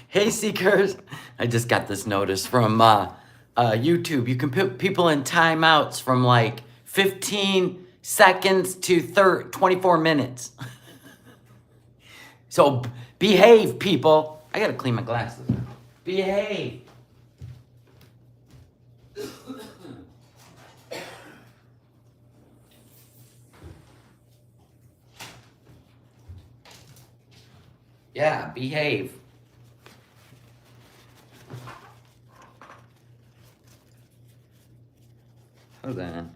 Hey, Seekers. I just got this notice from YouTube. You can put people in timeouts from like 15 seconds to 24 minutes. So behave, people. I gotta clean my glasses. Behave. Yeah, behave. Hold on.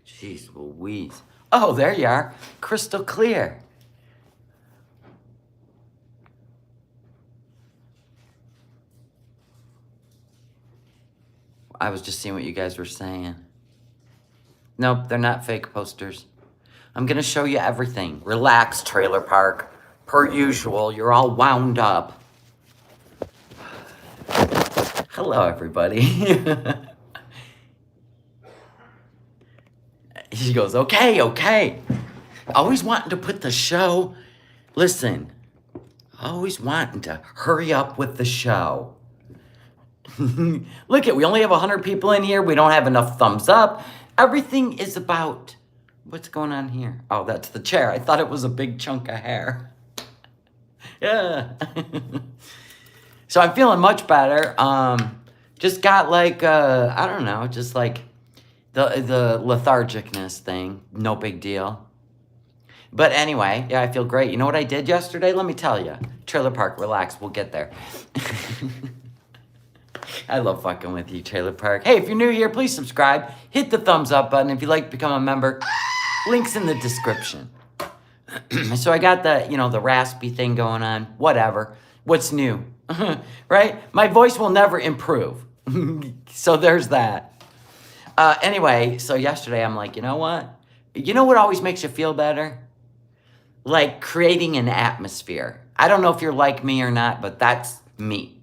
Jeez Louise. Oh, there you are. Crystal clear. I was just seeing what you guys were saying. Nope, they're not fake posters. I'm gonna show you everything. Relax, trailer park. Per usual, you're all wound up. Hello, everybody. She goes, okay. Always wanting to put the show. Listen, always wanting to hurry up with the show. Look we only have 100 people in here. We don't have enough thumbs up. Everything is about, what's going on here? Oh, that's the chair. I thought it was a big chunk of hair. Yeah. So I'm feeling much better. Just got like, I don't know, just like the lethargicness thing. No big deal. But anyway, yeah, I feel great. You know what I did yesterday? Let me tell you. Trailer park, relax. We'll get there. I love fucking with you, Trailer Park. Hey, if you're new here, please subscribe. Hit the thumbs up button. If you'd like to become a member, links in the description. So I got the, the raspy thing going on. Whatever. What's new? Right? My voice will never improve. So there's that. Anyway, so yesterday I'm like, you know what? You know what always makes you feel better? Like creating an atmosphere. I don't know if you're like me or not, but that's me.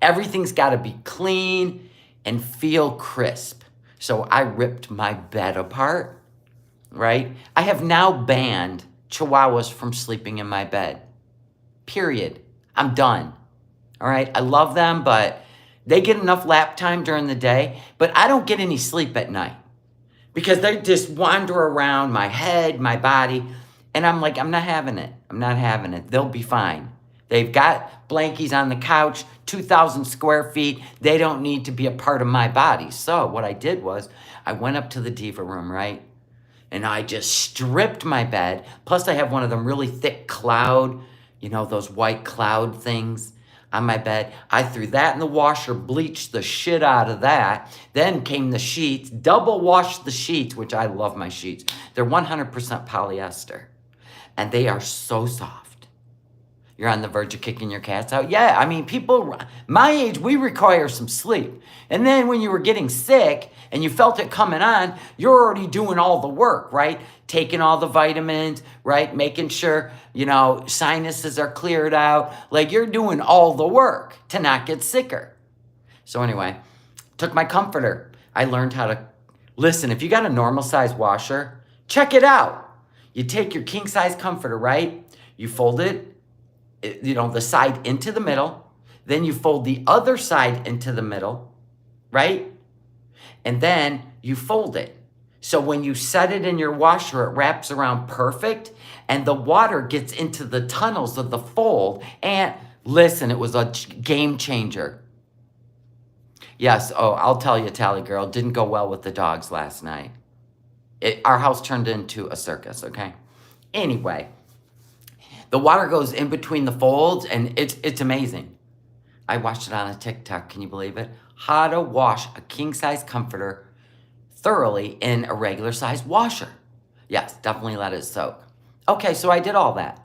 Everything's got to be clean and feel crisp. So I ripped my bed apart, right? I have now banned Chihuahuas from sleeping in my bed. Period. I'm done. All right? I love them, but they get enough lap time during the day, but I don't get any sleep at night because they just wander around my head, my body, and I'm like, I'm not having it. I'm not having it. They'll be fine. They've got blankies on the couch, 2,000 square feet. They don't need to be a part of my body. So what I did was I went up to the diva room, right? And I just stripped my bed. Plus I have one of them really thick cloud, those white cloud things on my bed. I threw that in the washer, bleached the shit out of that. Then came the sheets, double washed the sheets, which I love my sheets. They're 100% polyester. And they are so soft. You're on the verge of kicking your cats out. Yeah, I mean, people my age, we require some sleep. And then when you were getting sick and you felt it coming on, you're already doing all the work, right? Taking all the vitamins, right? Making sure, sinuses are cleared out. Like you're doing all the work to not get sicker. So anyway, took my comforter. I learned how to, listen, if you got a normal size washer, check it out. You take your king size comforter, right? You fold it, the side into the middle. Then you fold the other side into the middle, right? And then you fold it. So when you set it in your washer, it wraps around perfect and the water gets into the tunnels of the fold. And listen, it was a game changer. Yes, I'll tell you, Tally Girl, didn't go well with the dogs last night. Our house turned into a circus, okay? Anyway. The water goes in between the folds, and it's amazing. I watched it on a TikTok. Can you believe it? How to wash a king-size comforter thoroughly in a regular-size washer. Yes, definitely let it soak. Okay, so I did all that.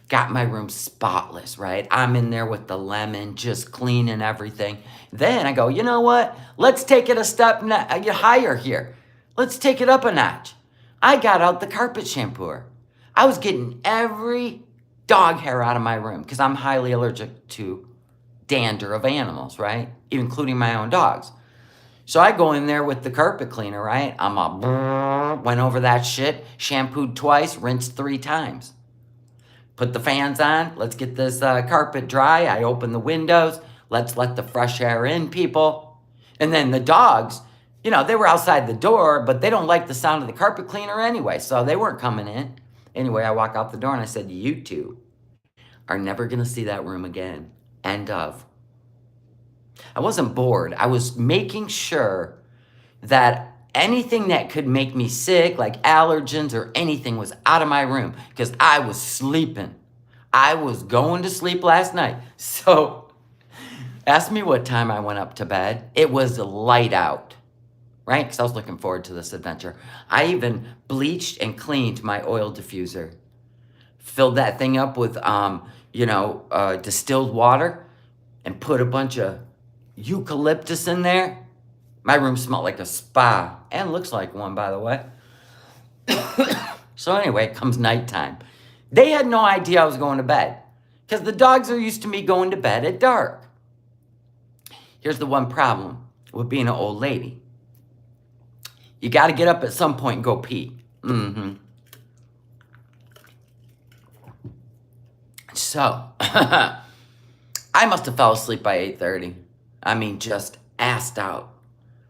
Got my room spotless, right? I'm in there with the lemon, just cleaning everything. Then I go, you know what? Let's take it a step higher here. Let's take it up a notch. I got out the carpet shampooer. I was getting every dog hair out of my room because I'm highly allergic to dander of animals, right? Including my own dogs. So I go in there with the carpet cleaner, right? Went over that shit, shampooed twice, rinsed 3 times. Put the fans on. Let's get this carpet dry. I open the windows. Let's let the fresh air in, people. And then the dogs, you know, they were outside the door, but they don't like the sound of the carpet cleaner anyway, so they weren't coming in. Anyway, I walk out the door and I said, you two are never going to see that room again. End of. I wasn't bored. I was making sure that anything that could make me sick, like allergens or anything, was out of my room because I was sleeping. I was going to sleep last night. So ask me what time I went up to bed. It was light out, right? Because I was looking forward to this adventure. I even bleached and cleaned my oil diffuser. Filled that thing up with, distilled water and put a bunch of eucalyptus in there. My room smelled like a spa, and looks like one, by the way. So anyway, it comes nighttime. They had no idea I was going to bed, because the dogs are used to me going to bed at dark. Here's the one problem with being an old lady. You got to get up at some point and go pee. So, I must have fell asleep by 8:30. I mean, just assed out.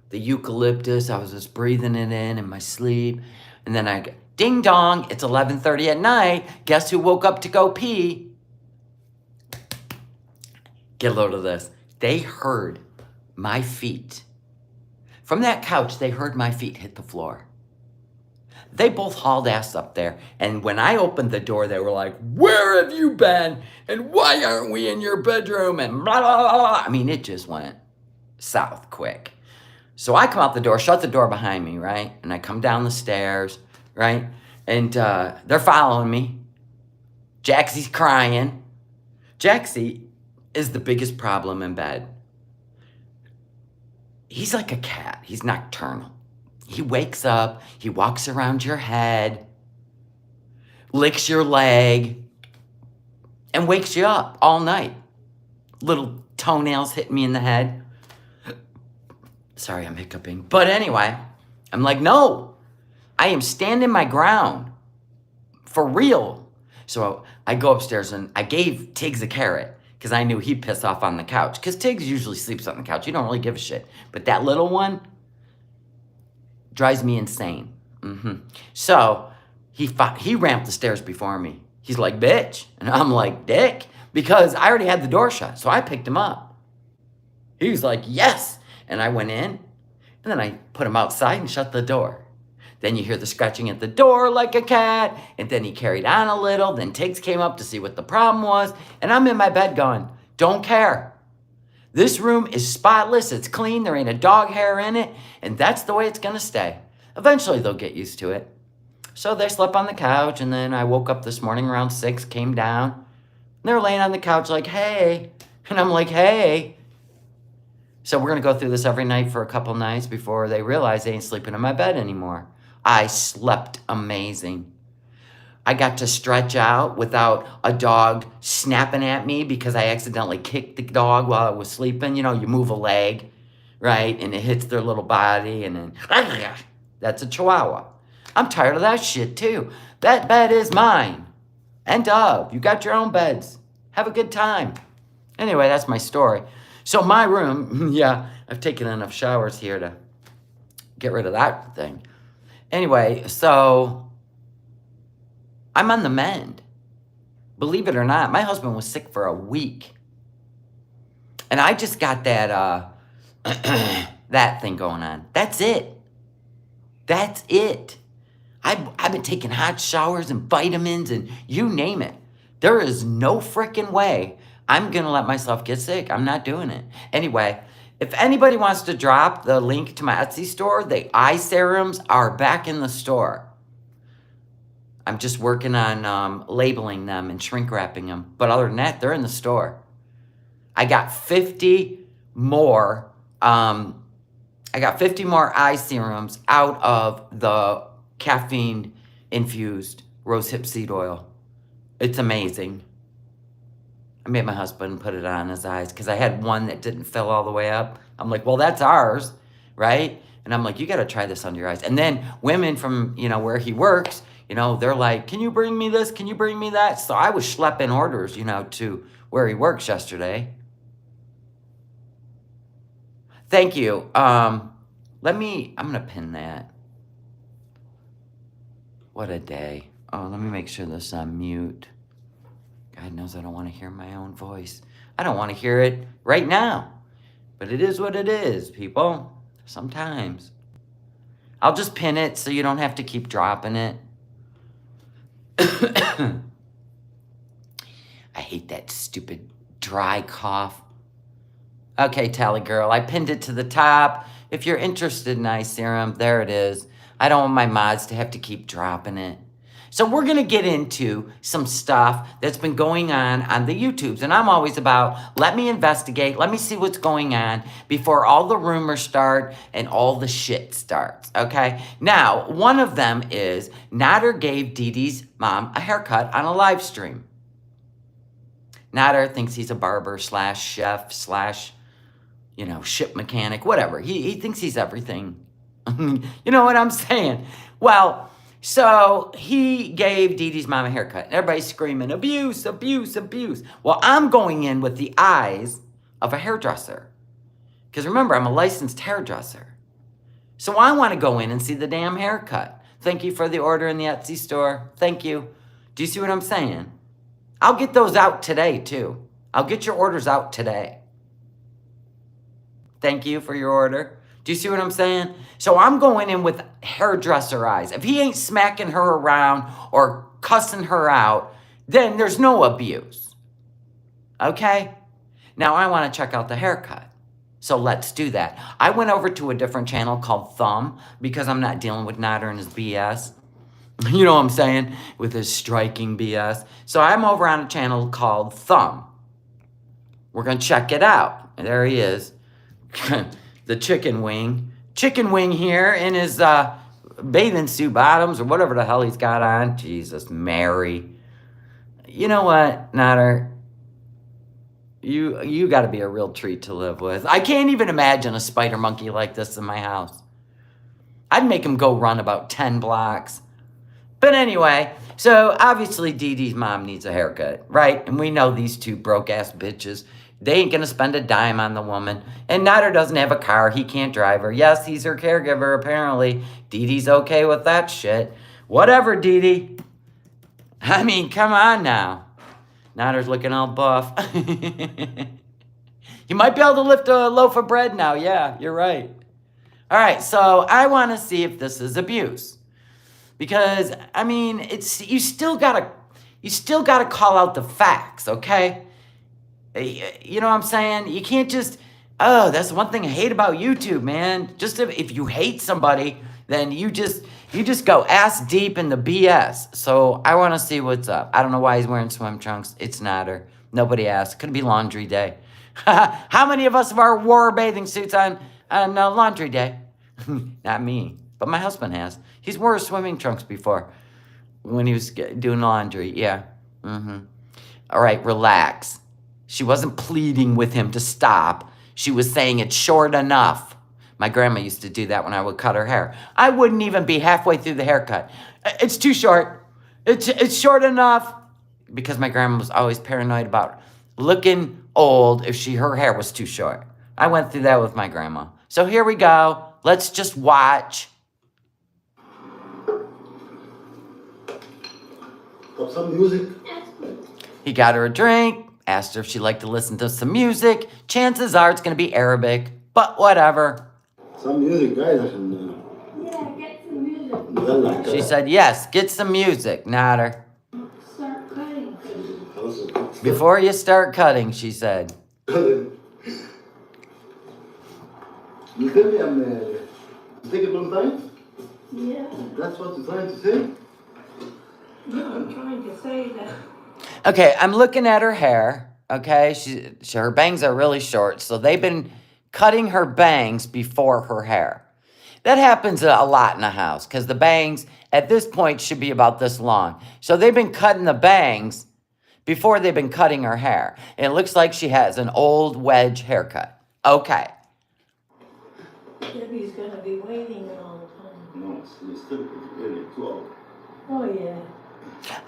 The eucalyptus, I was just breathing it in my sleep. And then I go, ding dong, it's 11:30 at night. Guess who woke up to go pee? Get a load of this. They heard my feet. From that couch, they heard my feet hit the floor. They both hauled ass up there. And when I opened the door, they were like, where have you been? And why aren't we in your bedroom? And blah, blah, blah, blah. I mean, it just went south quick. So I come out the door, shut the door behind me, right? And I come down the stairs, right? And they're following me. Jaxie's crying. Jaxie is the biggest problem in bed. He's like a cat. He's nocturnal. He wakes up, he walks around your head, licks your leg, and wakes you up all night. Little toenails hit me in the head. Sorry, I'm hiccuping. But anyway, I'm like, no, I am standing my ground. For real. So I go upstairs and I gave Tiggs a carrot because I knew he'd piss off on the couch. Because Tiggs usually sleeps on the couch. You don't really give a shit. But that little one drives me insane. So he ramped the stairs before me. He's like, bitch. And I'm like, dick. Because I already had the door shut. So I picked him up. He was like, yes. And I went in, and then I put him outside and shut the door. Then you hear the scratching at the door like a cat, and then he carried on a little. Then Tiggs came up to see what the problem was, and I'm in my bed going, don't care. This room is spotless, it's clean, there ain't a dog hair in it, and that's the way it's gonna stay. Eventually they'll get used to it. So they slept on the couch, and then I woke up this morning around 6, came down, and they were laying on the couch like, hey, and I'm like, hey. So we're going to go through this every night for a couple nights before they realize they ain't sleeping in my bed anymore. I slept amazing. I got to stretch out without a dog snapping at me because I accidentally kicked the dog while I was sleeping. You know, you move a leg, right? And it hits their little body and then, that's a chihuahua. I'm tired of that shit too. That bed is mine. End of. You got your own beds. Have a good time. Anyway, that's my story. So my room, yeah, I've taken enough showers here to get rid of that thing. Anyway, so I'm on the mend. Believe it or not, my husband was sick for a week. And I just got that that thing going on. That's it. That's it. I've been taking hot showers and vitamins and you name it. There is no freaking way I'm going to let myself get sick. I'm not doing it. Anyway, if anybody wants to drop the link to my Etsy store, the eye serums are back in the store. I'm just working on labeling them and shrink wrapping them. But other than that, they're in the store. I got 50 more. I got 50 more eye serums out of the caffeine-infused rosehip seed oil. It's amazing. I made my husband put it on his eyes because I had one that didn't fill all the way up. I'm like, well, that's ours, right? And I'm like, you got to try this on your eyes. And then women from, where he works, you know, they're like, can you bring me this? Can you bring me that? So I was schlepping orders, you know, to where he works yesterday. Thank you. I'm going to pin that. What a day. Oh, let me make sure this is on mute. God knows I don't want to hear my own voice. I don't want to hear it right now. But it is what it is, people. Sometimes. I'll just pin it so you don't have to keep dropping it. I hate that stupid dry cough. Okay, Tally Girl, I pinned it to the top. If you're interested in eye serum, there it is. I don't want my mods to have to keep dropping it. So we're going to get into some stuff that's been going on the YouTubes. And I'm always about, let me investigate, let me see what's going on before all the rumors start and all the shit starts, okay? Now, one of them is Nader gave Dee Dee's mom a haircut on a live stream. Nader thinks he's a barber slash chef slash, you know, ship mechanic, whatever. He thinks he's everything. You know what I'm saying? Well, so he gave Dee Dee's mom a haircut. Everybody's screaming, abuse, abuse, abuse. Well, I'm going in with the eyes of a hairdresser. Because remember, I'm a licensed hairdresser. So I want to go in and see the damn haircut. Thank you for the order in the Etsy store. Thank you. Do you see what I'm saying? I'll get those out today, too. I'll get your orders out today. Thank you for your order. Do you see what I'm saying? So I'm going in with hairdresser eyes. If he ain't smacking her around or cussing her out, then there's no abuse. Okay? Now I want to check out the haircut. So let's do that. I went over to a different channel called Thumb because I'm not dealing with Nader and his BS. You know what I'm saying? With his striking BS. So I'm over on a channel called Thumb. We're going to check it out. There he is. The chicken wing here in his bathing suit bottoms or whatever the hell he's got on. Jesus, Mary. You know what, Nader? You got to be a real treat to live with. I can't even imagine a spider monkey like this in my house. I'd make him go run about 10 blocks. But anyway, so obviously Dee Dee's mom needs a haircut, right? And we know these two broke-ass bitches. They ain't going to spend a dime on the woman. And Nader doesn't have a car. He can't drive her. Yes, he's her caregiver, apparently. Dee Dee's okay with that shit. Whatever, Dee Dee. I mean, come on now. Nader's looking all buff. You might be able to lift a loaf of bread now. Yeah, you're right. All right, so I want to see if this is abuse. Because, I mean, you still gotta call out the facts, okay? You know what I'm saying? You can't just, oh, that's one thing I hate about YouTube, man. Just if you hate somebody, then you just go ass deep in the BS. So I want to see what's up. I don't know why he's wearing swim trunks. It's Nader. Nobody asked. Could be laundry day. How many of us wore bathing suits on laundry day? Not me, but my husband has. He's wore swimming trunks before when he was doing laundry. Yeah. All right, relax. She wasn't pleading with him to stop. She was saying it's short enough. My grandma used to do that when I would cut her hair. I wouldn't even be halfway through the haircut. It's too short. It's short enough. Because my grandma was always paranoid about looking old if her hair was too short. I went through that with my grandma. So here we go. Let's just watch. Got some music. He got her a drink. Asked her if she'd like to listen to some music. Chances are it's going to be Arabic, but whatever. Some music, guys. Yeah, get some music. She said, yes, get some music, Nader. Start cutting. Before you start cutting, she said. You tell me I'm taking a long time? Yeah. That's what you're trying to say? Yeah, I'm trying to say that. Okay, I'm looking at her hair, okay? Her bangs are really short, so they've been cutting her bangs before her hair. That happens a lot in the house, because the bangs, at this point, should be about this long. So they've been cutting the bangs before they've been cutting her hair. And it looks like she has an old wedge haircut. Okay. Debbie's going to be waiting all the time. No, it's still early, 2 hours. Oh, yeah.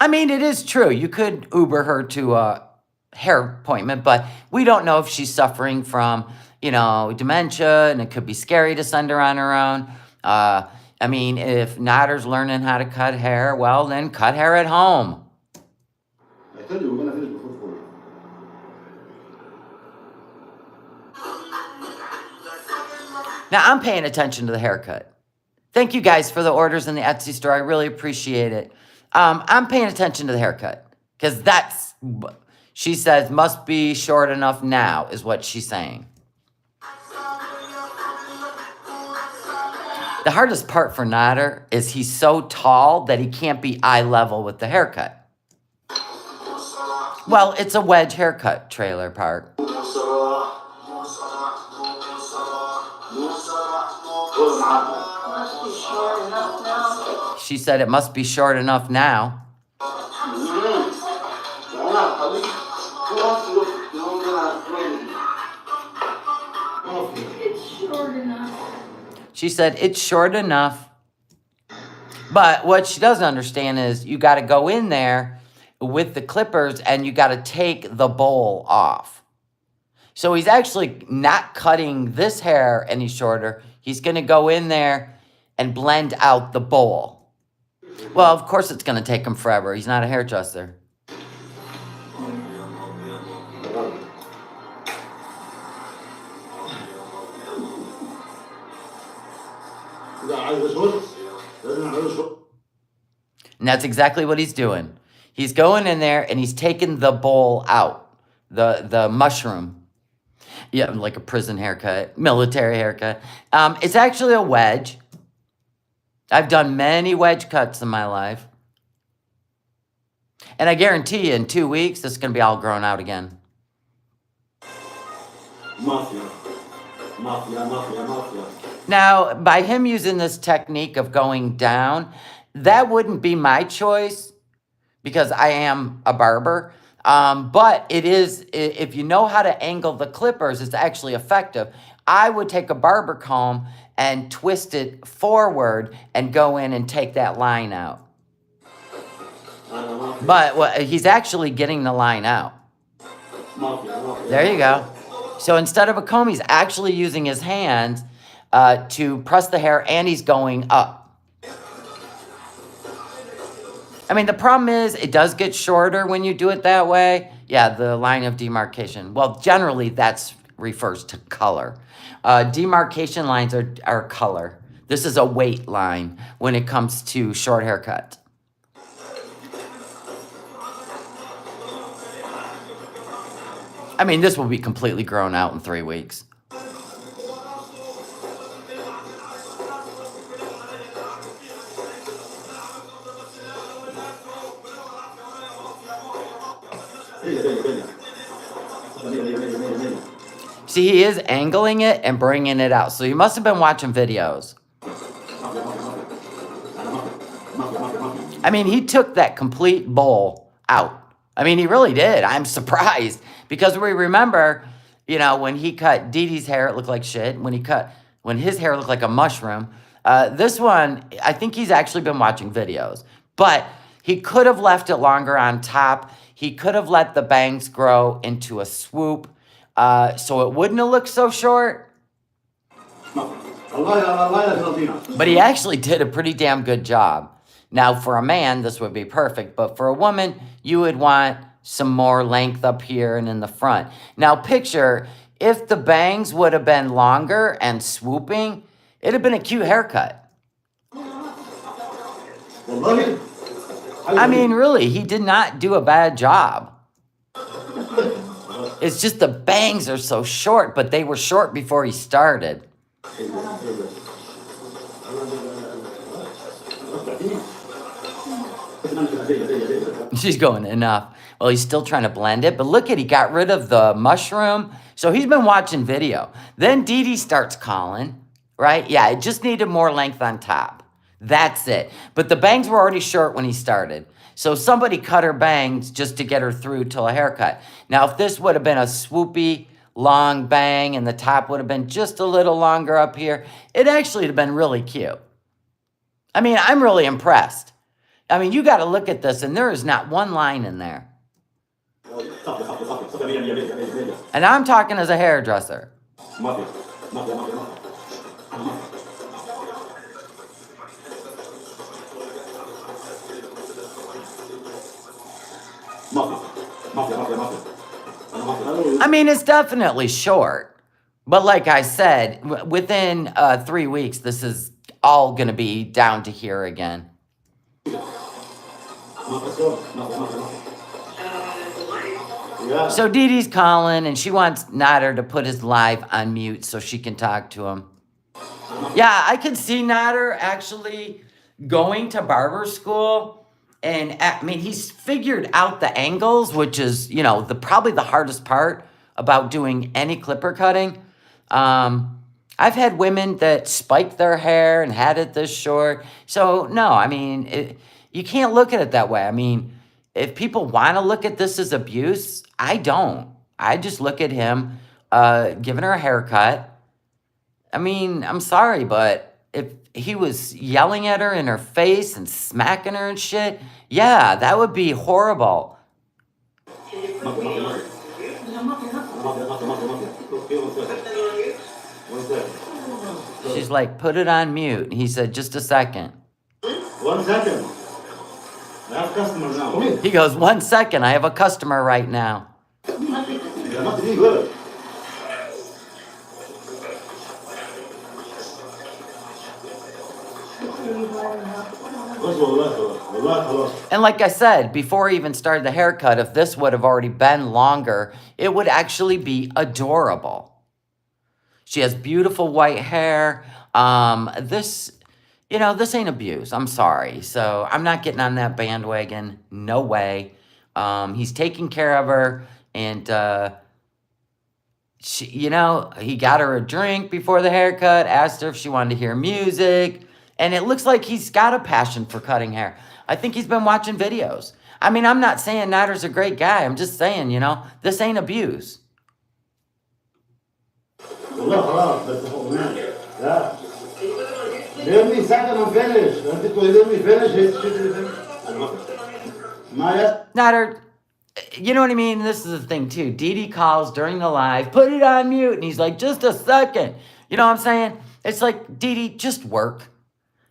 I mean, it is true. You could Uber her to a hair appointment, but we don't know if she's suffering from, dementia, and it could be scary to send her on her own. I mean, if Nader's learning how to cut hair, well, then cut hair at home. I told you we're gonna finish before 4. Now, I'm paying attention to the haircut. Thank you guys for the orders in the Etsy store. I really appreciate it. I'm paying attention to the haircut because she says, must be short enough now is what she's saying. The hardest part for Nader is he's so tall that he can't be eye level with the haircut. Well, it's a wedge haircut, Trailer Park. Must be short enough now. She said it must be short enough now. It's short enough. She said it's short enough. But what she doesn't understand is you got to go in there with the clippers and you got to take the bowl off. So he's actually not cutting this hair any shorter. He's going to go in there and blend out the bowl. Well, of course it's going to take him forever. He's not a hairdresser. And that's exactly what he's doing. He's going in there and he's taking the bowl out, the mushroom. Yeah, like a prison haircut, military haircut. It's actually a wedge. I've done many wedge cuts in my life. And I guarantee you in 2 weeks, this is going to be all grown out again. Mafia. Now, by him using this technique of going down, that wouldn't be my choice because I am a barber. But it is, if you know how to angle the clippers, it's actually effective. I would take a barber comb and twist it forward and go in and take that line out. But he's actually getting the line out. There you go. So instead of a comb, he's actually using his hands to press the hair, and he's going up. I mean, the problem is it does get shorter when you do it that way. Yeah, the line of demarcation. Well, generally, that refers to color. Demarcation lines are color. This is a weight line when it comes to short haircuts. I mean, this will be completely grown out in 3 weeks. See, he is angling it and bringing it out. So you must have been watching videos. I mean, he took that complete bowl out. I mean, he really did. I'm surprised. Because we remember, when he cut Dee Dee's hair, it looked like shit. When his hair looked like a mushroom. This one, I think he's actually been watching videos. But he could have left it longer on top. He could have let the bangs grow into a swoop. So it wouldn't have looked so short. But he actually did a pretty damn good job. Now, for a man, this would be perfect. But for a woman, you would want some more length up here and in the front. Now, picture, if the bangs would have been longer and swooping, it'd have been a cute haircut. I mean, really, he did not do a bad job. It's just the bangs are so short, but they were short before he started. She's going, enough. Well, he's still trying to blend it, but look at, he got rid of the mushroom. So he's been watching video. Then Dee Dee starts calling, right? Yeah, it just needed more length on top. That's it. But the bangs were already short when he started. So somebody cut her bangs just to get her through till a haircut. Now, if this would have been a swoopy, long bang and the top would have been just a little longer up here, it actually would have been really cute. I mean, I'm really impressed. I mean, you got to look at this, and there is not one line in there. And I'm talking as a hairdresser. I mean, it's definitely short. But like I said, within 3 weeks, this is all going to be down to here again. So Dee Dee's calling, and she wants Nader to put his live on mute so she can talk to him. Yeah, I could see Nader actually going to barber school. And I mean, he's figured out the angles, which is, you know, probably the hardest part about doing any clipper cutting. I've had women that spiked their hair and had it this short. So, no, I mean, you can't look at it that way. I mean, if people want to look at this as abuse, I don't. I just look at him giving her a haircut. I mean, I'm sorry, but if he was yelling at her in her face and smacking her and shit, yeah, that would be horrible. She's like, put it on mute. And he said, just a second. 1 second. I have customer now. He goes, 1 second. I have a customer right now. And like I said, before I even started the haircut, if this would have already been longer, it would actually be adorable. She has beautiful white hair. This ain't abuse. I'm sorry. So I'm not getting on that bandwagon. No way. He's taking care of her. And, he got her a drink before the haircut, asked her if she wanted to hear music. And it looks like he's got a passion for cutting hair. I think he's been watching videos. I mean, I'm not saying Nader's a great guy. I'm just saying, this ain't abuse. Let me second and finish. Let me finish. Nader, you know what I mean? This is the thing, too. Dee Dee calls during the live, put it on mute. And he's like, just a second. You know what I'm saying? It's like, Dee Dee, just work.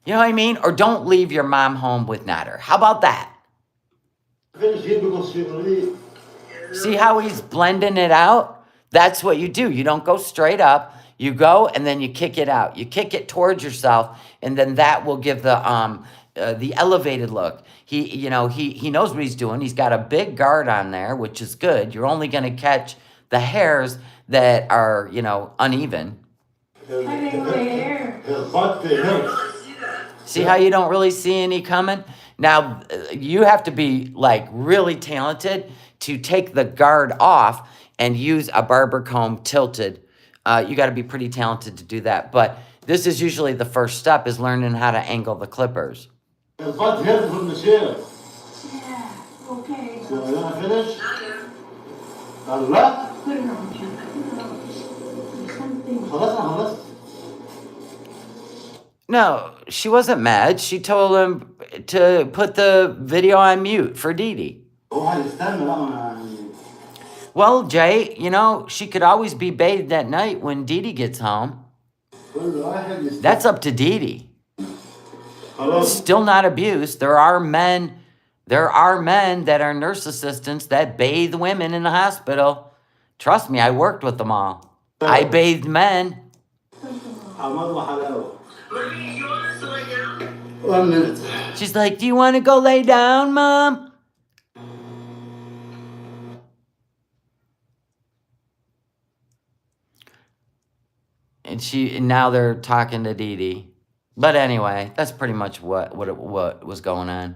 You know what I mean? Or don't leave your mom home with Nader. How about that? See how he's blending it out? That's what you do. You don't go straight up. You go and then you kick it out. You kick it towards yourself, and then that will give the elevated look. He knows what he's doing. He's got a big guard on there, which is good. You're only going to catch the hairs that are, uneven. See how you don't really see any coming? Now, you have to be, really talented to take the guard off and use a barber comb tilted. You got to be pretty talented to do that. But this is usually the first step, is learning how to angle the clippers. Yeah, okay. So you want to finish? Allah? Put it on, Jim. Something. No, she wasn't mad. She told him to put the video on mute for Dee Dee. Well, Jay, she could always be bathed at night when Dee Dee gets home. That's up to Dee Dee. Still not abuse. There are men that are nurse assistants that bathe women in the hospital. Trust me, I worked with them all. I bathed men. 1 minute. She's like, do you want to go lay down, Mom? And now they're talking to Dee Dee. But anyway, that's pretty much what was going on.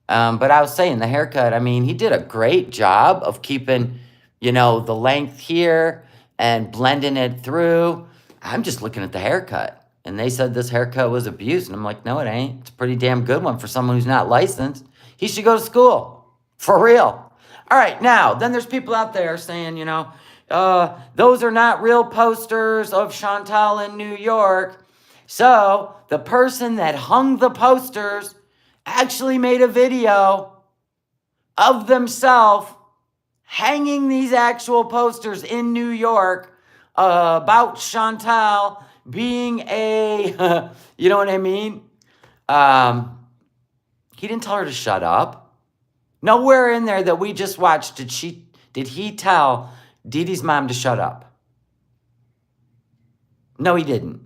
But I was saying, the haircut, I mean, he did a great job of keeping, the length here and blending it through. I'm just looking at the haircut. And they said this haircut was abuse. And I'm like, no, it ain't. It's a pretty damn good one for someone who's not licensed. He should go to school. For real. All right, now, then there's people out there saying, those are not real posters of Chantal in New York. So the person that hung the posters actually made a video of themselves hanging these actual posters in New York about Chantal being a, you know what I mean? He didn't tell her to shut up. Nowhere in there that we just watched did he tell Dee Dee's mom to shut up. No, he didn't.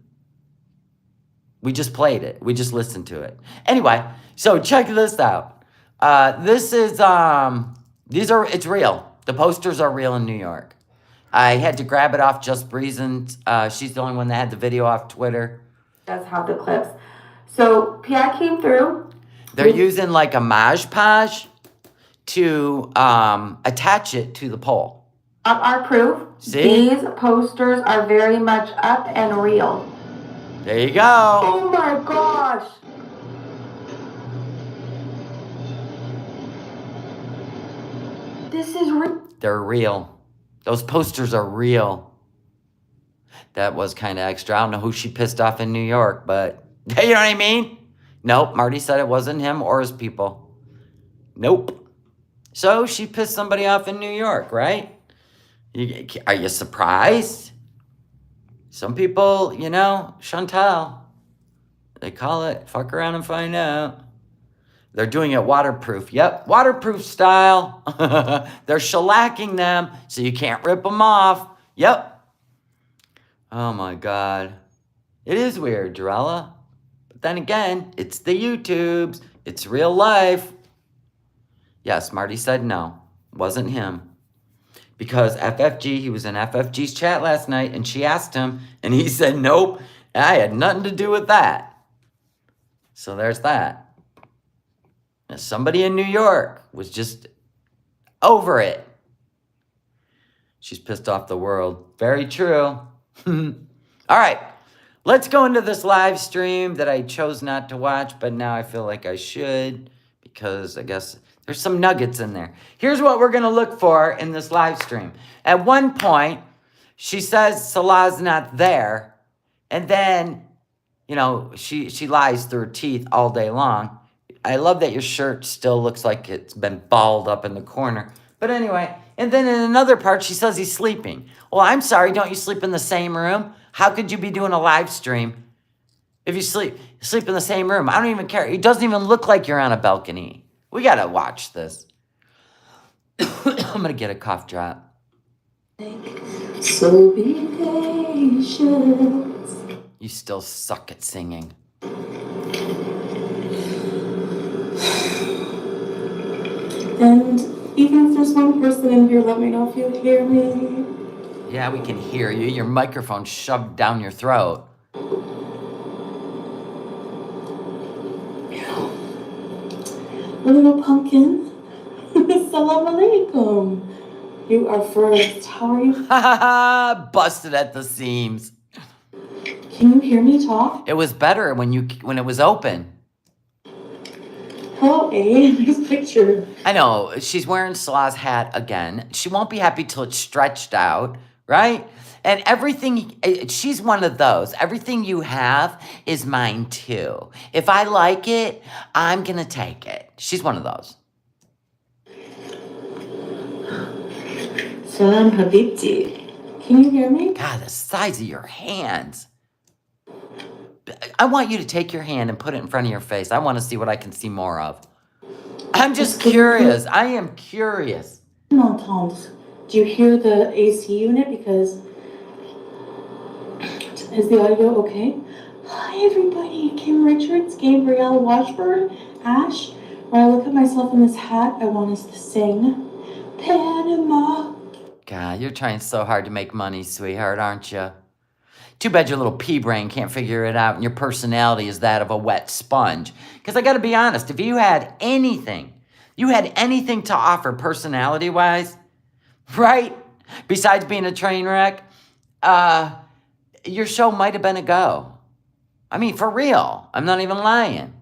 We just played it. We just listened to it. Anyway, so check this out. This is, it's real. The posters are real in New York. I had to grab it off Just Breezing. She's the only one that had the video off Twitter. Does have the clips. So PI came through. They're using like a Mod Podge to attach it to the pole. Up our proof. See? These posters are very much up and real. There you go. Oh my gosh. This is real. They're real. Those posters are real. That was kind of extra. I don't know who she pissed off in New York, but you know what I mean? Nope, Marty said it wasn't him or his people. Nope. So she pissed somebody off in New York, right? Are you surprised? Some people, you know, Chantal, they call it fuck around and find out. They're doing it waterproof. Yep, waterproof style. They're shellacking them so you can't rip them off. Yep. Oh my God. It is weird, Jarella. But then again, it's the YouTubes. It's real life. Yes, Marty said no. Wasn't him. Because FFG, he was in FFG's chat last night, and she asked him, and he said, nope, I had nothing to do with that. So there's that. Now, somebody in New York was just over it. She's pissed off the world. Very true. All right, let's go into this live stream that I chose not to watch, but now I feel like I should because I guess there's some nuggets in there. Here's what we're going to look for in this live stream. At one point, she says Salah's not there, and then, you know, she lies through her teeth all day long. I love that your shirt still looks like it's been balled up in the corner. But anyway, and then in another part, she says he's sleeping. Well, I'm sorry, don't you sleep in the same room? How could you be doing a live stream if you sleep in the same room? I don't even care. It doesn't even look like you're on a balcony. We got to watch this. I'm going to get a cough drop. So be patient. You still suck at singing. And even if there's one person in here, let me know if you hear me. Yeah, we can hear you. Your microphone's shoved down your throat. Little pumpkin. Salam alaikum. You are first. How are you? Ha ha ha! Busted at the seams. Can you hear me talk? It was better when it was open. Hello, A. This picture. I know, she's wearing Salah's hat again. She won't be happy till it's stretched out, right? And everything, she's one of those. Everything you have is mine too. If I like it, I'm gonna take it. She's one of those. Salam habibti. Can you hear me? God, the size of your hands. I want you to take your hand and put it in front of your face. I want to see what I can see more of. I'm just curious. I am curious. Do you hear the AC unit? Because is the audio okay? Hi everybody, Kim Richards, Gabrielle Washburn, Ash. When I look at myself in this hat, I want us to sing Panama. God, you're trying so hard to make money, sweetheart, aren't you? Too bad your little pea brain can't figure it out and your personality is that of a wet sponge. Because I got to be honest, if you had anything to offer personality-wise, right, besides being a train wreck, your show might have been a go. I mean, for real. I'm not even lying.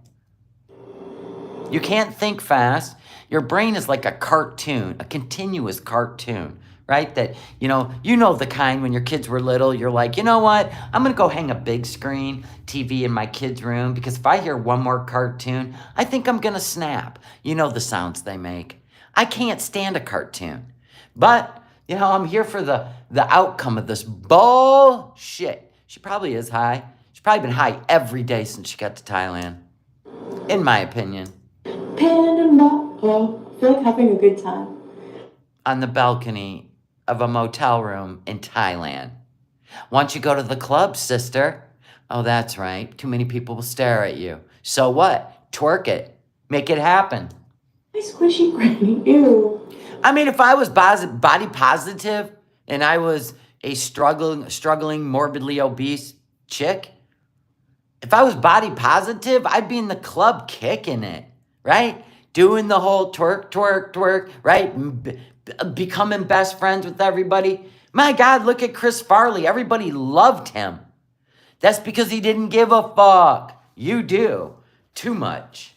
You can't think fast. Your brain is like a cartoon, a continuous cartoon, right? That, you know the kind when your kids were little, you're like, you know what? I'm going to go hang a big screen TV in my kids' room because if I hear one more cartoon, I think I'm going to snap. You know the sounds they make. I can't stand a cartoon. But, I'm here for the outcome of this bullshit. She probably is high. She's probably been high every day since she got to Thailand, in my opinion. Panama. Oh, I feel like having a good time. On the balcony of a motel room in Thailand. Once you go to the club, sister, oh, that's right, too many people will stare at you. So what? Twerk it. Make it happen. My squishy granny. Ew. I mean, if I was body positive and I was a struggling, morbidly obese chick, if I was body positive, I'd be in the club kicking it, right? Doing the whole twerk, right? Becoming best friends with everybody. My God, look at Chris Farley. Everybody loved him. That's because he didn't give a fuck. You do. Too much.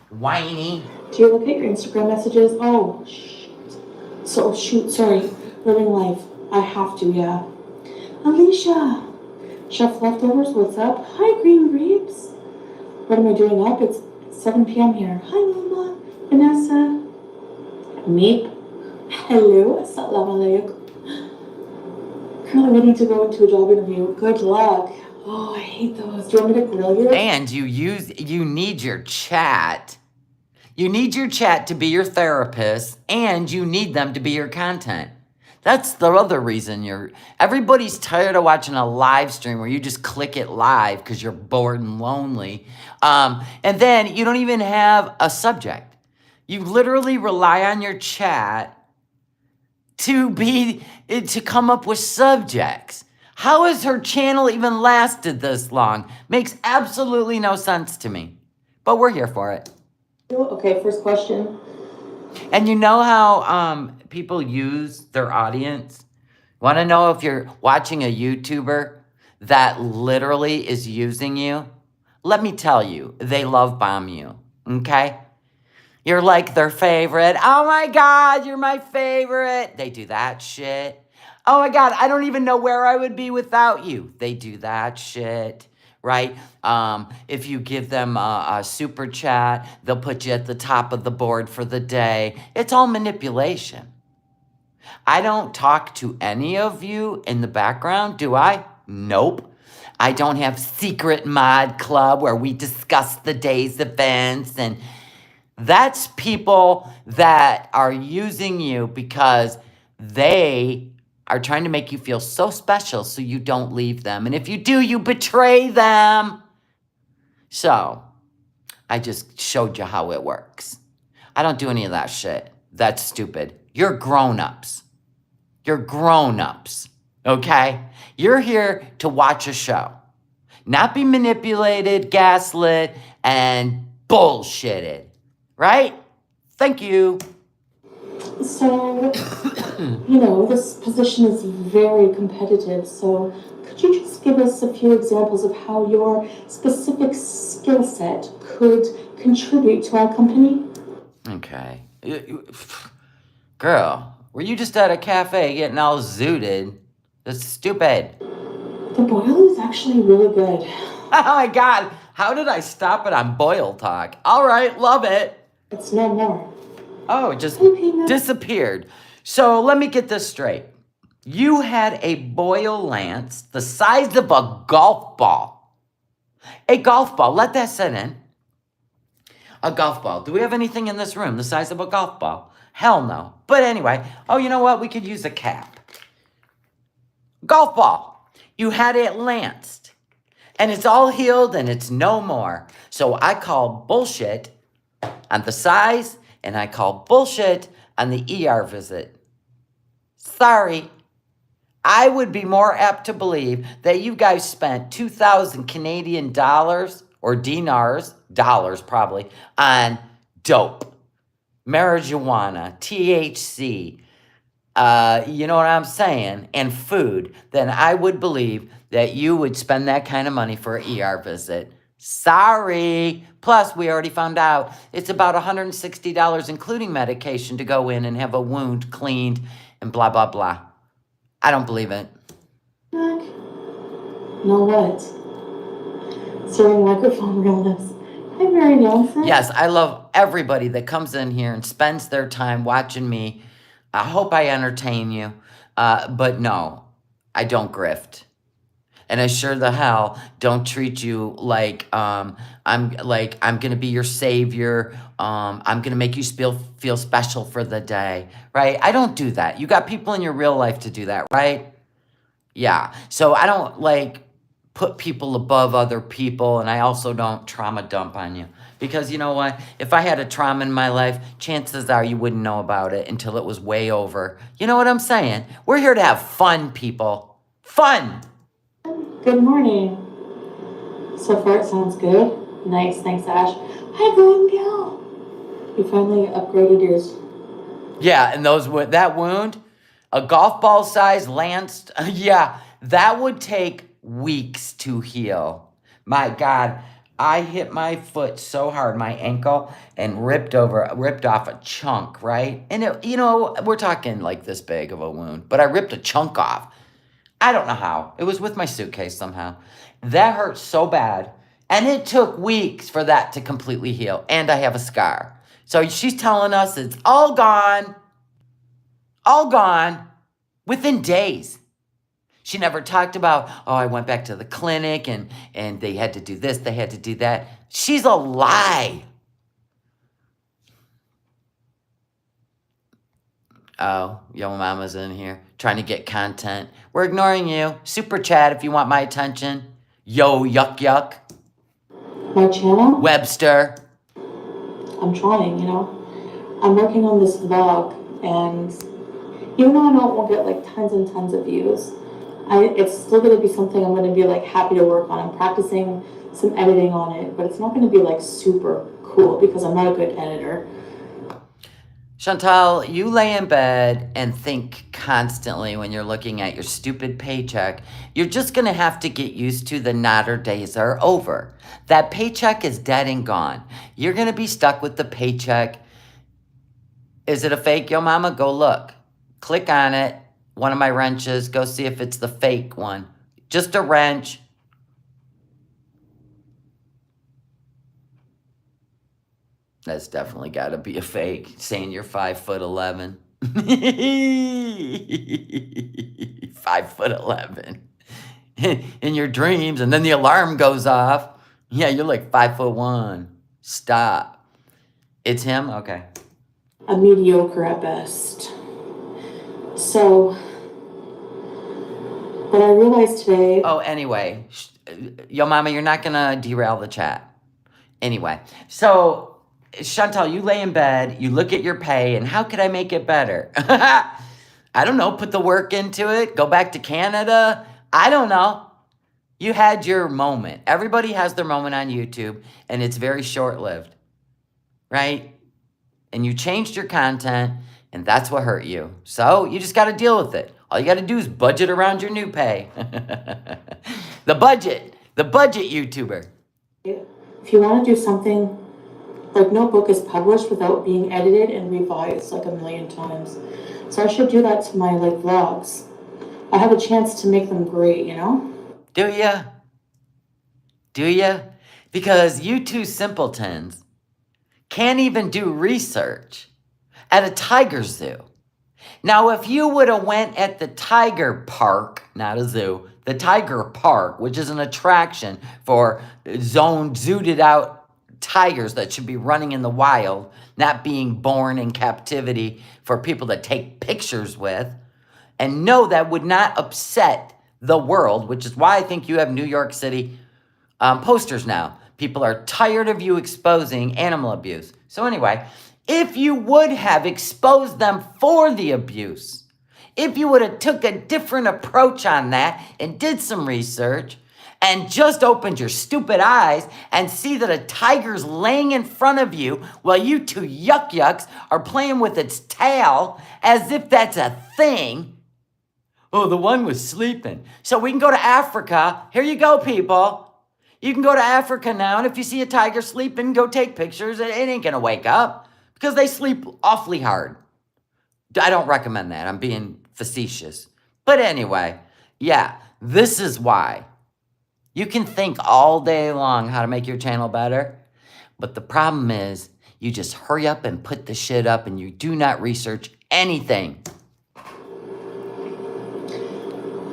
Whiny. Do you look at your Instagram messages? Oh, shit. So, shoot, sorry. Living life. I have to, yeah. Alicia. Chef Leftovers, what's up? Hi, Green Grapes. What am I doing up? It's 7 p.m. here. Hi, Mama. Vanessa. Meep. Hello. Assalamu alaikum. Currently waiting to go into a job interview. Good luck. Oh, I hate those. Do you want me to grill you? And you need your chat. You need your chat to be your therapist, and you need them to be your content. That's the other reason everybody's tired of watching a live stream where you just click it live because you're bored and lonely. And then you don't even have a subject. You literally rely on your chat to come up with subjects. How has her channel even lasted this long? Makes absolutely no sense to me. But we're here for it. Okay, first question. And you know how people use their audience? Want to know if you're watching a YouTuber that literally is using you? Let me tell you, they love bomb you, okay? You're like their favorite. Oh my God, you're my favorite. They do that shit. Oh my God, I don't even know where I would be without you. They do that shit, right? If you give them a super chat, they'll put you at the top of the board for the day. It's all manipulation. I don't talk to any of you in the background, do I? Nope. I don't have secret mod club where we discuss the day's events, and that's people that are using you because they are trying to make you feel so special so you don't leave them. And if you do, you betray them. So, I just showed you how it works. I don't do any of that shit. That's stupid. You're grown-ups. You're grown-ups, okay? You're here to watch a show. Not be manipulated, gaslit, and bullshitted. Right? Thank you. So, this position is very competitive. So, could you just give us a few examples of how your specific skill set could contribute to our company? Okay. Girl, were you just at a cafe getting all zooted? That's stupid. The boil is actually really good. Oh my God. How did I stop it on boil talk? All right, love it. It's no more. Oh, it just disappeared. So let me get this straight. You had a boil lance the size of a golf ball. A golf ball. Let that sit in. A golf ball. Do we have anything in this room the size of a golf ball? Hell no. But anyway, oh, you know what? We could use a cap. Golf ball. You had it lanced. And it's all healed and it's no more. So I call bullshit on the size, and I call bullshit on the ER visit. Sorry. I would be more apt to believe that you guys spent 2,000 Canadian dollars, or dinars, dollars probably, on dope, marijuana, THC, you know what I'm saying, and food, then I would believe that you would spend that kind of money for an ER visit. Sorry. Plus, we already found out it's about $160, including medication, to go in and have a wound cleaned and blah, blah, blah. I don't believe it. Heck. Know what? Serving microphone realness. Hi, Mary Nelson. Yes, I love everybody that comes in here and spends their time watching me. I hope I entertain you. But no, I don't grift. And I sure the hell don't treat you like I'm gonna be your savior. I'm gonna make you feel special for the day, right? I don't do that. You got people in your real life to do that, right? Yeah. So I don't put people above other people, and I also don't trauma dump on you. Because you know what? If I had a trauma in my life, chances are you wouldn't know about it until it was way over. You know what I'm saying? We're here to have fun, people. Fun! Good morning. So far it sounds good. Nice, thanks Ash. Hi Glenn Gal. You finally upgraded yours. Yeah, and that wound, a golf ball size lanced, yeah, that would take weeks to heal. My God, I hit my foot so hard, my ankle, and ripped off a chunk, right? And we're talking like this big of a wound, but I ripped a chunk off. I don't know how. It was with my suitcase somehow. That hurt so bad. And it took weeks for that to completely heal. And I have a scar. So she's telling us it's all gone within days. She never talked about, oh, I went back to the clinic and they had to do this, they had to do that. She's a lie. Oh, yo mama's in here trying to get content. We're ignoring you. Super chat if you want my attention. Yo, yuck, yuck. My channel? Webster. I'm trying, I'm working on this vlog, and even though I know it won't get tons and tons of views, it's still going to be something I'm going to be happy to work on. I'm practicing some editing on it, but it's not going to be super cool because I'm not a good editor. Chantal, you lay in bed and think constantly when you're looking at your stupid paycheck. You're just going to have to get used to the Nader days are over. That paycheck is dead and gone. You're going to be stuck with the paycheck. Is it a fake, yo mama? Go look. Click on it. One of my wrenches. Go see if it's the fake one. Just a wrench. That's definitely got to be a fake, saying you're 5'11". 5'11". In your dreams, and then the alarm goes off. Yeah, you're 5'1". Stop. It's him? Okay. A mediocre at best. So, what I realized today... Oh, anyway. Yo, mama, you're not going to derail the chat. Anyway, so... Chantal, you lay in bed, you look at your pay, and how could I make it better? I don't know, put the work into it, go back to Canada. I don't know. You had your moment. Everybody has their moment on YouTube, and it's very short-lived, right? And you changed your content, and that's what hurt you. So you just got to deal with it. All you got to do is budget around your new pay. The budget YouTuber. If you want to do something... no book is published without being edited and revised a million times. So I should do that to my vlogs. I have a chance to make them great, Do ya? Do ya? Because you two simpletons can't even do research at a tiger zoo. Now, if you would have went at the tiger park, not a zoo, the tiger park, which is an attraction for zooted out tigers that should be running in the wild, not being born in captivity for people to take pictures with. And no, that would not upset the world, which is why I think you have New York City posters now. People are tired of you exposing animal abuse. So anyway, if you would have exposed them for the abuse, if you would have took a different approach on that and did some research, and just opened your stupid eyes and see that a tiger's laying in front of you while you two yuck yucks are playing with its tail as if that's a thing. Oh, the one was sleeping. So we can go to Africa. Here you go, people. You can go to Africa now, and if you see a tiger sleeping, go take pictures. It ain't gonna wake up because they sleep awfully hard. I don't recommend that. I'm being facetious. But anyway, yeah, this is why. You can think all day long how to make your channel better, but the problem is you just hurry up and put the shit up and you do not research anything.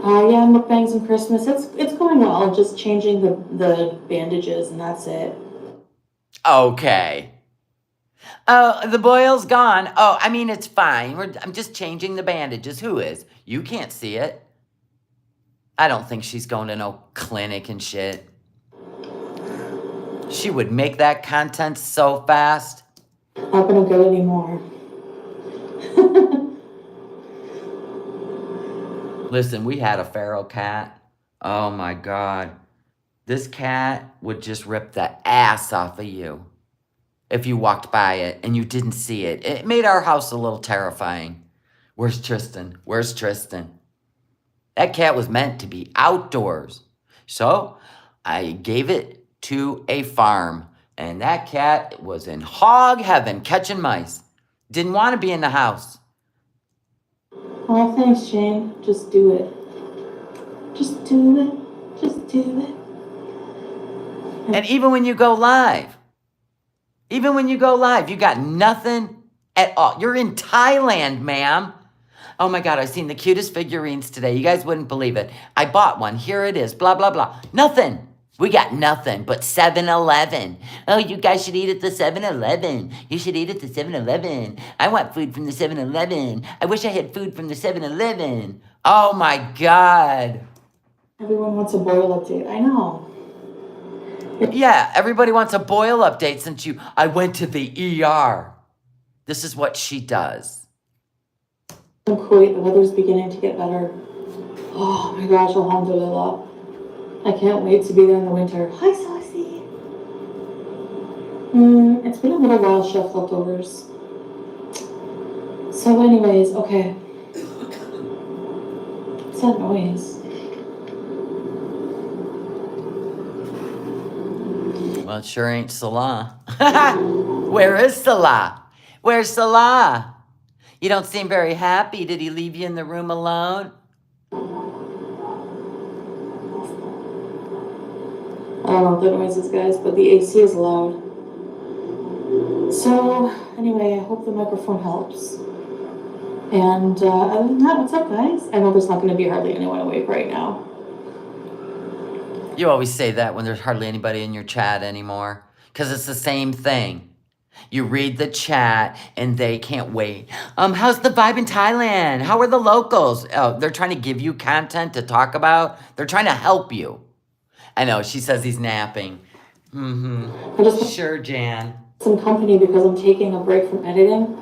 Yeah, mukbangs and Christmas. It's going well. Just changing the bandages and that's it. Okay. Oh, the boil's gone. Oh, I mean, it's fine. I'm just changing the bandages. Who is? You can't see it. I don't think she's going to no clinic and shit. She would make that content so fast. Not gonna go anymore. Listen, we had a feral cat. Oh my God. This cat would just rip the ass off of you if you walked by it and you didn't see it. It made our house a little terrifying. Where's Tristan? Where's Tristan? That cat was meant to be outdoors. So I gave it to a farm, and that cat was in hog heaven catching mice. Didn't want to be in the house. Oh, thanks, Jane. Just do it. Just do it. Just do it. And even when you go live, you got nothing at all. You're in Thailand, ma'am. Oh my God, I've seen the cutest figurines today. You guys wouldn't believe it. I bought one. Here it is. Blah, blah, blah. Nothing. We got nothing but 7-Eleven. Oh, you guys should eat at the 7-Eleven. You should eat at the 7-Eleven. I want food from the 7-Eleven. I wish I had food from the 7-Eleven. Oh my God. Everyone wants a boil update. I know. Yeah, everybody wants a boil update since I went to the ER. This is what she does. In Kuwait, the weather's beginning to get better. Oh my gosh, alhamdulillah. I can't wait to be there in the winter. Hi, Saucy. It's been a little while, chef leftovers. So anyways, okay. What's that noise? Well, it sure ain't Salah. Where is Salah? Where's Salah? You don't seem very happy. Did he leave you in the room alone? I don't know what the noise is, guys, but the AC is loud. So, anyway, I hope the microphone helps. And other than that, what's up, guys? I know there's not going to be hardly anyone awake right now. You always say that when there's hardly anybody in your chat anymore. Because it's the same thing. You read the chat and they can't wait. How's the vibe in Thailand? How are the locals? Oh, they're trying to give you content to talk about. They're trying to help you. I know, she says he's napping. Sure, Jan. Some company because I'm taking a break from editing.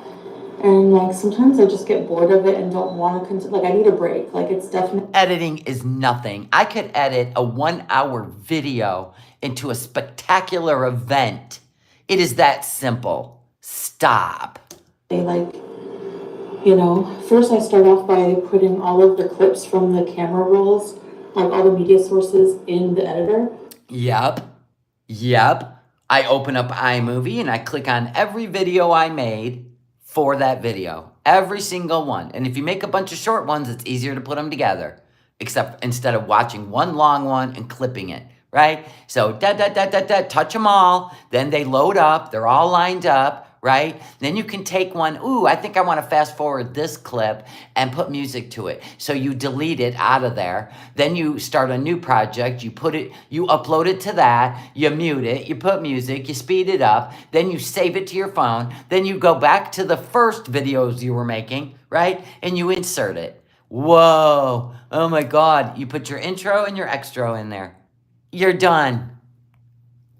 And like sometimes I just get bored of it and don't want to continue. Like I need a break. Like it's definitely. Editing is nothing. I could edit a 1-hour video into a spectacular event. It is that simple. Stop. They like, first I start off by putting all of the clips from the camera rolls, like all the media sources in the editor. Yep. I open up iMovie and I click on every video I made for that video. Every single one. And if you make a bunch of short ones, it's easier to put them together. Except instead of watching one long one and clipping it. Right? So, touch them all. Then they load up. They're all lined up. Right? Then you can take one, I think I want to fast forward this clip and put music to it. So you delete it out of there. Then you start a new project. You upload it to that. You mute it. You put music. You speed it up. Then you save it to your phone. Then you go back to the first videos you were making, right? And you insert it. Whoa. Oh my God. You put your intro and your extra in there. You're done.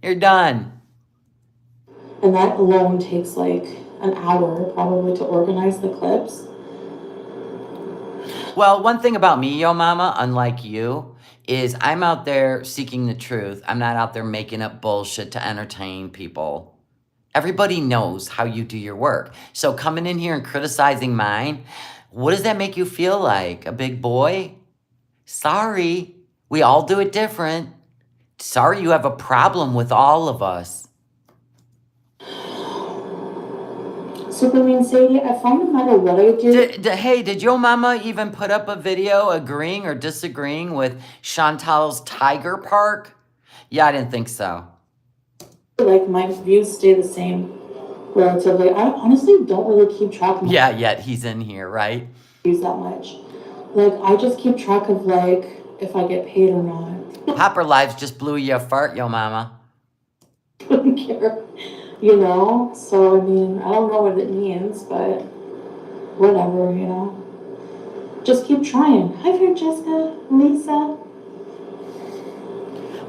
And that alone takes like an hour probably to organize the clips. Well, one thing about me, yo mama, unlike you, is I'm out there seeking the truth. I'm not out there making up bullshit to entertain people. Everybody knows how you do your work. So coming in here and criticizing mine, what does that make you feel like? A big boy? Sorry, we all do it different. Sorry you have a problem with all of us. Super mean Sadie, I find no matter what I do. Hey, did your mama even put up a video agreeing or disagreeing with Chantal's Tiger Park? Yeah, I didn't think so. Like my views stay the same relatively. I honestly don't really keep track of my Yeah, yet he's in here, right? views that much. Like I just keep track of like if I get paid or not. Hopper Lives just blew you a fart, yo mama. I don't care, you know. So I mean, I don't know what it means, but whatever, you know. Just keep trying. Hi, Francesca, Lisa.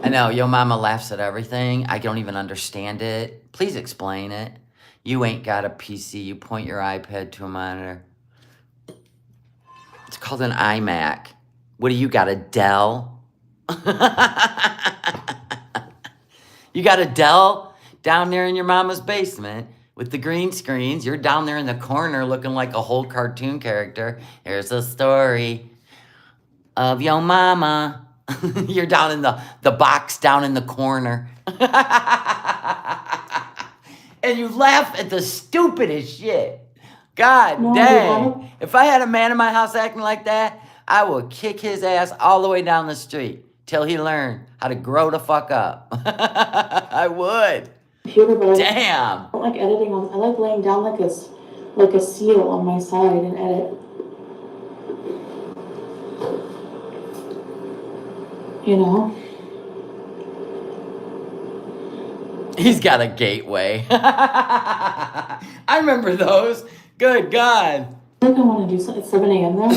I know, yo mama laughs at everything. I don't even understand it. Please explain it. You ain't got a PC. You point your iPad to a monitor. It's called an iMac. What do you got, a Dell? You got a Dell down there in your mama's basement with the green screens. You're down there in the corner looking like a whole cartoon character. Here's a story of your mama. You're down in the box down in the corner. And you laugh at the stupidest shit. God No, dang. If I had a man in my house acting like that, I would kick his ass all the way down the street till he learned how to grow the fuck up. I would. Computer, but Damn. I don't like editing. I like laying down like a seal on my side and edit. You know? He's got a gateway. I remember those. Good God. I feel like I want to do something. It's 7 a.m. there. I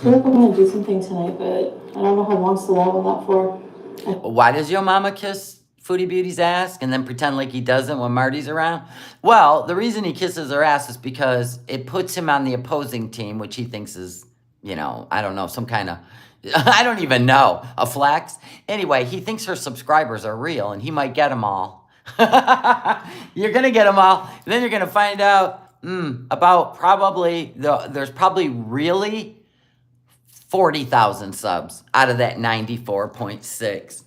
feel like I'm going to do something tonight, but I don't know how long's the live on that for. Why does your mama kiss Foodie Beauty's ass and then pretend like he doesn't when Marty's around? Well, the reason he kisses her ass is because it puts him on the opposing team, which he thinks is, you know, I don't know, some kind of, I don't even know, a flex. Anyway, he thinks her subscribers are real and he might get them all. You're going to get them all. And then you're going to find out about probably, there's probably really 40,000 subs out of that 94.6.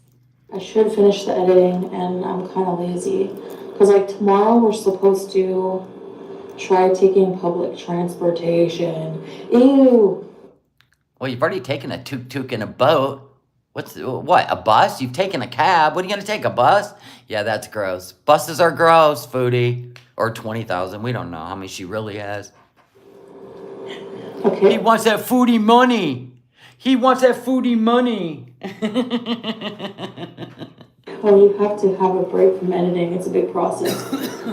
I should finish the editing, and I'm kind of lazy. Because, like, tomorrow we're supposed to try taking public transportation. Ew. Well, you've already taken a tuk-tuk and a boat. What, a bus? You've taken a cab. What are you going to take, a bus? Yeah, that's gross. Buses are gross, Foodie. Or 20,000. We don't know how many she really has. Okay. He wants that Foodie money. He wants that Foodie money. Well, you have to have a break from editing. It's a big process.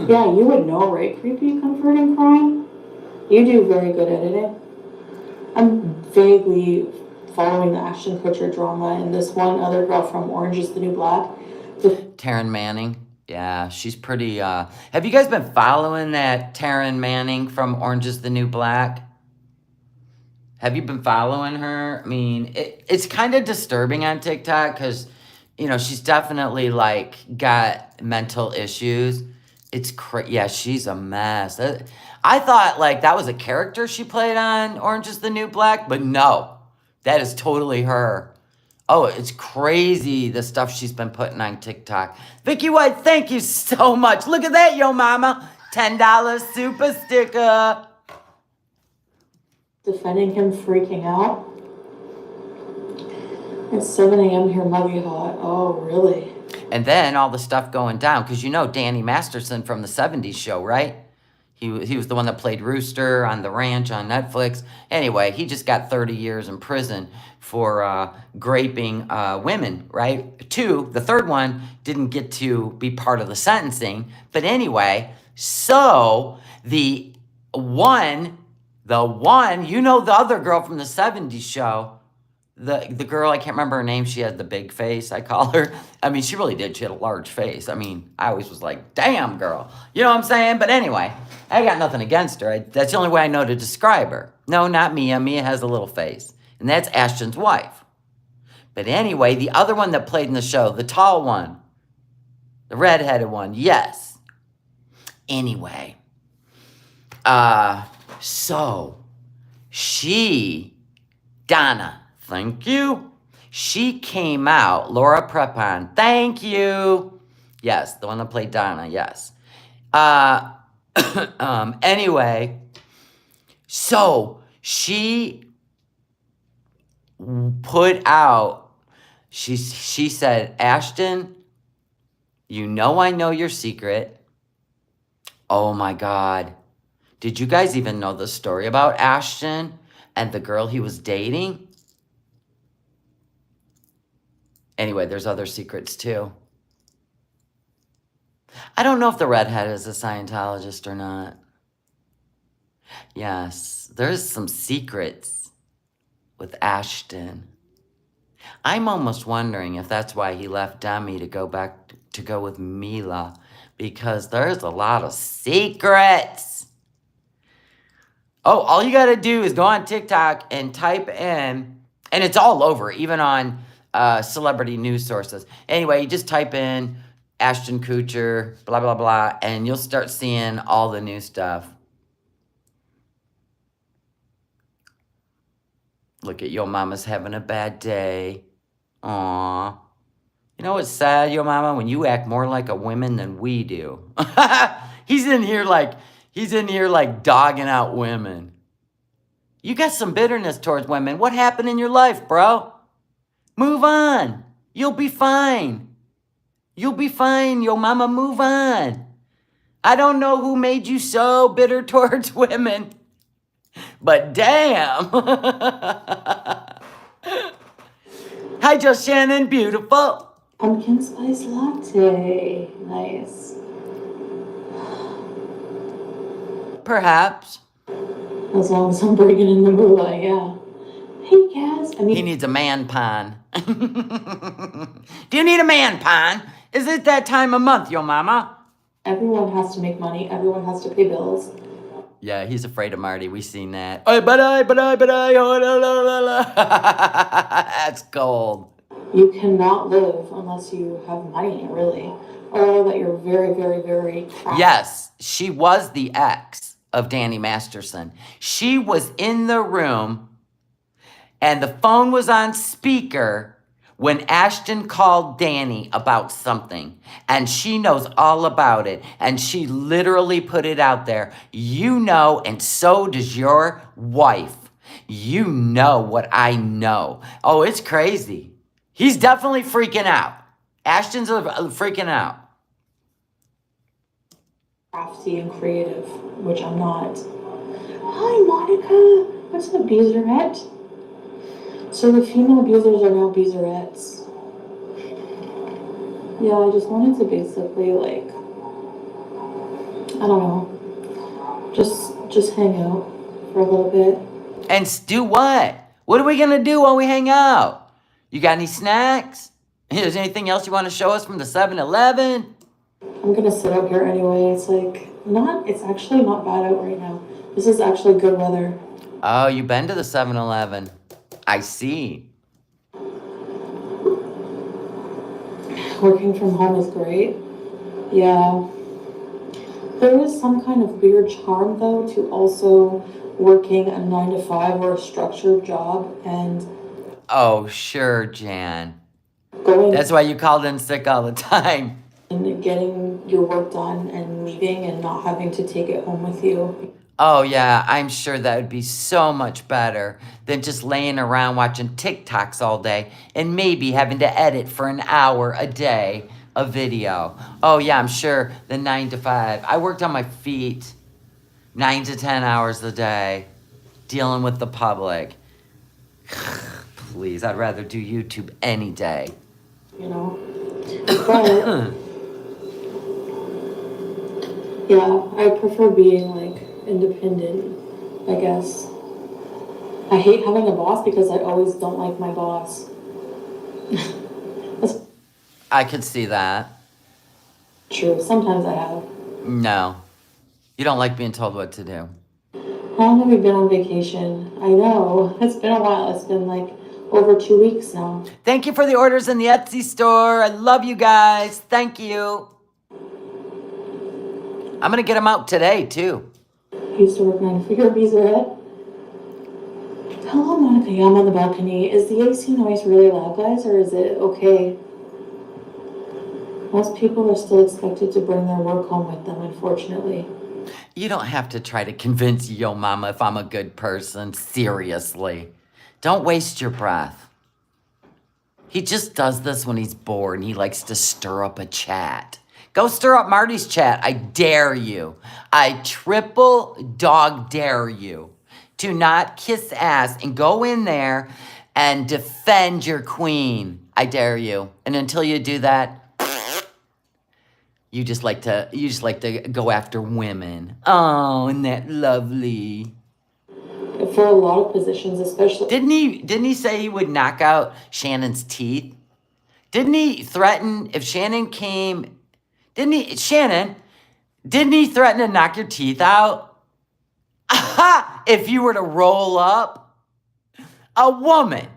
Yeah, you would know, right? Creepy, comforting crime? You do very good editing. I'm vaguely following the Ashton Kutcher drama and this one other girl from Orange is the New Black. Taryn Manning. Yeah, she's pretty, have you guys been following that Taryn Manning from Orange is the New Black? Have you been following her? I mean, it's kind of disturbing on TikTok because, you know, she's definitely, like, got mental issues. It's yeah, she's a mess. I thought, like, that was a character she played on Orange is the New Black, but no, that is totally her. Oh, it's crazy, the stuff she's been putting on TikTok. Vicky White, thank you so much. Look at that, yo mama. $10 super sticker. Defending him freaking out. It's 7 a.m. here, muggy hot. Oh, really? And then all the stuff going down, because you know Danny Masterson from the 70s show, right? He was the one that played Rooster on The Ranch on Netflix. Anyway, he just got 30 years in prison for raping women, right? The third one didn't get to be part of the sentencing. But anyway, so the one, you know the other girl from the 70s show, the girl, I can't remember her name. She had the big face, I call her. I mean, she really did. She had a large face. I mean, I always was like, damn, girl. You know what I'm saying? But anyway, I got nothing against her. That's the only way I know to describe her. No, not Mia. Mia has a little face. And that's Ashton's wife. But anyway, the other one that played in the show, the tall one, the redheaded one, yes. Anyway, so Donna, thank you. She came out, Laura Prepon. Thank you. Yes, the one that played Donna. Yes. Anyway, so she put out, she said, Ashton, you know I know your secret. Oh my God. Did you guys even know the story about Ashton and the girl he was dating? Anyway, there's other secrets too. I don't know if the redhead is a Scientologist or not. Yes, there's some secrets with Ashton. I'm almost wondering if that's why he left Demi to go back to go with Mila, because there's a lot of secrets. Oh, all you gotta do is go on TikTok and type in, and it's all over, even on celebrity news sources. Anyway, you just type in Ashton Kutcher, blah, blah, blah, and you'll start seeing all the new stuff. Look at your mama's having a bad day. Aww. You know what's sad, your mama? When you act more like a woman than we do. He's in here like dogging out women. You got some bitterness towards women. What happened in your life, bro? Move on. You'll be fine. You'll be fine, yo mama. Move on. I don't know who made you so bitter towards women, but damn. Hi, Joe Shannon. Beautiful. Pumpkin spice latte. Nice. Perhaps. As long as I'm bringing in the moolah, yeah. Hey, Cass. He needs a man pan. Do you need a man pan? Is it that time of month, yo mama? Everyone has to make money. Everyone has to pay bills. Yeah, he's afraid of Marty. We seen that. Oh, but I, oh, la, la, la, la. That's cold. You cannot live unless you have money, really. Or that you're very, very, very crap. Yes, she was the ex of Danny Masterson. She was in the room and the phone was on speaker when Ashton called Danny about something, and she knows all about it, and she literally put it out there. You know, and so does your wife. You know what I know. Oh, it's crazy. He's definitely freaking out. Ashton's freaking out. Crafty and creative, which I'm not. Hi, Monica. What's up, Beezerette? So the female abusers are now abuserettes. Yeah, I just wanted to basically, like, I don't know, just hang out for a little bit. And do what? What are we going to do while we hang out? You got any snacks? Is there anything else you want to show us from the 7-Eleven? I'm going to sit out here anyway. It's actually not bad out right now. This is actually good weather. Oh, you've been to the 7-Eleven. I see. Working from home is great. Yeah. There is some kind of weird charm, though, to also working a 9-to-5 or a structured job and... Oh, sure, Jan. Going... That's why you called in sick all the time. And getting your work done and leaving and not having to take it home with you. Oh, yeah, I'm sure that would be so much better than just laying around watching TikToks all day and maybe having to edit for an hour a day a video. Oh, yeah, I'm sure the 9 to 5. I worked on my feet 9 to 10 hours a day dealing with the public. Please, I'd rather do YouTube any day. You know? But, yeah, I prefer being, like, independent, I guess. I hate having a boss because I always don't like my boss. That's I could see that. true. Sometimes I have. No. You don't like being told what to do. How long have you been on vacation? I know. It's been a while. It's been like over 2 weeks now. Thank you for the orders in the Etsy store. I love you guys. Thank you. I'm going to get them out today, too. I used to work 9 to 5. Beezerette. Hello, Monica. Yeah, I'm on the balcony. Is the AC noise really loud, guys, or is it okay? Most people are still expected to bring their work home with them, unfortunately. You don't have to try to convince yo mama if I'm a good person. Seriously. Don't waste your breath. He just does this when he's bored and he likes to stir up a chat. Go stir up Marty's chat. I dare you. I triple dog dare you to not kiss ass and go in there and defend your queen. I dare you. And until you do that, you just like to go after women. Oh, isn't that lovely? For a lot of positions, especially. Didn't he say he would knock out Shannon's teeth? Didn't he threaten if Shannon came? Didn't he threaten to knock your teeth out? Aha! If you were to roll up a woman.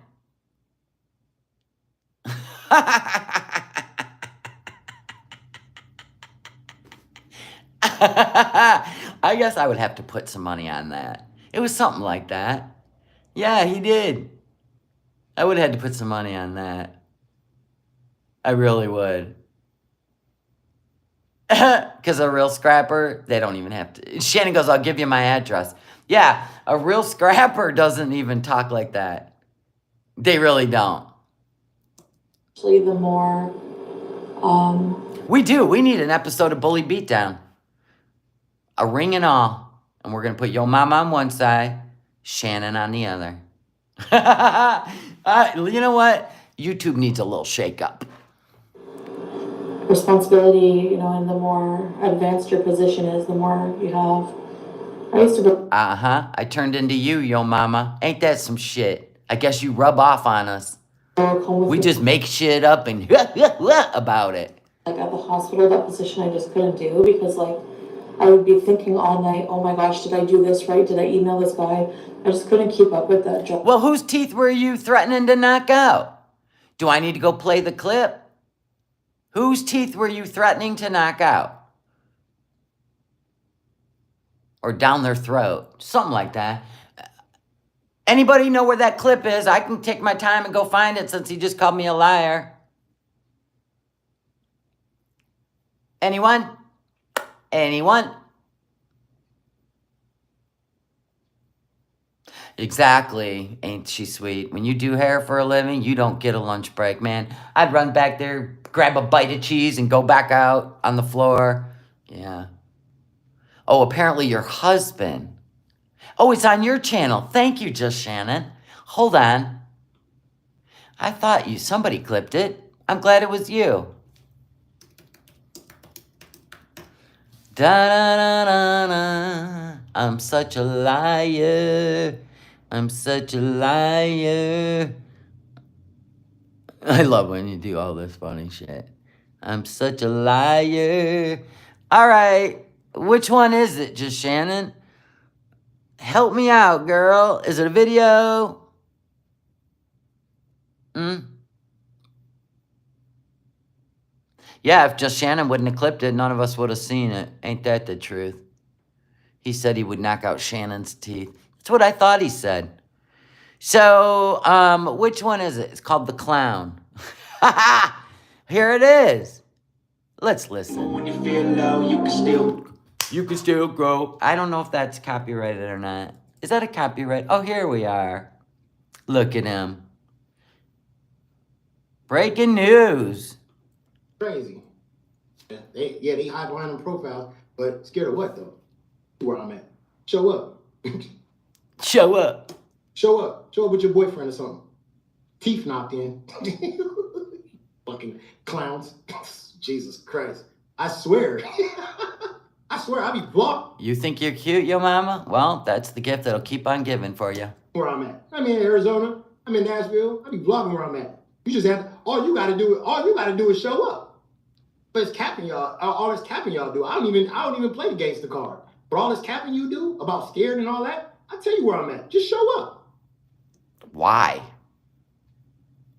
I guess I would have to put some money on that. It was something like that. Yeah, he did. I would have had to put some money on that. I really would. Because a real scrapper, they don't even have to. Shannon goes, I'll give you my address. Yeah, a real scrapper doesn't even talk like that. They really don't. Actually, the more, We do. We need an episode of Bully Beatdown. A ring and all. And we're going to put Yo Mama on one side, Shannon on the other. You know what? YouTube needs a little shake-up. responsibility, and the more advanced your position is, the more you have. I used to. I turned into you, Yo Mama. Ain't that some shit? I guess you rub off on us. We just make shit up and about it. Like at the hospital, that position I just couldn't do because I would be thinking all night, oh my gosh, did I do this right? Did I email this guy? I just couldn't keep up with that job. Well, whose teeth were you threatening to knock out? Do I need to go play the clip? Whose teeth were you threatening to knock out? Or down their throat? Something like that. Anybody know where that clip is? I can take my time and go find it since he just called me a liar. Anyone? Anyone? Exactly. Ain't she sweet? When you do hair for a living, you don't get a lunch break, man. I'd run back there, grab a bite of cheese, and go back out on the floor. Yeah. Oh, apparently your husband. Oh, it's on your channel. Thank you, Just Shannon. Hold on. I thought somebody clipped it. I'm glad it was you. Da-da-da-da-da. I'm such a liar. I'm such a liar. I love when you do all this funny shit. I'm such a liar. All right. Which one is it, Just Shannon? Help me out, girl. Is it a video? Yeah, if Just Shannon wouldn't have clipped it, none of us would have seen it. Ain't that the truth? He said he would knock out Shannon's teeth. That's what I thought he said. So, which one is it? It's called The Clown. Here it is. Let's listen. When you feel low, you can still grow. I don't know if that's copyrighted or not. Is that a copyright? Oh, here we are. Look at him. Breaking news. Crazy. They hide behind them profiles, but scared of what though? Where I'm at. Show up. Show up. Show up. Show up with your boyfriend or something. Teeth knocked in. Fucking clowns. Jesus Christ. I swear. I swear I be blocked. You think you're cute, Yo Mama? Well, that's the gift that'll keep on giving for you. Where I'm at. I'm in Arizona. I'm in Nashville. I be vlogging where I'm at. You just have all you gotta do is show up. But it's capping y'all. All this capping y'all do. I don't even play the gangster card. But all this capping you do about scared and all that, I tell you where I'm at. Just show up. Why?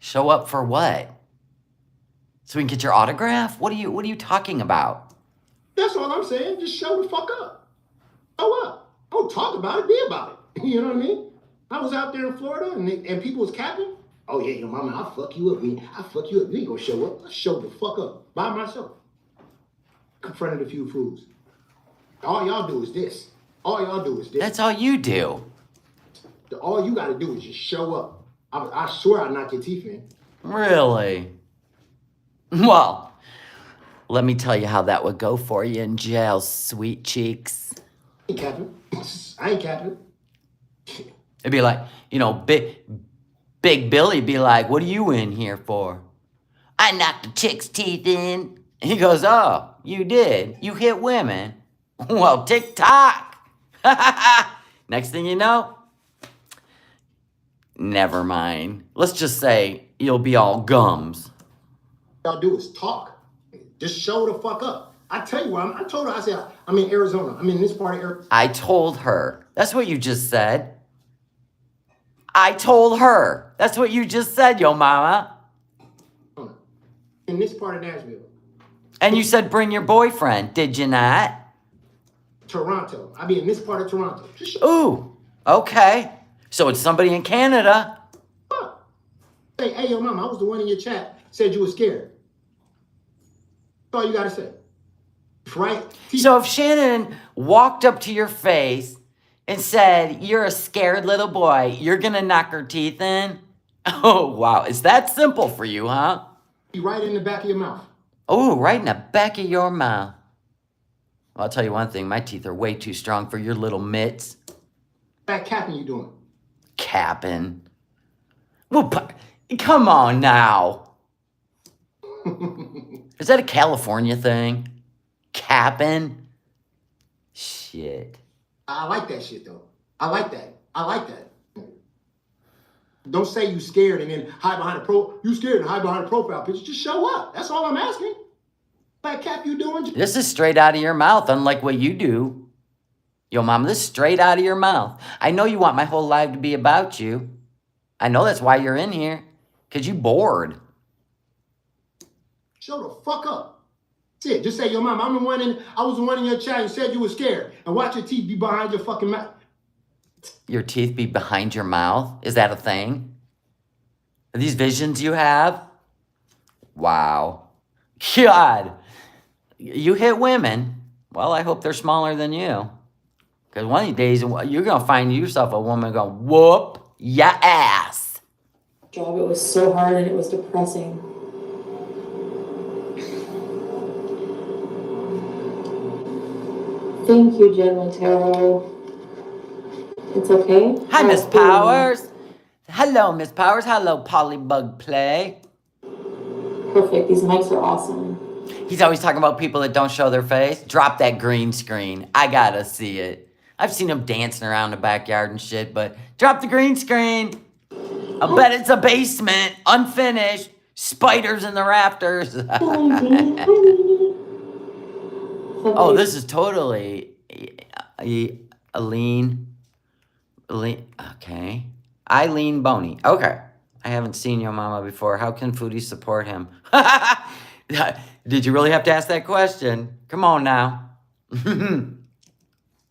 Show up for what? So we can get your autograph? What are you talking about? That's all I'm saying. Just show the fuck up. Show up. Don't talk about it, be about it. You know what I mean? I was out there in Florida and people was capping. Oh yeah, your mama, I'll fuck you up. I'll fuck you up. You ain't gonna show up. I'll show the fuck up by myself. Confronted a few fools. All y'all do is this. All y'all do is this. That's all you do. All you gotta do is just show up. I swear I'll knock your teeth in. Really? Well, let me tell you how that would go for you in jail, sweet cheeks. I ain't capping. I ain't capping. It'd be like, you know, Big Billy be like, what are you in here for? I knocked a chick's teeth in. He goes, oh, you did? You hit women? Well, tick-tock. Next thing you know, never mind. Let's just say you'll be all gums. Y'all do is talk. Just show the fuck up. I tell you what, I told her, I said, I'm in Arizona. I'm in this part of Arizona. I told her. That's what you just said. I told her. That's what you just said, yo mama. In this part of Nashville. And you said bring your boyfriend, did you not? Toronto. I be in this part of Toronto. Just show Ooh, okay. So it's somebody in Canada. up. Say, hey, yo, mama, I was the one in your chat said you were scared. That's all you gotta say. Right? So if Shannon walked up to your face and said, you're a scared little boy, you're gonna knock her teeth in? Oh, wow. Is that simple for you, huh? Be right in the back of your mouth. Oh, right in the back of your mouth. Well, I'll tell you one thing. My teeth are way too strong for your little mitts. That capping you doing? Capping. Well, come on now. Is that a California thing? Capping? Shit. I like that shit though. I like that. I like that. Don't say you scared and then hide behind you scared and hide behind a profile picture. Just show up. That's all I'm asking. That cap you doing? This is straight out of your mouth, unlike what you do. Yo, mom, this is straight out of your mouth. I know you want my whole life to be about you. I know that's why you're in here. Because you bored. Show the fuck up. That's it. Just say, yo, mom, I was the one in your chat and said you were scared. And watch your teeth be behind your fucking mouth. Your teeth be behind your mouth? Is that a thing? Are these visions you have? Wow. God. You hit women. Well, I hope they're smaller than you. Because one of these days, you're going to find yourself a woman going, whoop ya ass. Job, it was so hard and it was depressing. Thank you, Jen Montero. It's okay. Hi, Miss Powers. Hello, Miss Powers. Hello, Polybug Play. Perfect. These mics are awesome. He's always talking about people that don't show their face. Drop that green screen. I gotta see it. I've seen him dancing around the backyard and shit, but drop the green screen. I bet it's a basement, unfinished, spiders in the rafters. Oh, this is totally Eileen. Okay. Eileen Boney. Okay. I haven't seen your mama before. How can Foodie support him? Did you really have to ask that question? Come on now.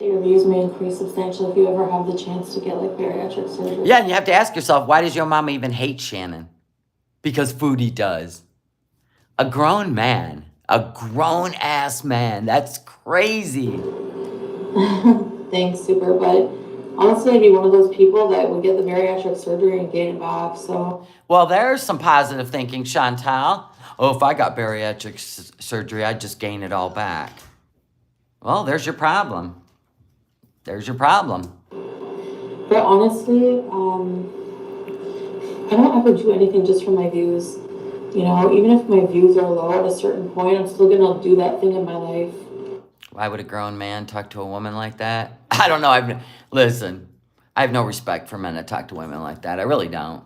Your views may increase substantially if you ever have the chance to get like bariatric surgery. Yeah, and you have to ask yourself, why does your mama even hate Shannon? Because Foodie does. A grown man. A grown-ass man. That's crazy. Thanks, Super, but honestly, I'd be one of those people that would get the bariatric surgery and gain it back, so... Well, there's some positive thinking, Chantal. Oh, if I got bariatric surgery, I'd just gain it all back. Well, there's your problem. There's your problem. But honestly, I don't ever do anything just for my views. You know, even if my views are low at a certain point, I'm still gonna do that thing in my life. Why would a grown man talk to a woman like that? I don't know. Listen, I have no respect for men that talk to women like that. I really don't.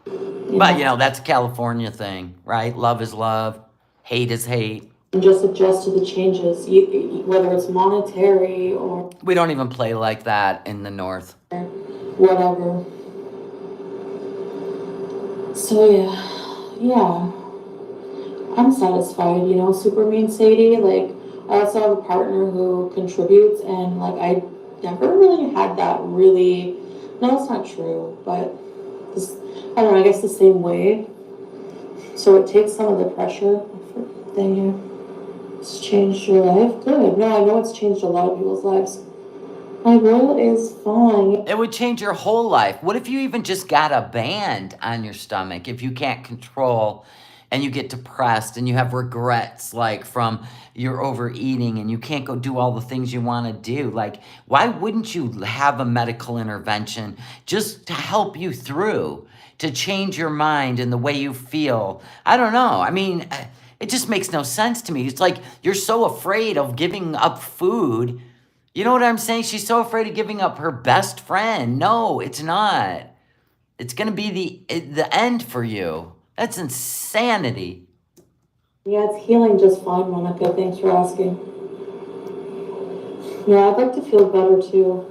Yeah. But, you know, that's a California thing, right? Love is love. Hate is hate. And just adjust to the changes, whether it's monetary or... We don't even play like that in the North. Whatever. So, yeah. I'm satisfied, you know, super mean Sadie. Like, I also have a partner who contributes, and, like, I never really had that really, No, that's not true, but this, I don't know, I guess the same way. So it takes some of the pressure thing here. It's changed your life? Good. No, I know it's changed a lot of people's lives. My will is fine. It would change your whole life. What if you even just got a band on your stomach if you can't control and you get depressed and you have regrets like from your overeating and you can't go do all the things you want to do? Like, why wouldn't you have a medical intervention just to help you through, to change your mind and the way you feel? I don't know. I mean, it just makes no sense to me. It's like you're so afraid of giving up food. You know what I'm saying? She's so afraid of giving up her best friend. No, it's not. It's going to be the end for you. That's insanity. Yeah, it's healing just fine, Monica. Thanks for asking. Yeah, I'd like to feel better too.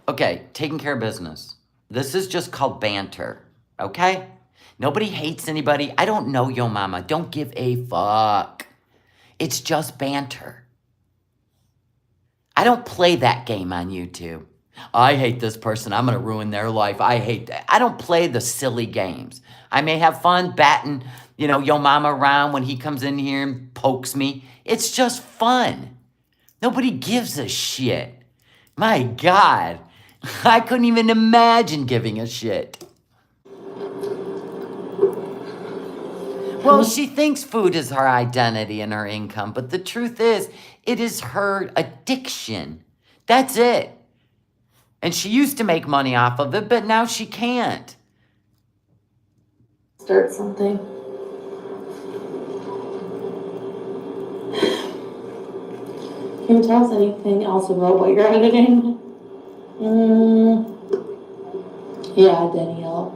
Okay, taking care of business. This is just called banter, okay? Nobody hates anybody. I don't know yo mama. Don't give a fuck. It's just banter. I don't play that game on YouTube. I hate this person. I'm going to ruin their life. I hate that. I don't play the silly games. I may have fun batting, yo mama around when he comes in here and pokes me. It's just fun. Nobody gives a shit. My God. I couldn't even imagine giving a shit. Well, she thinks food is her identity and her income, but the truth is, it is her addiction. That's it. And she used to make money off of it, but now she can't. Start something. Can you tell us anything else about what you're editing? Yeah, Danielle.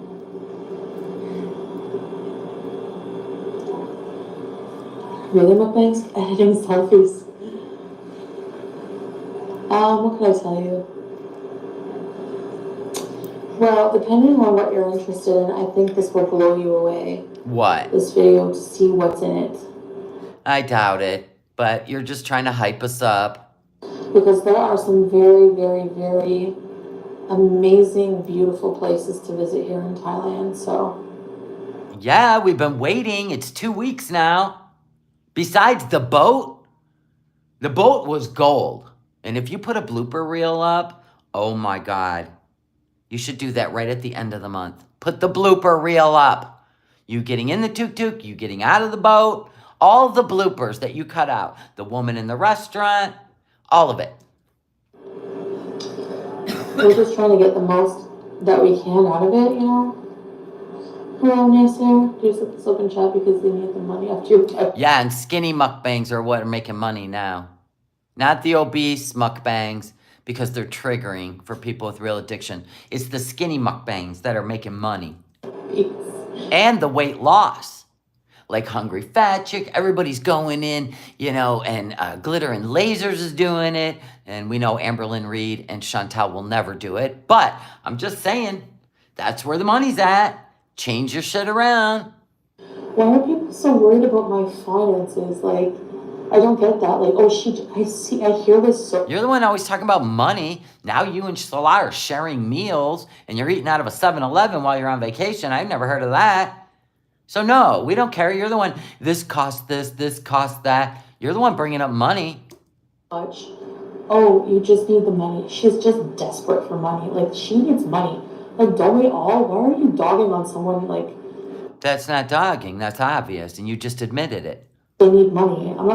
Really, mukbangs? Editing selfies. What can I tell you? Well, depending on what you're interested in, I think this will blow you away. What? This video, to see what's in it. I doubt it, but you're just trying to hype us up. Because there are some very, very, very amazing, beautiful places to visit here in Thailand, so. Yeah, we've been waiting. It's 2 weeks now. Besides the boat was gold. And if you put a blooper reel up, oh my God. You should do that right at the end of the month. Put the blooper reel up. You getting in the tuk-tuk, you getting out of the boat, all the bloopers that you cut out. The woman in the restaurant, all of it. We're just trying to get the most that we can out of it, Hello, Nader. Do you set this up in chat because they need the money after you type? Yeah, and skinny mukbangs are what are making money now. Not the obese mukbangs, because they're triggering for people with real addiction. It's the skinny mukbangs that are making money. Yes. And the weight loss. Like Hungry Fat Chick, everybody's going in, and Glitter and Lasers is doing it. And we know Amberlynn Reed and Chantal will never do it. But I'm just saying, that's where the money's at. Change your shit around. Why are people so worried about my finances? Like, I don't get that. Like, I hear this so. You're the one always talking about money. Now you and Salah are sharing meals and you're eating out of a 7-Eleven while you're on vacation. I've never heard of that. So no, we don't care. You're the one, this costs this costs that. You're the one bringing up money. Much. Oh, you just need the money. She's just desperate for money. Like, she needs money. Like, don't we all? Why are you dogging on someone like... That's not dogging. That's obvious. And you just admitted it. They need money. I'm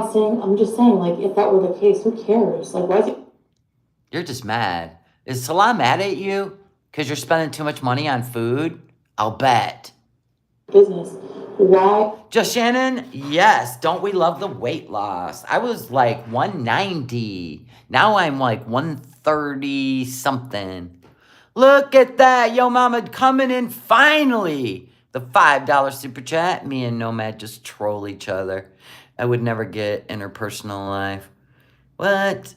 just saying, like, if that were the case, who cares? Like, why is it... You're just mad. Is Salah mad at you? Because you're spending too much money on food? I'll bet. Business. Why? Just Shannon? Yes. Don't we love the weight loss? I was like 190. Now I'm like 130 something. Look at that. Yo mama coming in finally. The $5 super chat. Me and Nomad just troll each other. I would never get interpersonal life. What?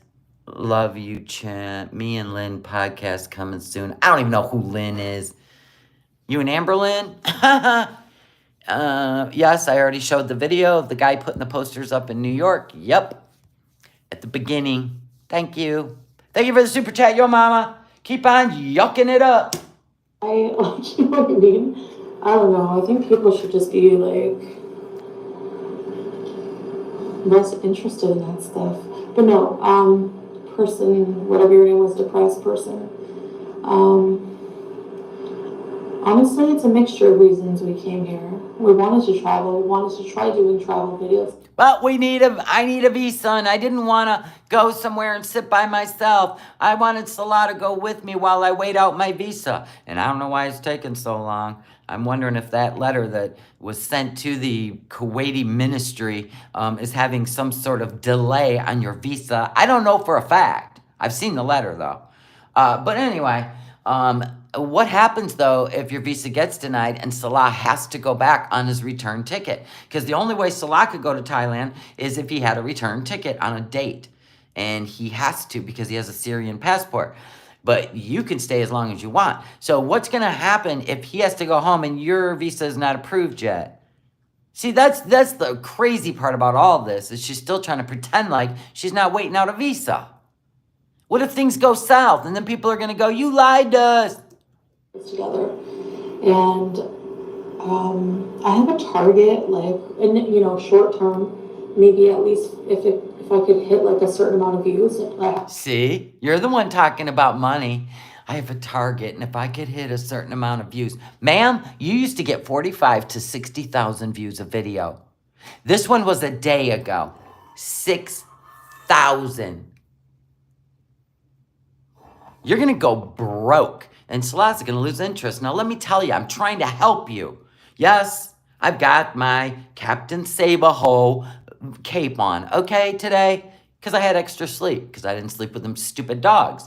Love you, chat. Me and Lynn podcast coming soon. I don't even know who Lynn is. You and Amberlynn? Yes, I already showed the video of the guy putting the posters up in New York. Yep. At the beginning. Thank you. Thank you for the super chat, yo mama. Keep on yucking it up. You know what I mean? I don't know. I think people should just be like less interested in that stuff. But no, person, whatever your name was, depressed person. Honestly, it's a mixture of reasons we came here. We wanted to travel. We wanted to try doing travel videos. But I need a visa, and I didn't want to go somewhere and sit by myself. I wanted Salah to go with me while I wait out my visa. And I don't know why it's taking so long. I'm wondering if that letter that was sent to the Kuwaiti ministry is having some sort of delay on your visa. I don't know for a fact. I've seen the letter, though. But anyway, what happens, though, if your visa gets denied and Salah has to go back on his return ticket? Because the only way Salah could go to Thailand is if he had a return ticket on a date. And he has to because he has a Syrian passport. But you can stay as long as you want. So what's going to happen if he has to go home and your visa is not approved yet? See, that's the crazy part about all this, is she's still trying to pretend like she's not waiting out a visa. What if things go south and then people are going to go, you lied to us? Together, and I have a target, like, in short term, maybe at least if I could hit like a certain amount of views. See, you're the one talking about money. I have a target, and if I could hit a certain amount of views, ma'am, you used to get 45 to 60,000 views a video. This one was a day ago, 6,000. You're gonna go broke. And Salah's going to lose interest. Now, let me tell you, I'm trying to help you. Yes, I've got my Captain Sabaho cape on, okay, today? Because I had extra sleep, because I didn't sleep with them stupid dogs.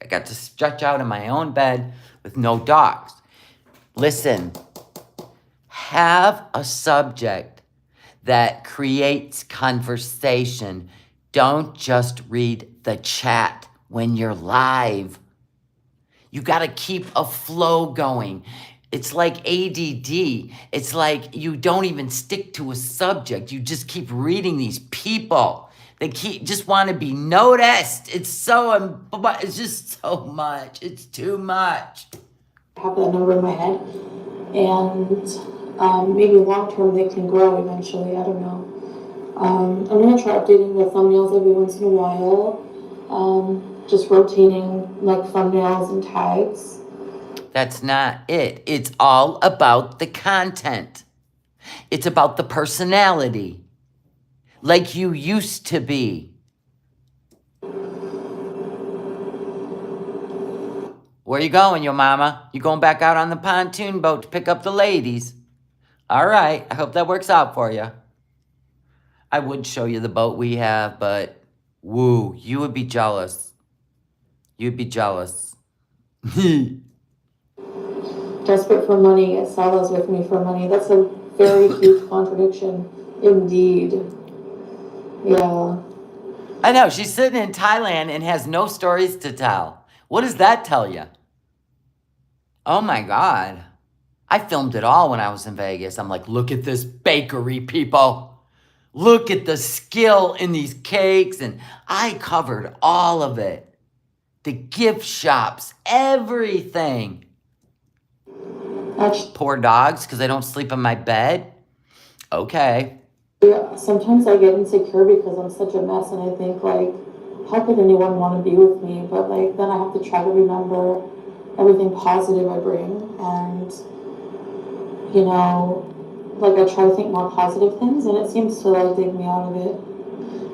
I got to stretch out in my own bed with no dogs. Listen, have a subject that creates conversation. Don't just read the chat when you're live. You got to keep a flow going. It's like ADD. It's like you don't even stick to a subject. You just keep reading these people. They just want to be noticed. It's just so much. It's too much. I have that number in my head. And maybe long term they can grow eventually. I don't know. I'm going to try updating the thumbnails every once in a while. Just rotating like thumbnails and tags. That's not it. It's all about the content. It's about the personality. Like you used to be. Where you going, yo mama? You going back out on the pontoon boat to pick up the ladies? All right. I hope that works out for you. I would show you the boat we have, but woo, you would be jealous. You'd be jealous. Desperate for money, yet Salah's with me for money. That's a very huge contradiction, indeed. Yeah. I know, she's sitting in Thailand and has no stories to tell. What does that tell you? Oh my God. I filmed it all when I was in Vegas. I'm like, look at this bakery, people. Look at the skill in these cakes. And I covered all of it. The gift shops, everything. Poor dogs because I don't sleep in my bed. Okay. Yeah, sometimes I get insecure because I'm such a mess and I think like, how could anyone want to be with me? But like, then I have to try to remember everything positive I bring. And, like I try to think more positive things and it seems to like dig me out of it.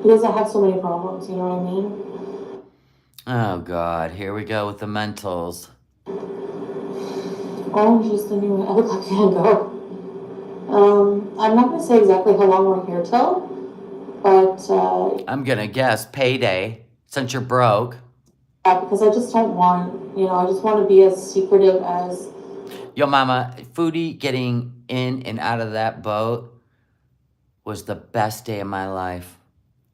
Because I have so many problems, you know what I mean? Oh, God. Here we go with the mentals. Orange is the new Elk Van Gogh. I'm not going to say exactly how long we're here till, but... I'm going to guess payday, since you're broke. Yeah, because I just don't want, I just want to be as secretive as... Yo, mama, Foodie getting in and out of that boat was the best day of my life.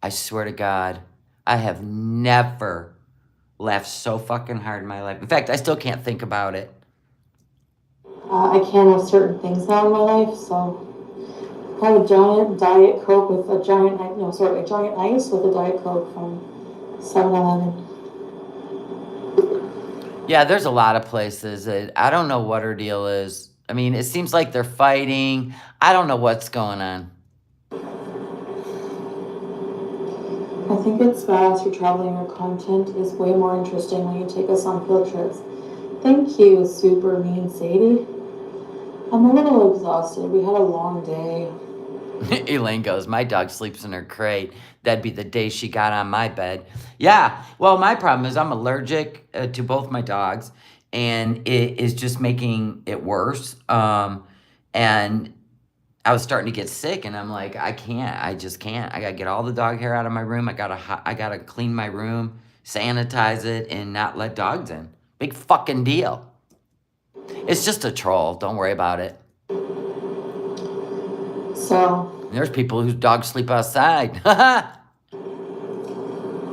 I swear to God, I have never laughed so fucking hard in my life. In fact, I still can't think about it. I can't have certain things now in my life, so I have a giant Diet Coke with a giant ice with a Diet Coke from 7-Eleven. Yeah, there's a lot of places that I don't know what her deal is. I mean, it seems like they're fighting. I don't know what's going on. I think it's bad you're traveling. Your content is way more interesting when you take us on field trips. Thank you, super mean Sadie. I'm a little exhausted. We had a long day. Elaine goes, my dog sleeps in her crate. That'd be the day she got on my bed. Yeah, well, my problem is I'm allergic to both my dogs, and it is just making it worse. And I was starting to get sick, and I'm like, I just can't. I gotta get all the dog hair out of my room. I gotta clean my room, sanitize it, and not let dogs in. Big fucking deal. It's just a troll. Don't worry about it. So, There's people whose dogs sleep outside. of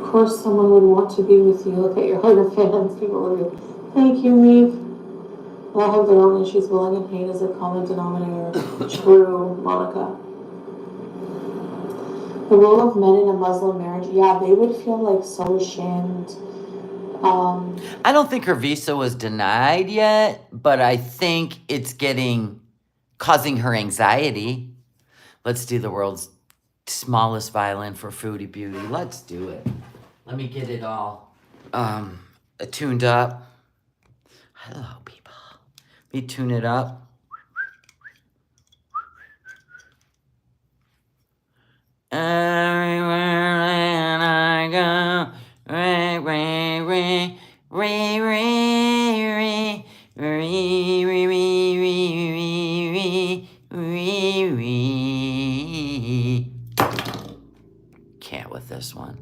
course, someone would want to be with you. Look at your other fans. People love you. Thank you, Neve. They have their own issues. Willing and pain is a common denominator. True, Monica. The role of men in a Muslim marriage, yeah, they would feel like so ashamed. I don't think her visa was denied yet, but I think it's causing her anxiety. Let's do the world's smallest violin for Foodie Beauty. Let's do it. Let me get it all tuned up. Hello, people. Let me tune it up. Everywhere that I go, re, re, re, re, re, re, re, re, re, re, re. Can't with this one.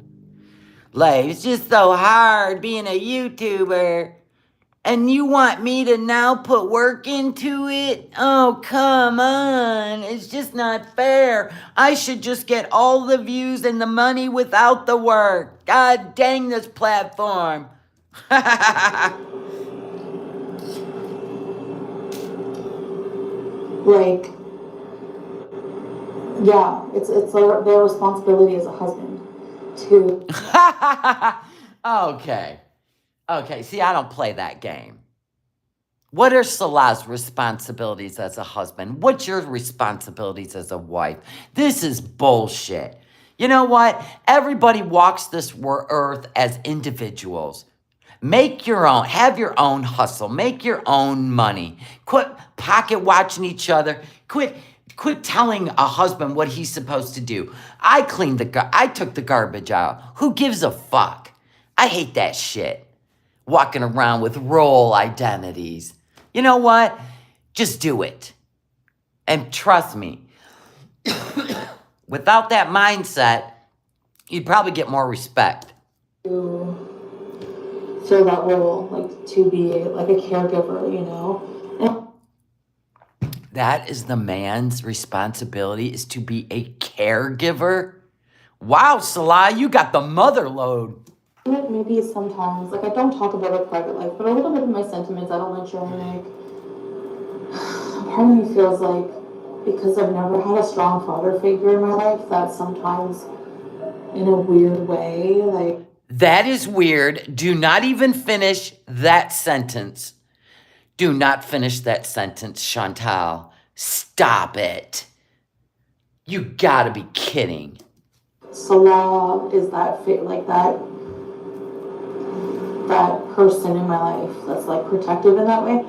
Like, it's just so hard being a YouTuber. And you want me to now put work into it? Oh, come on. It's just not fair. I should just get all the views and the money without the work. God dang this platform. Like, yeah, it's their responsibility as a husband to. Okay, see, I don't play that game. What are Salah's responsibilities as a husband? What's your responsibilities as a wife? This is bullshit. You know what? Everybody walks this earth as individuals. Make your own, have your own hustle, make your own money. Quit pocket watching each other. Quit telling a husband what he's supposed to do. I took the garbage out. Who gives a fuck? I hate that shit. Walking around with role identities. You know what? Just do it. And trust me, without that mindset, you'd probably get more respect. To fill that role, like to be like a caregiver, you know? That is the man's responsibility, is to be a caregiver. Wow, Salah, you got the mother load. Maybe sometimes, like I don't talk about our private life, but a little bit of my sentiments I don't like sharing. Like, part of me feels like because I've never had a strong father figure in my life, that sometimes, in a weird way, like. That is weird. Do not even finish that sentence. Do not finish that sentence, Chantal. Stop it. You gotta be kidding. Salah is that that person in my life that's like protective in that way.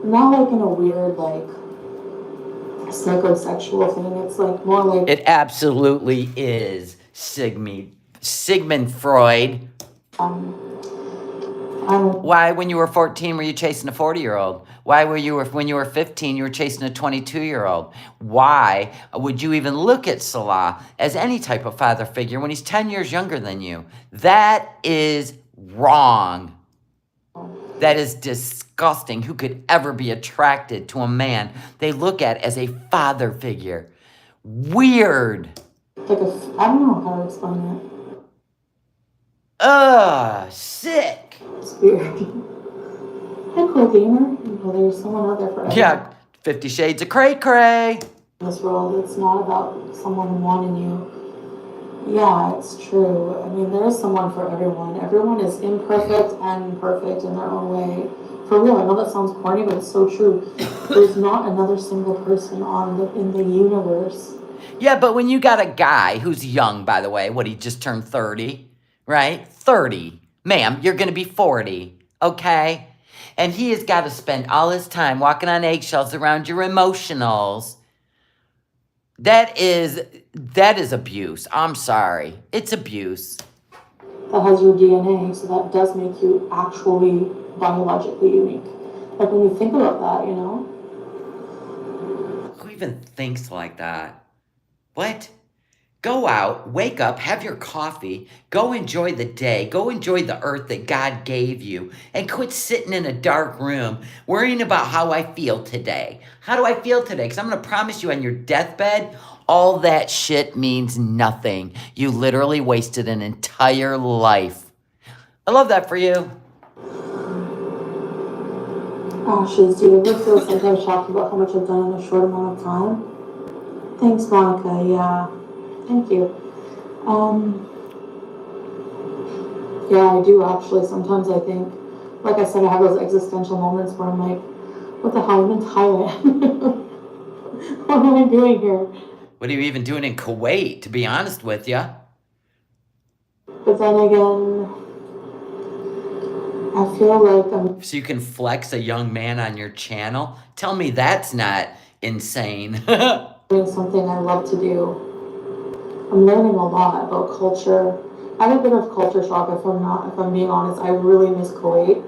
Not like in a weird like psychosexual thing. It's like more like it absolutely is. Sigmund Freud. Why, when you were 14, were you chasing a 40-year-old? Why when you were 15, you were chasing a 22-year-old? Why would you even look at Salah as any type of father figure when he's 10 years younger than you? That is wrong. That is disgusting. Who could ever be attracted to a man they look at as a father figure? Weird. Like I don't know how to explain it. Sick. It's weird. Hi, cool gamer. Well, there's someone out there for everyone. Yeah, 50 Shades of Cray Cray. In this world, it's not about someone wanting you. Yeah, it's true. I mean, there is someone for everyone. Everyone is imperfect and perfect in their own way. For real, I know that sounds corny, but it's so true. There's not another single person in the universe. Yeah, but when you got a guy who's young, by the way, he just turned 30, right? 30. Ma'am, you're going to be 40, okay? And he has got to spend all his time walking on eggshells around your emotionals. That is abuse. I'm sorry. It's abuse. That has your DNA, so that does make you actually biologically unique. Like when you think about that, you know? Who even thinks like that? What? Go out, wake up, have your coffee, go enjoy the day, go enjoy the earth that God gave you, and quit sitting in a dark room worrying about how I feel today. How do I feel today? Because I'm going to promise you on your deathbed, all that shit means nothing. You literally wasted an entire life. I love that for you. Ashes, do you ever feel sometimes shocked about how much I've done in a short amount of time? Thanks, Monica. Yeah, thank you. Yeah, I do actually. Sometimes I think, like I said, I have those existential moments where I'm like, what the hell? I'm in Thailand. What am I doing here? What are you even doing in Kuwait, to be honest with you? But then again, I feel like I'm So you can flex a young man on your channel? Tell me that's not insane. doing something I love to do. I'm learning a lot about culture. I have a bit of culture shock if I'm being honest. I really miss Kuwait.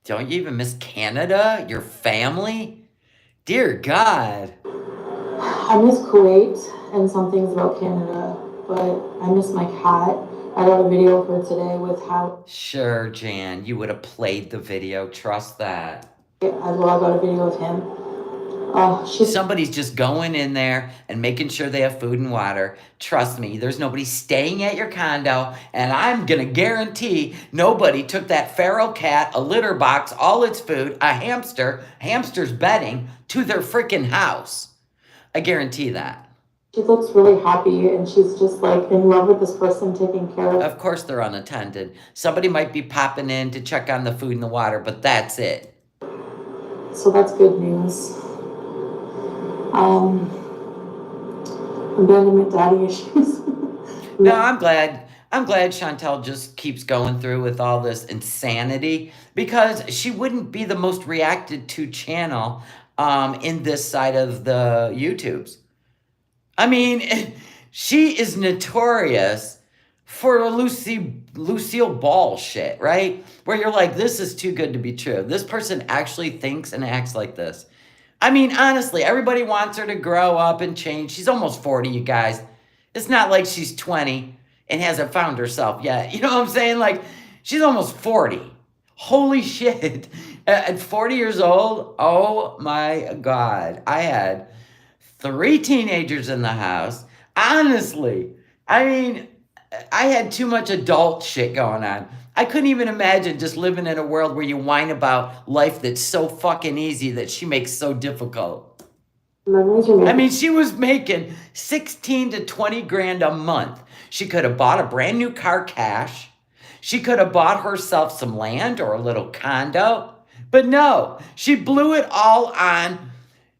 Don't you even miss Canada? Your family? Dear God. I miss Kuwait and some things about Canada, but I miss my cat. I got a video of her today with how Sure, Jan, you would have played the video. Trust that. I got a video of him. Somebody's just going in there and making sure they have food and water. Trust me, there's nobody staying at your condo, and I'm gonna guarantee nobody took that feral cat, a litter box, all its food, a hamster's bedding, to their freaking house. I guarantee that. She looks really happy, and she's just like in love with this person taking care of. Of course they're unattended. Somebody might be popping in to check on the food and the water, but that's it. So that's good news. Abandonment daddy issues. No, I'm glad Chantel just keeps going through with all this insanity, because she wouldn't be the most reacted to channel in this side of the YouTubes. I mean, she is notorious for Lucille Ball shit, right? Where you're like, this is too good to be true. This person actually thinks and acts like this. I mean, honestly, everybody wants her to grow up and change. She's almost 40, you guys. It's not like she's 20 and hasn't found herself yet. You know what I'm saying? Like, she's almost 40. Holy shit. At 40 years old, oh my God. I had 3 teenagers in the house. Honestly, I mean, I had too much adult shit going on. I couldn't even imagine just living in a world where you whine about life that's so fucking easy that she makes so difficult. I mean, she was making 16 to 20 grand a month. She could have bought a brand new car cash. She could have bought herself some land or a little condo. But no, she blew it all on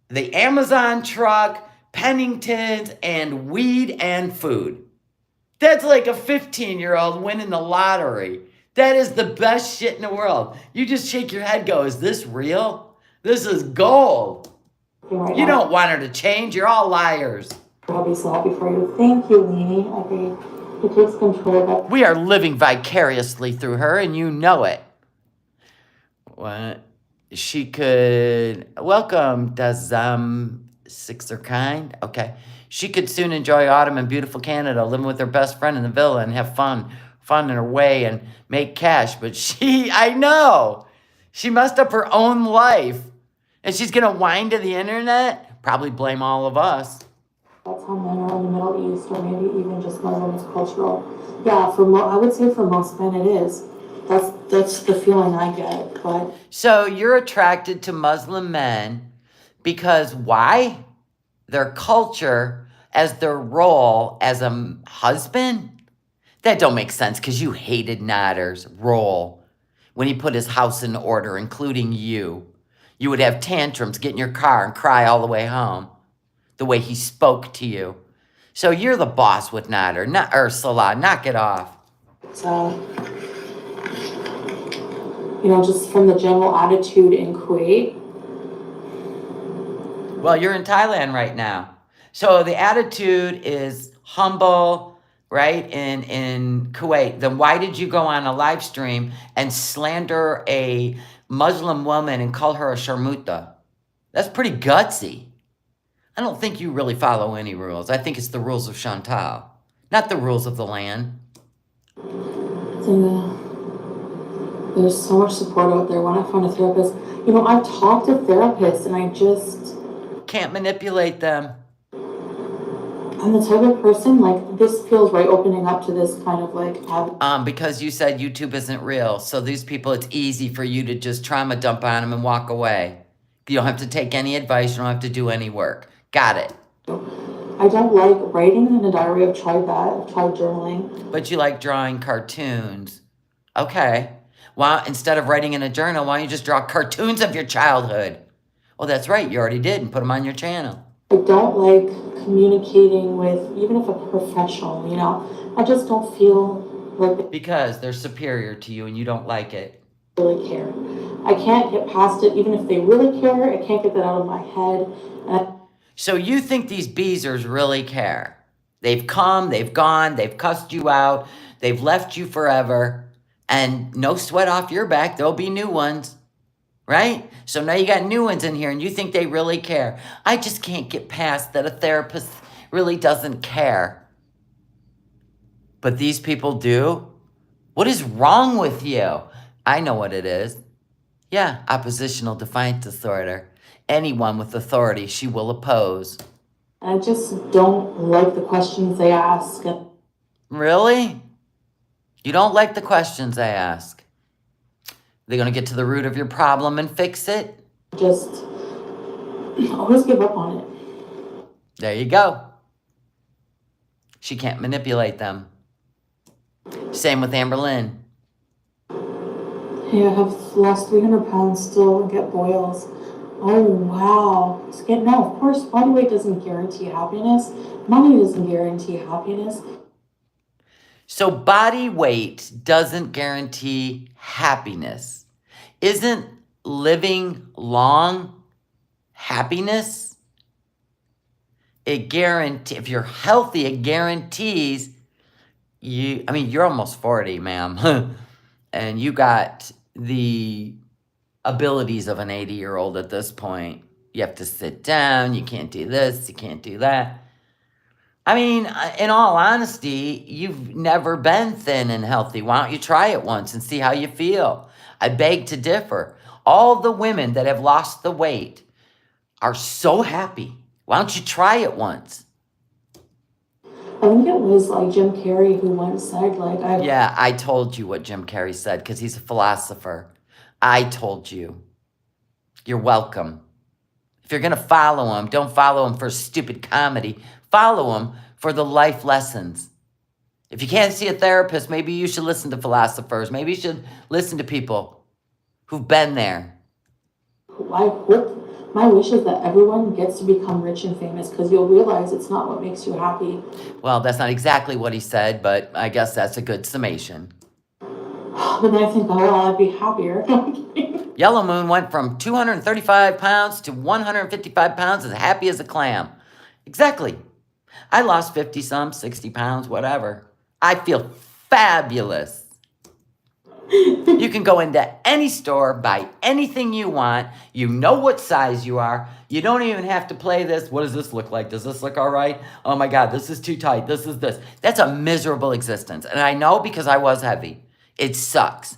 the Amazon truck, Penningtons, and weed and food. That's like a 15-year-old winning the lottery. That is the best shit in the world. You just shake your head, go, is this real? This is gold. You don't want her to change. You're all liars. I'll be so happy for you. Thank you, Leanie. Okay, it takes control of it. We are living vicariously through her, and you know it. What? She could... Welcome, Dazam Sixer Kind. Okay. She could soon enjoy autumn in beautiful Canada, living with her best friend in the villa and have fun in her way and make cash. But I know, she messed up her own life. And she's going to whine to the internet? Probably blame all of us. That's how men are in the Middle East, or maybe even just Muslim is cultural. Yeah, I would say for most men it is. That's the feeling I get. But so you're attracted to Muslim men because why? Their culture as their role as a husband? That don't make sense because you hated Nader's role when he put his house in order, including you. You would have tantrums, get in your car and cry all the way home, the way he spoke to you. So you're the boss with Nader, not Ursula. Knock it off. Just from the general attitude in Kuwait. Well, you're in Thailand right now. So the attitude is humble, right, in Kuwait. Then why did you go on a live stream and slander a Muslim woman and call her a sharmuta? That's pretty gutsy. I don't think you really follow any rules. I think it's the rules of Chantal, not the rules of the land. There's so much support out there when I find a therapist. I've talked to therapists and I just... Can't manipulate them. I'm the type of person, this feels right opening up to this kind of because you said YouTube isn't real. So these people, it's easy for you to just trauma dump on them and walk away. You don't have to take any advice. You don't have to do any work. Got it. I don't like writing in a diary. I've tried that. I've tried journaling. But you like drawing cartoons. Okay. Well, instead of writing in a journal, why don't you just draw cartoons of your childhood? Well, that's right. You already did and put them on your channel. I don't like communicating with, even if a professional, I just don't feel like... Because they're superior to you and you don't like it. Really care. I can't get past it. Even if they really care, I can't get that out of my head. So you think these beezers really care? They've come, they've gone, they've cussed you out, they've left you forever, and no sweat off your back, there'll be new ones, right? So now you got new ones in here and you think they really care. I just can't get past that a therapist really doesn't care. But these people do? What is wrong with you? I know what it is. Yeah, oppositional defiant disorder. Anyone with authority, she will oppose. I just don't like the questions they ask. Really? You don't like the questions they ask? They're going to get to the root of your problem and fix it? Just always give up on it. There you go. She can't manipulate them. Same with Amberlynn. Hey, I have lost 300 pounds still and get boils. Oh, wow. No, of course, body weight doesn't guarantee happiness. Money doesn't guarantee happiness. So body weight doesn't guarantee happiness. Isn't living long happiness? If you're healthy, it guarantees you, you're almost 40, ma'am. And you got the abilities of an 80-year-old at this point. You have to sit down. You can't do this. You can't do that. In all honesty, you've never been thin and healthy. Why don't you try it once and see how you feel? I beg to differ. All the women that have lost the weight are so happy. Why don't you try it once? I think it was Jim Carrey who once said, Yeah, I told you what Jim Carrey said because he's a philosopher. I told you. You're welcome. If you're going to follow him, don't follow him for stupid comedy. Follow him for the life lessons. If you can't see a therapist, maybe you should listen to philosophers. Maybe you should listen to people who've been there. My wish is that everyone gets to become rich and famous because you'll realize it's not what makes you happy. Well, that's not exactly what he said, but I guess that's a good summation. But then I think, I'd be happier. Yellow Moon went from 235 pounds to 155 pounds as happy as a clam. Exactly. I lost 50-some, 60 pounds, whatever. I feel fabulous. You can go into any store, buy anything you want. You know what size you are. You don't even have to play this. What does this look like? Does this look all right? Oh my God, this is too tight. This is this. That's a miserable existence. And I know because I was heavy. It sucks.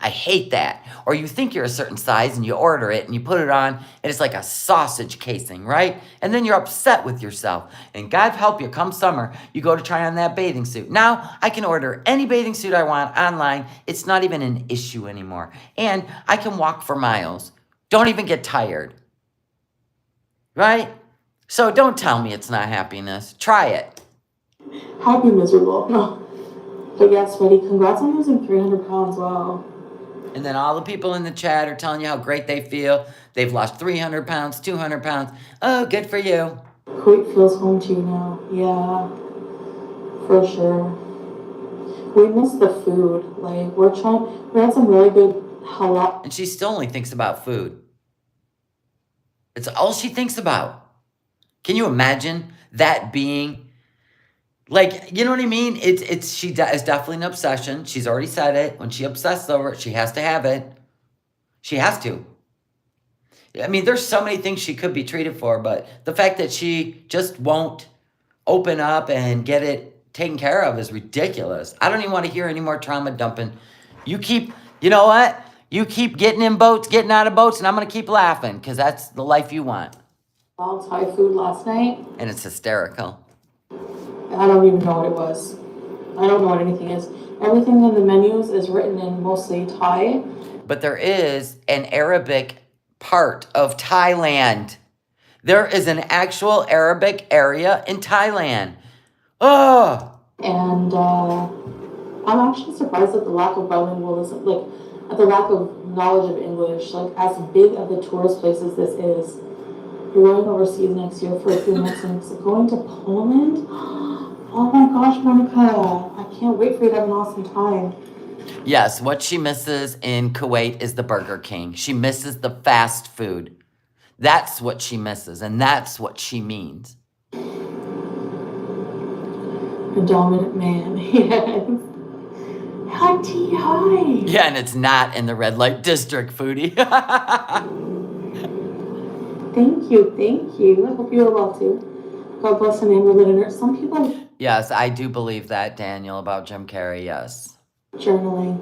I hate that. Or you think you're a certain size and you order it and you put it on and it's like a sausage casing, right? And then you're upset with yourself. And God help you, come summer, you go to try on that bathing suit. Now I can order any bathing suit I want online. It's not even an issue anymore. And I can walk for miles. Don't even get tired. Right? So don't tell me it's not happiness. Try it. Happy, miserable. No. But yeah, Sweaty, congrats on losing 300 pounds. Wow. And then all the people in the chat are telling you how great they feel. They've lost 300 pounds, 200 pounds. Oh, good for you. Kuwait feels home to you now. Yeah, for sure. We miss the food. Like, we had some really good halal. And she still only thinks about food. It's all she thinks about. Can you imagine that being, like, you know what I mean? It's definitely an obsession. She's already said it. When she obsesses over it, she has to have it. She has to. I mean, there's so many things she could be treated for, but the fact that she just won't open up and get it taken care of is ridiculous. I don't even want to hear any more trauma dumping. You know what? You keep getting in boats, getting out of boats, and I'm going to keep laughing because that's the life you want. Thai food last night. And it's hysterical. I don't even know what it was. I don't know what anything is. Everything in the menus is written in mostly Thai. But there is an Arabic part of Thailand. There is an actual Arabic area in Thailand. Oh! And I'm actually surprised at the lack of bilingualism, like at the lack of knowledge of English. Like, as big of the tourist places this is, you're going overseas next year for a few months and going to Poland. Oh my gosh, Monica! I can't wait for you to have an awesome time. Yes, what she misses in Kuwait is the Burger King. She misses the fast food. That's what she misses, and that's what she means. A dominant man, yes. Hi, T, hi. Yeah, and it's not in the red light district, Foodie. Thank you. I hope you are well too. God bless the name of the dinner. Some people Yes, I do believe that, Daniel, about Jim Carrey, yes. journaling.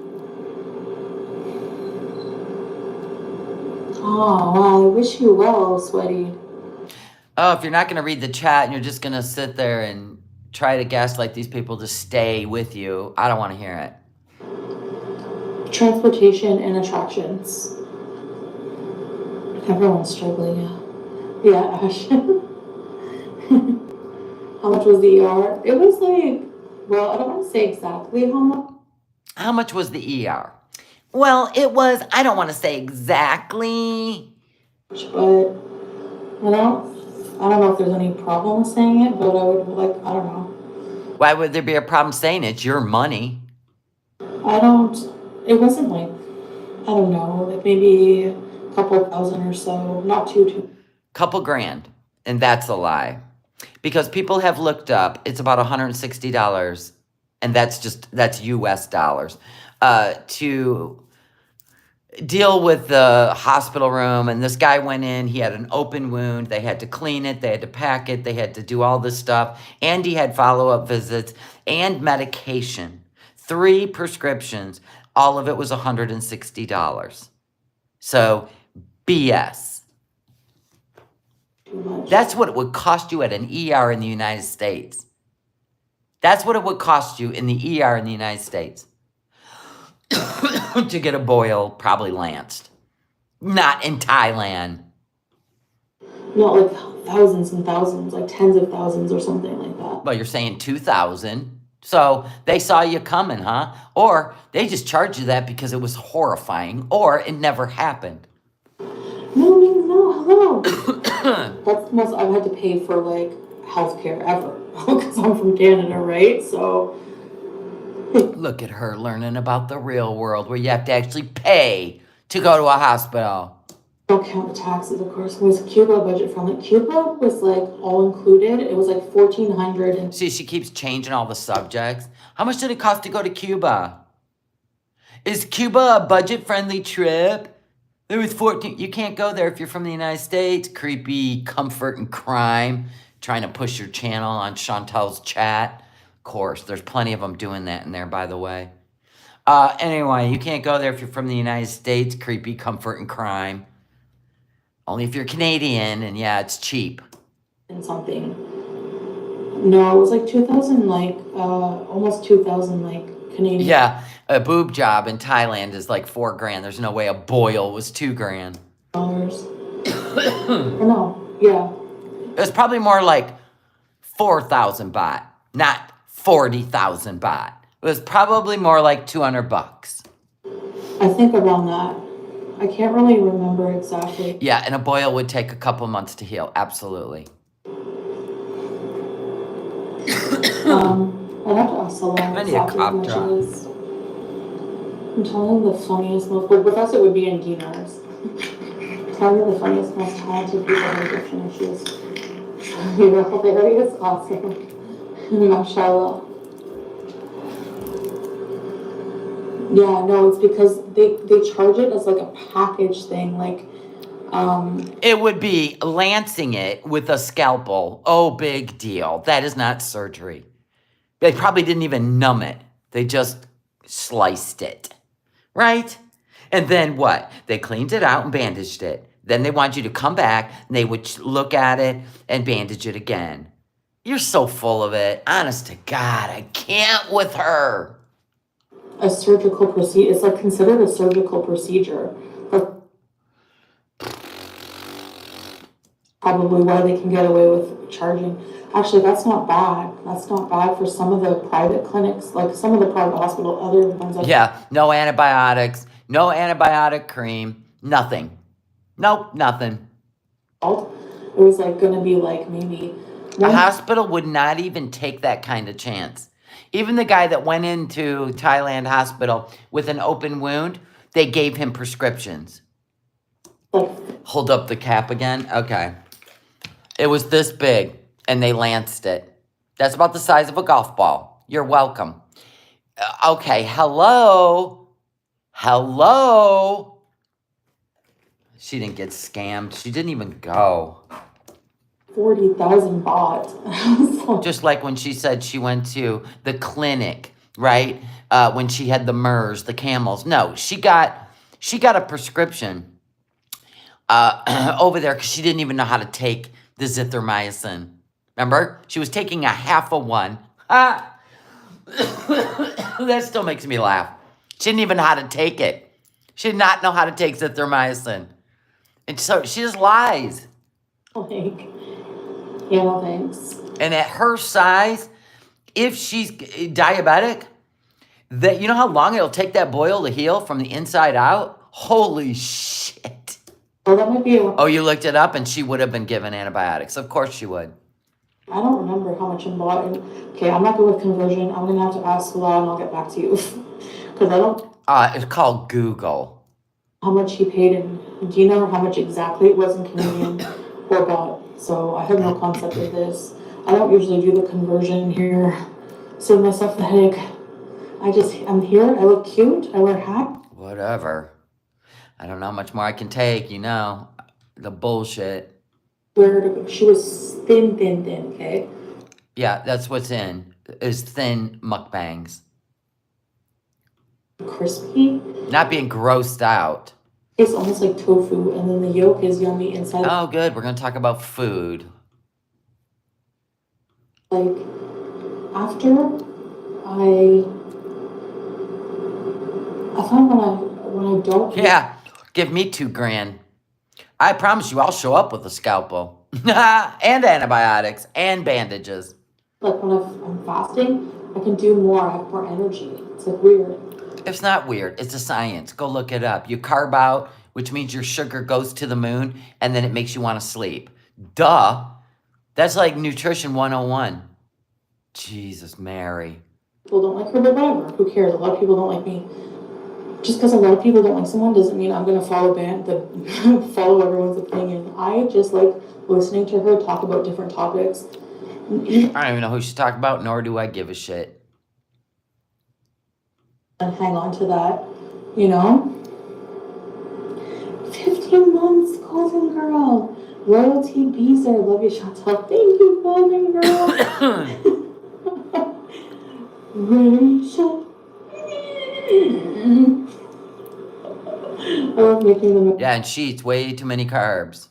Oh, wow, I wish you well, Sweaty. Oh, if you're not going to read the chat and you're just going to sit there and try to gaslight these people to stay with you, I don't want to hear it. Transportation and attractions. Everyone's struggling, yeah. Yeah, Ash. How much was the ER? It was like, well, I don't want to say exactly how much. How much was the ER? Well, it was, I don't want to say exactly. But I don't know if there's any problem with saying it, but I would like, I don't know. Why would there be a problem saying it? It's your money. It wasn't like, I don't know, like maybe a couple thousand or so, not too. Couple grand. And that's a lie. Because people have looked up, it's about $160, and that's US dollars, to deal with the hospital room. And this guy went in, he had an open wound, they had to clean it, they had to pack it, they had to do all this stuff, and he had follow-up visits and medication. 3 prescriptions, all of it was $160. So, BS. That's what it would cost you at an ER in the United States. That's what it would cost you in the ER in the United States. To get a boil probably lanced. Not in Thailand. Not like thousands and thousands, like tens of thousands or something like that. Well, you're saying 2,000. So they saw you coming, huh? Or they just charged you that because it was horrifying, or it never happened. No, hello. That's the most I've had to pay for like healthcare ever because I'm from Canada, right? So look at her learning about the real world where you have to actually pay to go to a hospital. Don't count the taxes, of course. Was Cuba budget friendly? Cuba was like all included. It was like $1,400. And see, she keeps changing all the subjects. How much did it cost to go to Cuba? Is Cuba a budget friendly trip? There was 14. You can't go there if you're from the United States. Creepy comfort and crime. Trying to push your channel on Chantel's chat. Of course, there's plenty of them doing that in there, by the way. Anyway, you can't go there if you're from the United States. Creepy comfort and crime. Only if you're Canadian, and yeah, it's cheap. And something. No, it was like 2,000, like almost 2,000, like Canadian. Yeah, a boob job in Thailand is like $4 grand. There's no way a boil was $2 grand. No, yeah. It was probably more like 4,000 baht, not 40,000 baht. It was probably more like $200. I think around that. I can't really remember exactly. Yeah, and a boil would take a couple months to heal. Absolutely. I'd have to ask Salon I need a exactly how cough much drop. it is. I'm telling you the funniest, most, but with us it would be in dinars. Tell you the funniest, most talented people have different issues. You're hilarious, awesome. Mashallah. Yeah, no, it's because they charge it as like a package thing, like, It would be lancing it with a scalpel. Oh, big deal. That is not surgery. They probably didn't even numb it. They just sliced it, right? And then what? They cleaned it out and bandaged it. Then they want you to come back and they would look at it and bandage it again. You're so full of it. Honest to God, I can't with her. a surgical procedure. It's like considered a surgical procedure. That's probably why they can get away with charging. Actually, that's not bad. That's not bad for some of the private clinics, like some of the private hospital, other ones. Yeah, no antibiotics, no antibiotic cream, nothing. Nope, nothing. It was like going to be like maybe A hospital would not even take that kind of chance. Even the guy that went into Thailand hospital with an open wound, they gave him prescriptions. like Hold up the cap again. Okay. It was this big, and they lanced it. That's about the size of a golf ball. You're welcome. Okay, hello? Hello? She didn't get scammed. She didn't even go. 40,000 baht. Just like when she said she went to the clinic, right? When she had the MERS, the camels. No, she got a prescription over there because she didn't even know how to take the zithromycin. Remember? She was taking a half of one. Ah! That still makes me laugh. She didn't even know how to take it. She did not know how to take zithromycin. And so she just lies. Like, yeah, no thanks. And at her size, if she's diabetic, that you know how long it'll take that boil to heal from the inside out? Holy shit. Well, that might be Oh, you looked it up and she would have been given antibiotics. Of course she would. I don't remember how much in bought. Okay, I'm not good with conversion. I'm going to have to ask Salah and I'll get back to you. Because I don't It's called Google. how much he paid in dinar, how much exactly it was in Canadian or baht. So I have no concept of this. I don't usually do the conversion here. Save myself the headache. I'm here. I look cute. I wear a hat. Whatever. I don't know how much more I can take, you know. The bullshit. She was thin, okay? Yeah, that's what's in. Is thin mukbangs. Crispy. Not being grossed out. It's almost like tofu, and then the yolk is yummy inside. Oh, good. We're going to talk about food. Like, after I find when I don't. Yeah, give me $2,000. I promise you, I'll show up with a scalpel and antibiotics and bandages. Like when I'm fasting, I can do more. I have more energy. It's like weird. It's not weird. It's a science. Go look it up. You carb out, which means your sugar goes to the moon, and then it makes you want to sleep. Duh. That's like nutrition 101. Jesus, Mary. People don't like her, but whatever. Who cares? A lot of people don't like me. Just because a lot of people don't like someone doesn't mean I'm gonna follow follow everyone's opinion. I just like listening to her talk about different topics. I don't even know who she's talking about, nor do I give a shit. And hang on to that, you know? 15 months, Golden Girl. Royalty Beezer. Love you, Chantal. Thank you, Golden Girl. Rachel. I love making them Yeah, and she eats way too many carbs.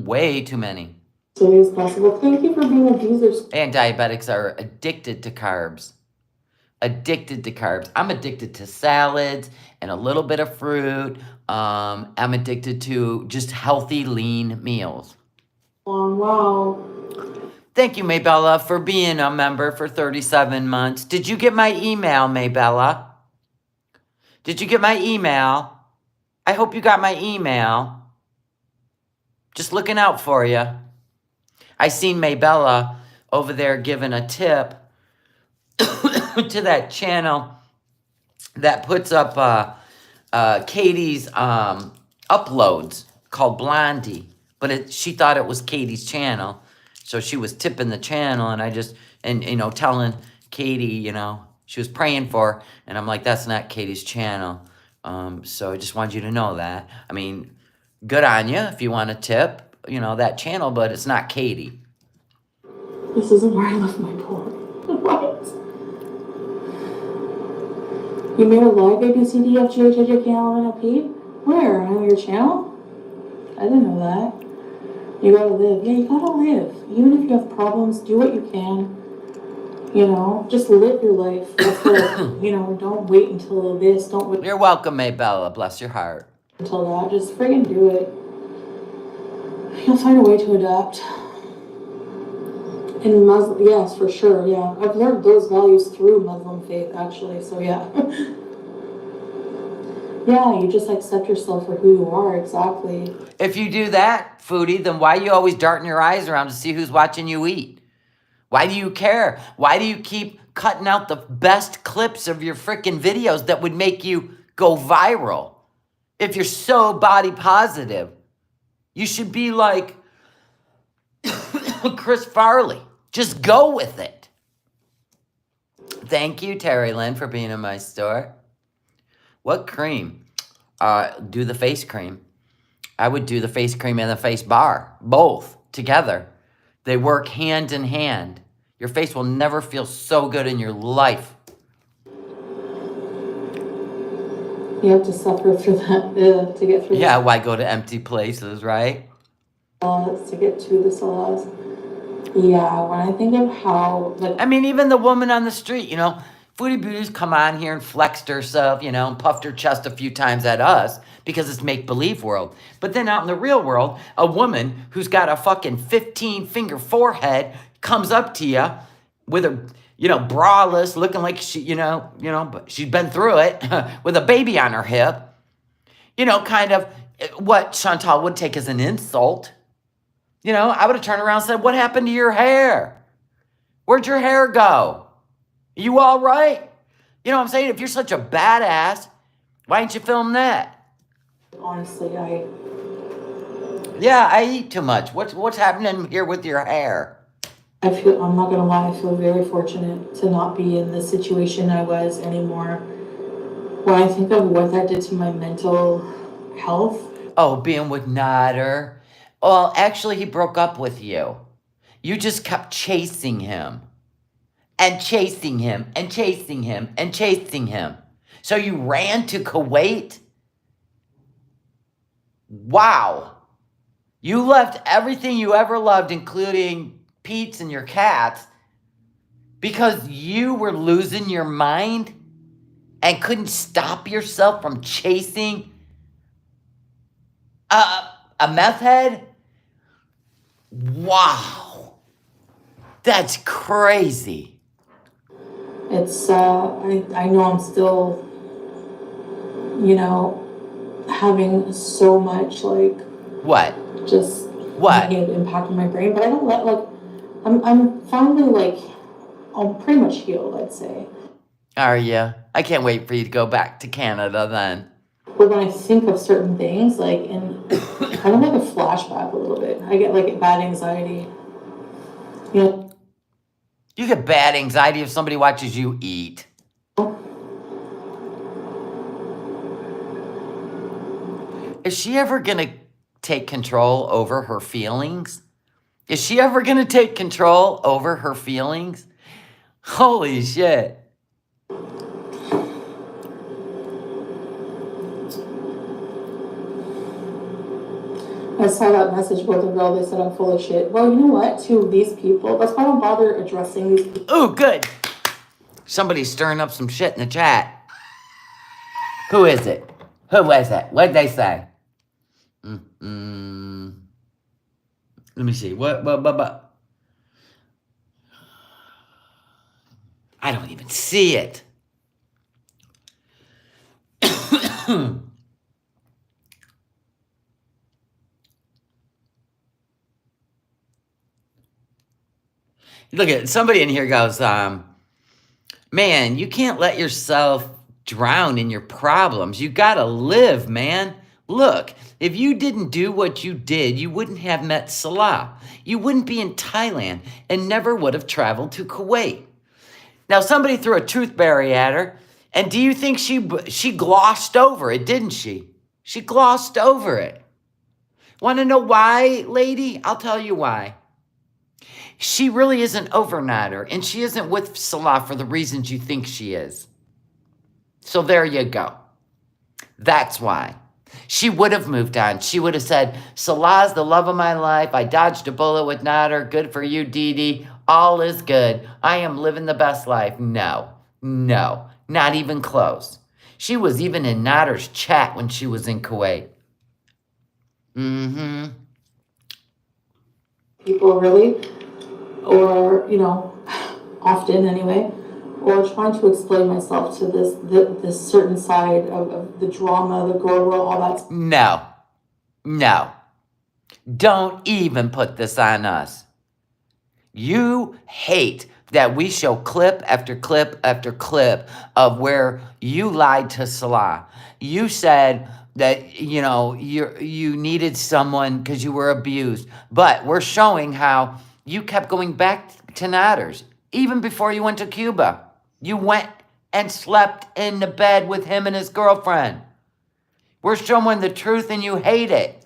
Way too many. as silly as possible. Thank you for being a Beezer. And diabetics are addicted to carbs. Addicted to carbs. I'm addicted to salads and a little bit of fruit. I'm addicted to just healthy, lean meals. Wow. Thank you, Maybella, for being a member for 37 months. Did you get my email, Maybella? Did you get my email? I hope you got my email. Just looking out for you. I seen Maybella over there giving a tip to that channel that puts up Katie's uploads called Blondie. But she thought it was Katie's channel. So she was tipping the channel, and you know, telling Katie, you know, she was praying for her, and I'm like, that's not Katie's channel. So I just wanted you to know that. I mean, good on you if you want to tip, you know, that channel, but it's not Katie. This isn't where I left my board. What? You made a live ABCDFGHIJKLMNOP? Where? On your channel? I didn't know that. You gotta live. Yeah, you gotta live. Even if you have problems, do what you can. You know, just live your life. That's what, you know, don't wait until this. Don't wait You're welcome, Maybella. Bless your heart. until that. Just friggin' do it. You'll find a way to adapt. And Muslim, yes, for sure, yeah. I've learned those values through Muslim faith, actually, so yeah. Yeah, you just accept yourself for who you are, exactly. If you do that, Foodie, then why are you always darting your eyes around to see who's watching you eat? Why do you care? Why do you keep cutting out the best clips of your freaking videos that would make you go viral? If you're so body positive, you should be like Chris Farley. Just go with it. Thank you, Terry Lynn, for being in my store. What cream? Do the face cream. I would do the face cream and the face bar. Both together. They work hand in hand. Your face will never feel so good in your life. You have to suffer through that to get through. Yeah, why go to empty places, right? To get to the salons. Yeah, when I think of how, like, I mean, even the woman on the street, you know, Foodie Beauty's come on here and flexed herself, you know, and puffed her chest a few times at us because it's make-believe world. But then out in the real world, a woman who's got a fucking 15-finger forehead comes up to you with her, you know, braless, looking like she, you know, but she's been through it, with a baby on her hip. You know, kind of what Chantal would take as an insult. You know, I would have turned around and said, what happened to your hair? Where'd your hair go? You all right? You know what I'm saying? If you're such a badass, why didn't you film that? honestly, Yeah, I eat too much. What's happening here with your hair? I'm not gonna lie, I feel very fortunate to not be in the situation I was anymore. When I think of what that did to my mental health. Oh, being with Nader. Well, actually, he broke up with you. You just kept chasing him. And chasing him, and chasing him, and chasing him. So you ran to Kuwait? Wow. You left everything you ever loved, including Pete's and your cats, because you were losing your mind and couldn't stop yourself from chasing a meth head? Wow. That's crazy. It's, I know I'm still, having so much, What? just What? negative impact on my brain, but I don't I'm finally, I'm pretty much healed, I'd say. Are you? I can't wait for you to go back to Canada then. But when I think of certain things, in kind of like a flashback a little bit, I get bad anxiety. You get bad anxiety if somebody watches you eat. Is she ever gonna take control over her feelings? Is she ever gonna take control over her feelings? Holy shit. I saw that message with a girl, they said I'm full of shit. Well, you know what? To these people, that's why I don't bother addressing these people. Ooh, good. Somebody's stirring up some shit in the chat. Who is it? Who is it? What'd they say? Let me see. What? I don't even see it. Look at somebody in here goes, man, you can't let yourself drown in your problems. You gotta live, man. Look, if you didn't do what you did, you wouldn't have met Salah. You wouldn't be in Thailand and never would have traveled to Kuwait. Now, somebody threw a toothberry at her, and do you think she glossed over it, didn't she? She glossed over it. Want to know why, lady? I'll tell you why. She really isn't over Nader, and she isn't with Salah for the reasons you think she is. So there you go. That's why. She would have moved on. She would have said, Salah's the love of my life. I dodged a bullet with Nader. Good for you, Dee. All is good. I am living the best life. No, not even close. She was even in Nader's chat when she was in Kuwait. People really, or, you know, often anyway, or trying to explain myself to this certain side of the drama, the girl world, all that. No. Don't even put this on us. You hate that we show clip after clip after clip of where you lied to Salah. You said that, you know, you needed someone because you were abused. But we're showing how you kept going back to Nader's. Even before you went to Cuba. You went and slept in the bed with him and his girlfriend. We're showing the truth and you hate it.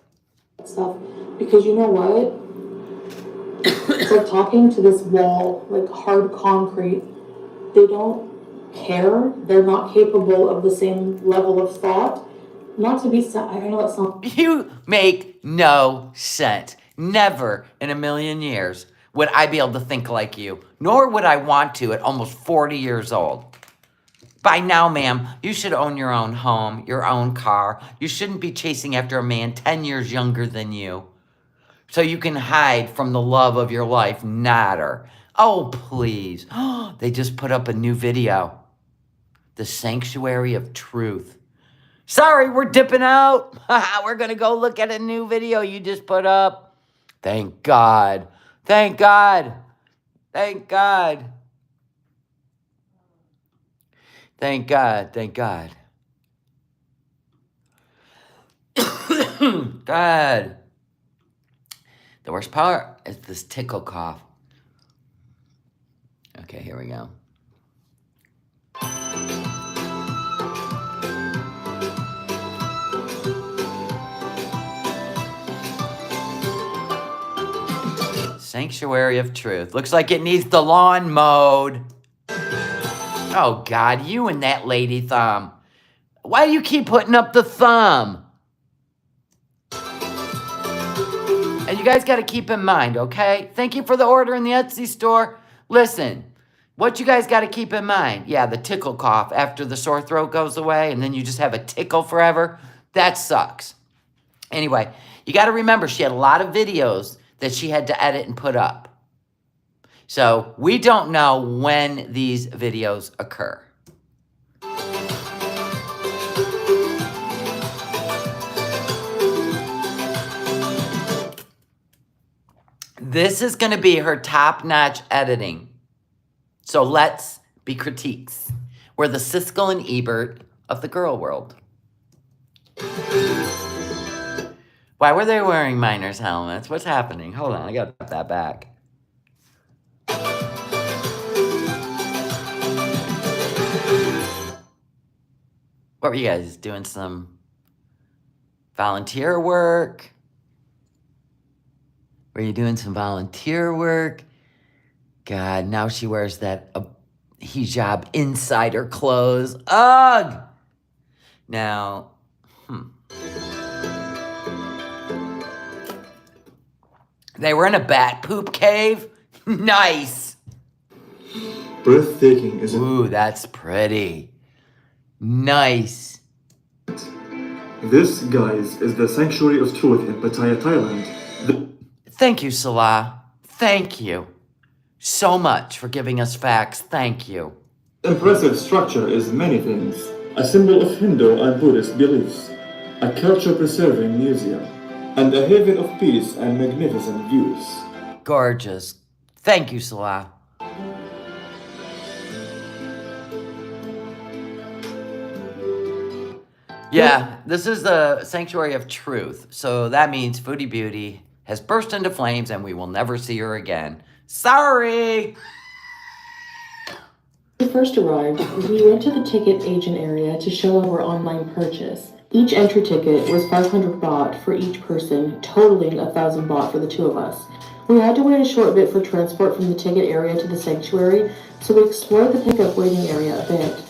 Stuff. Because you know what? It's like talking to this wall, like hard concrete. They don't care. They're not capable of the same level of thought. Not to be, I know that's not. You make no sense. Never in a million years would I be able to think like you, nor would I want to at almost 40 years old. By now, ma'am, you should own your own home, your own car. You shouldn't be chasing after a man 10 years younger than you. So you can hide from the love of your life, Nader. Oh, please. They just put up a new video. The Sanctuary of Truth. Sorry, we're dipping out. We're going to go look at a new video you just put up. Thank God. Thank God. Thank God. Thank God. Thank God. God. The worst part is this tickle cough. Okay, here we go. Sanctuary of Truth. Looks like it needs the lawn mowed. Oh, God, you and that lady thumb. Why do you keep putting up the thumb? And you guys got to keep in mind, okay? Thank you for the order in the Etsy store. Listen, what you guys got to keep in mind. Yeah, the tickle cough after the sore throat goes away and then you just have a tickle forever. That sucks. Anyway, you got to remember she had a lot of videos that she had to edit and put up. So we don't know when these videos occur. This is going to be her top-notch editing. So let's be critiques. We're the Siskel and Ebert of the girl world. Why were they wearing miners' helmets? What's happening? Hold on, I got to put that back. What were you guys doing? Some volunteer work? Were you doing some volunteer work? God, now she wears that hijab inside her clothes. Ugh! Now, They were in a bat poop cave? Nice! Breathtaking, isn't it? Ooh, that's pretty. Nice. This, guys, is the Sanctuary of Truth in Pattaya, Thailand. Thank you, Salah. Thank you so much for giving us facts. Thank you. Impressive structure is many things. A symbol of Hindu and Buddhist beliefs, a culture-preserving museum, and a haven of peace and magnificent views. Gorgeous. Thank you, Salah. Yeah, this is the Sanctuary of Truth. So that means Foodie Beauty has burst into flames and we will never see her again. Sorry! When we first arrived, we went to the ticket agent area to show our online purchase. Each entry ticket was 500 baht for each person, totaling 1,000 baht for the two of us. We had to wait a short bit for transport from the ticket area to the sanctuary, so we explored the pickup waiting area a bit.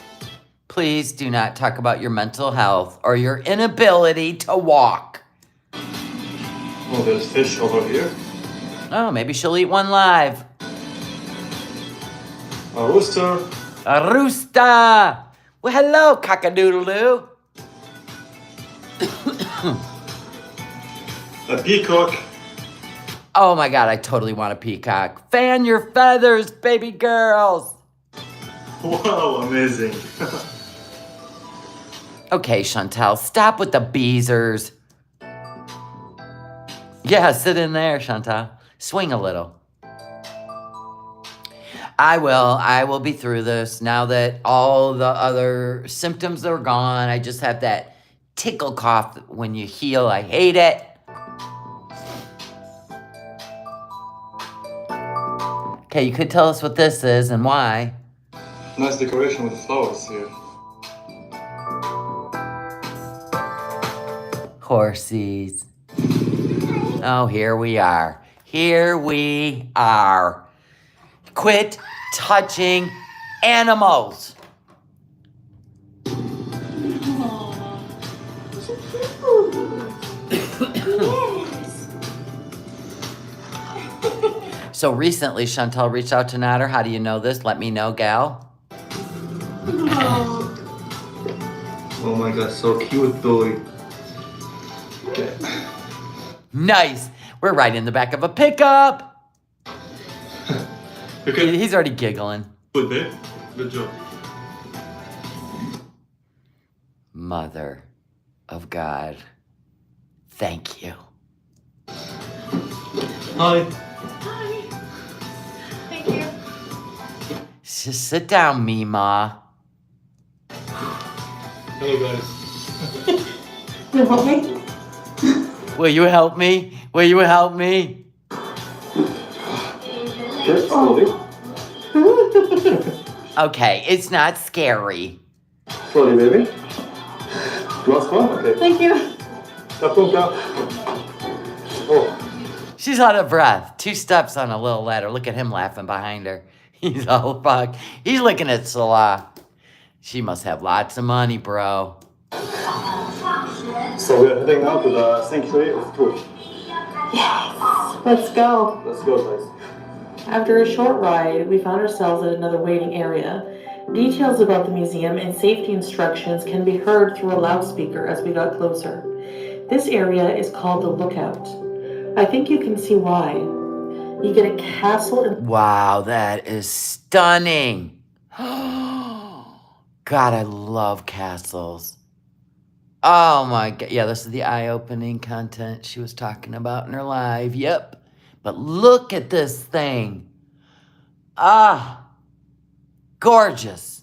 Please do not talk about your mental health or your inability to walk. Oh, there's fish over here. Oh, maybe she'll eat one live. A rooster. A rooster! Well, hello, cock-a-doodle-doo. A peacock. Oh my god, I totally want a peacock. Fan your feathers, baby girls! Wow, amazing. Okay, Chantal, stop with the beezers. Yeah, sit in there, Chantal. Swing a little. I will be through this now that all the other symptoms are gone. I just have that tickle cough when you heal. I hate it. Okay, you could tell us what this is and why. Nice decoration with flowers here. Horsies. Oh, here we are. Here we are. Quit touching animals. So recently, Chantal reached out to Nader. How do you know this? Let me know, gal. Oh my god, so cute, though. Okay. Nice. We're right in the back of a pickup. Okay. He's already giggling. Good, babe. Good job. Mother of God, thank you. Hi. Thank you. Just sit down, Mima. Hello, guys. You help me? Will you help me? Will you help me? Yes, slowly. Okay, it's not scary. Slowly, baby. Last one? Okay. Thank you. Tapunka. Oh. She's out of breath. 2 steps on a little ladder. Look at him laughing behind her. He's all fucked. He's looking at Salah. She must have lots of money, bro. So we're heading now to the Sanctuary of Truth. Let's go. Let's go, guys. After a short ride, we found ourselves at another waiting area. Details about the museum and safety instructions can be heard through a loudspeaker as we got closer. This area is called the Lookout. I think you can see why. You get a castle in... Wow, that is stunning. God, I love castles. Oh my God. Yeah, this is the eye-opening content she was talking about in her live. Yep. But look at this thing. Ah, gorgeous.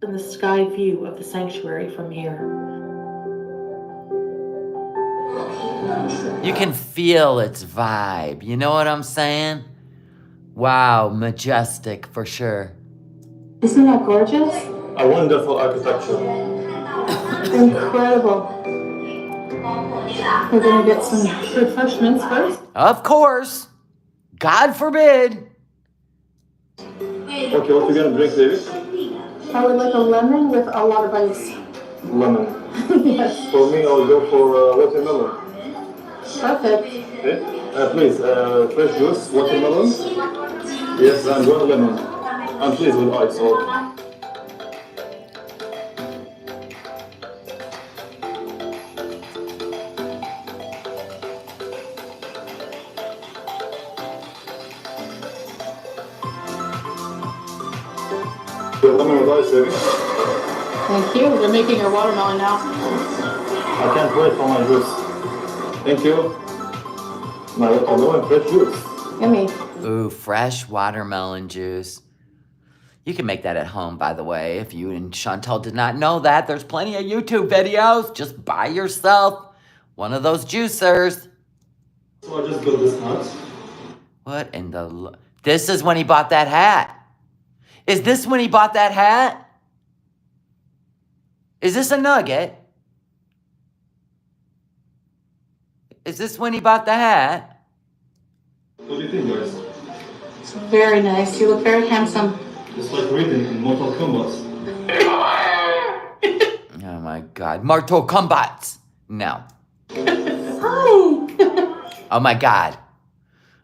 in the sky view of the sanctuary from here. You can feel its vibe. You know what I'm saying? Wow, majestic for sure. Isn't that gorgeous? A wonderful architecture. Incredible. We're gonna get some refreshments first. Of course. God forbid. Okay, what you gonna drink, baby? I would like a lemon with a lot of ice. Lemon. Yes. For me, I'll go for watermelon. Perfect. Okay. Please, fresh juice, watermelon. Yes, and one lemon. And please with ice. Okay. lemon with ice, baby. Thank you. They're making your watermelon now. I can't wait for my juice. Thank you. My watermelon fresh juice. Yummy. Ooh, fresh watermelon juice. You can make that at home, by the way. If you and Chantal did not know that, there's plenty of YouTube videos. Just buy yourself one of those juicers. So I just got this hat. What in the... This is when he bought that hat. Is this when he bought that hat? Is this a nugget? Is this when he bought the hat? What do you think, guys? It's very nice. You look very handsome. It's like reading in Mortal Kombat. Oh my God. Mortal Kombat. No. Hi. Oh my God.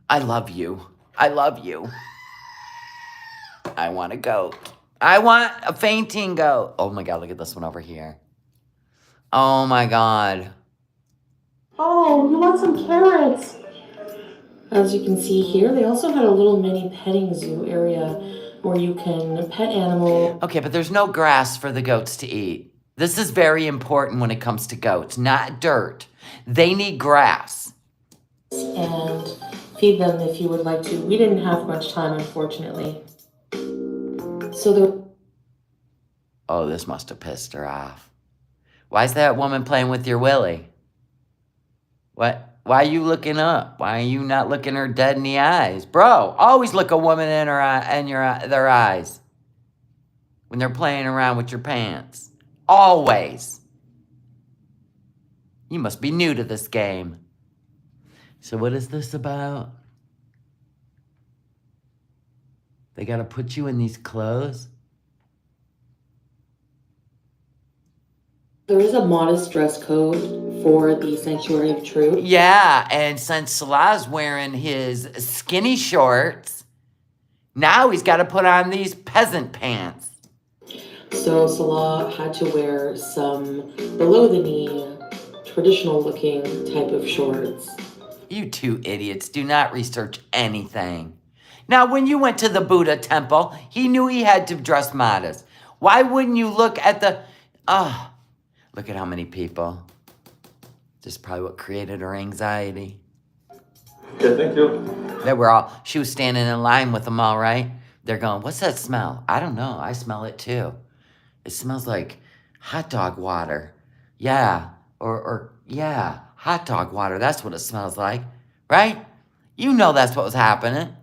I love you. I love you. I want a goat. I want a fainting goat. Oh my God, look at this one over here. Oh my God. Oh, you want some carrots? As you can see here, they also had a little mini petting zoo area where you can pet animal. Okay, but there's no grass for the goats to eat. This is very important when it comes to goats, not dirt. They need grass. And feed them if you would like to. We didn't have much time, unfortunately. So the... Oh, this must have pissed her off. Why is that woman playing with your willy? What? Why are you looking up? Why are you not looking her dead in the eyes? Bro, always look a woman in her their eyes when they're playing around with your pants. Always. You must be new to this game. So what is this about? They gotta put you in these clothes? There is a modest dress code for the Sanctuary of Truth. Yeah, and since Salah's wearing his skinny shorts, now he's got to put on these peasant pants. So Salah had to wear some below-the-knee, traditional-looking type of shorts. You two idiots do not research anything. Now, when you went to the Buddha temple, he knew he had to dress modest. Why wouldn't you look at the... look at how many people. This is probably what created her anxiety. Okay, thank you. They were all... She was standing in line with them all, right? They're going, what's that smell? I don't know. I smell it too. It smells like hot dog water. Yeah. Or yeah, hot dog water. That's what it smells like. Right? You know that's what was happening.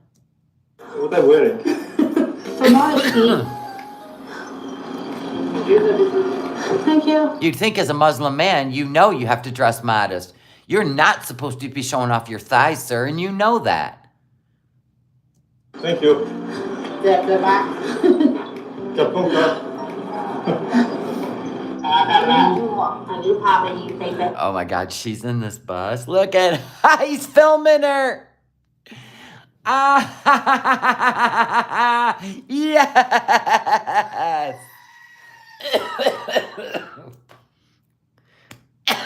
What am I wearing? For modesty. Thank you. You'd think as a Muslim man, you know you have to dress modest. You're not supposed to be showing off your thighs, sir, and you know that. Thank you. Kapunka. Oh my God, she's in this bus. Look at her. He's filming her. Yes.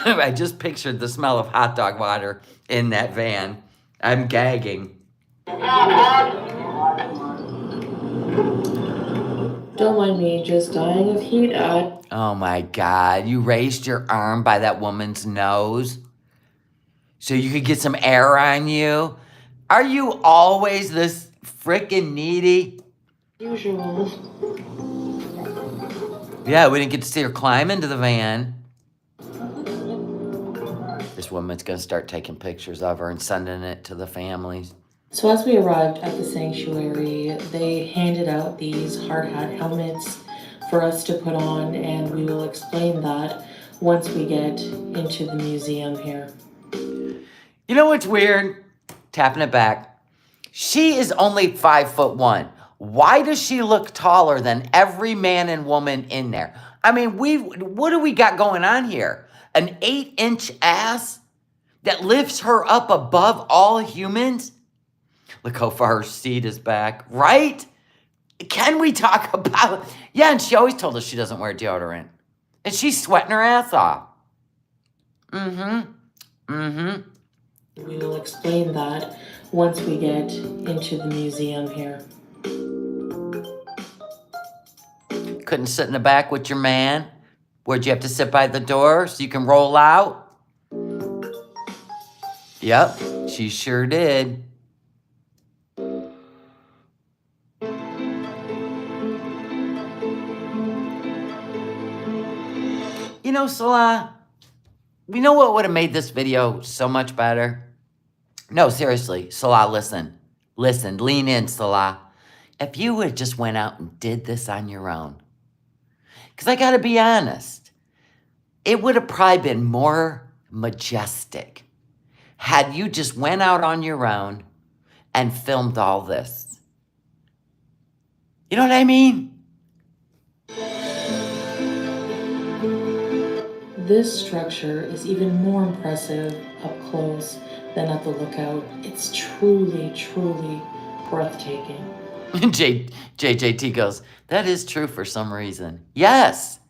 I just pictured the smell of hot dog water in that van. I'm gagging. Don't mind me, just dying of heat. Oh my God, you raised your arm by that woman's nose so you could get some air on you? Are you always this freaking needy? Usual. Yeah, we didn't get to see her climb into the van. This woman's gonna start taking pictures of her and sending it to the families. So as we arrived at the sanctuary, they handed out these hard hat helmets for us to put on, and we will explain that once we get into the museum here. You know what's weird? Tapping it back. She is only 5'1". Why does she look taller than every man and woman in there? I mean, what do we got going on here? An 8-inch ass that lifts her up above all humans? Look how far her seat is back, right? Can we talk about... Yeah, and she always told us she doesn't wear deodorant. And she's sweating her ass off. We will explain that once we get into the museum here. Couldn't sit in the back with your man? Where'd you have to sit by the door so you can roll out? Yep, she sure did. You know, Salah, you know what would have made this video so much better? No, seriously, Salah, listen. Listen, lean in, Salah. If you would just went out and did this on your own. Because I got to be honest, it would have probably been more majestic had you just went out on your own and filmed all this. You know what I mean? This structure is even more impressive up close than at the lookout. It's truly, truly breathtaking. JJT goes, that is true for some reason. Yes.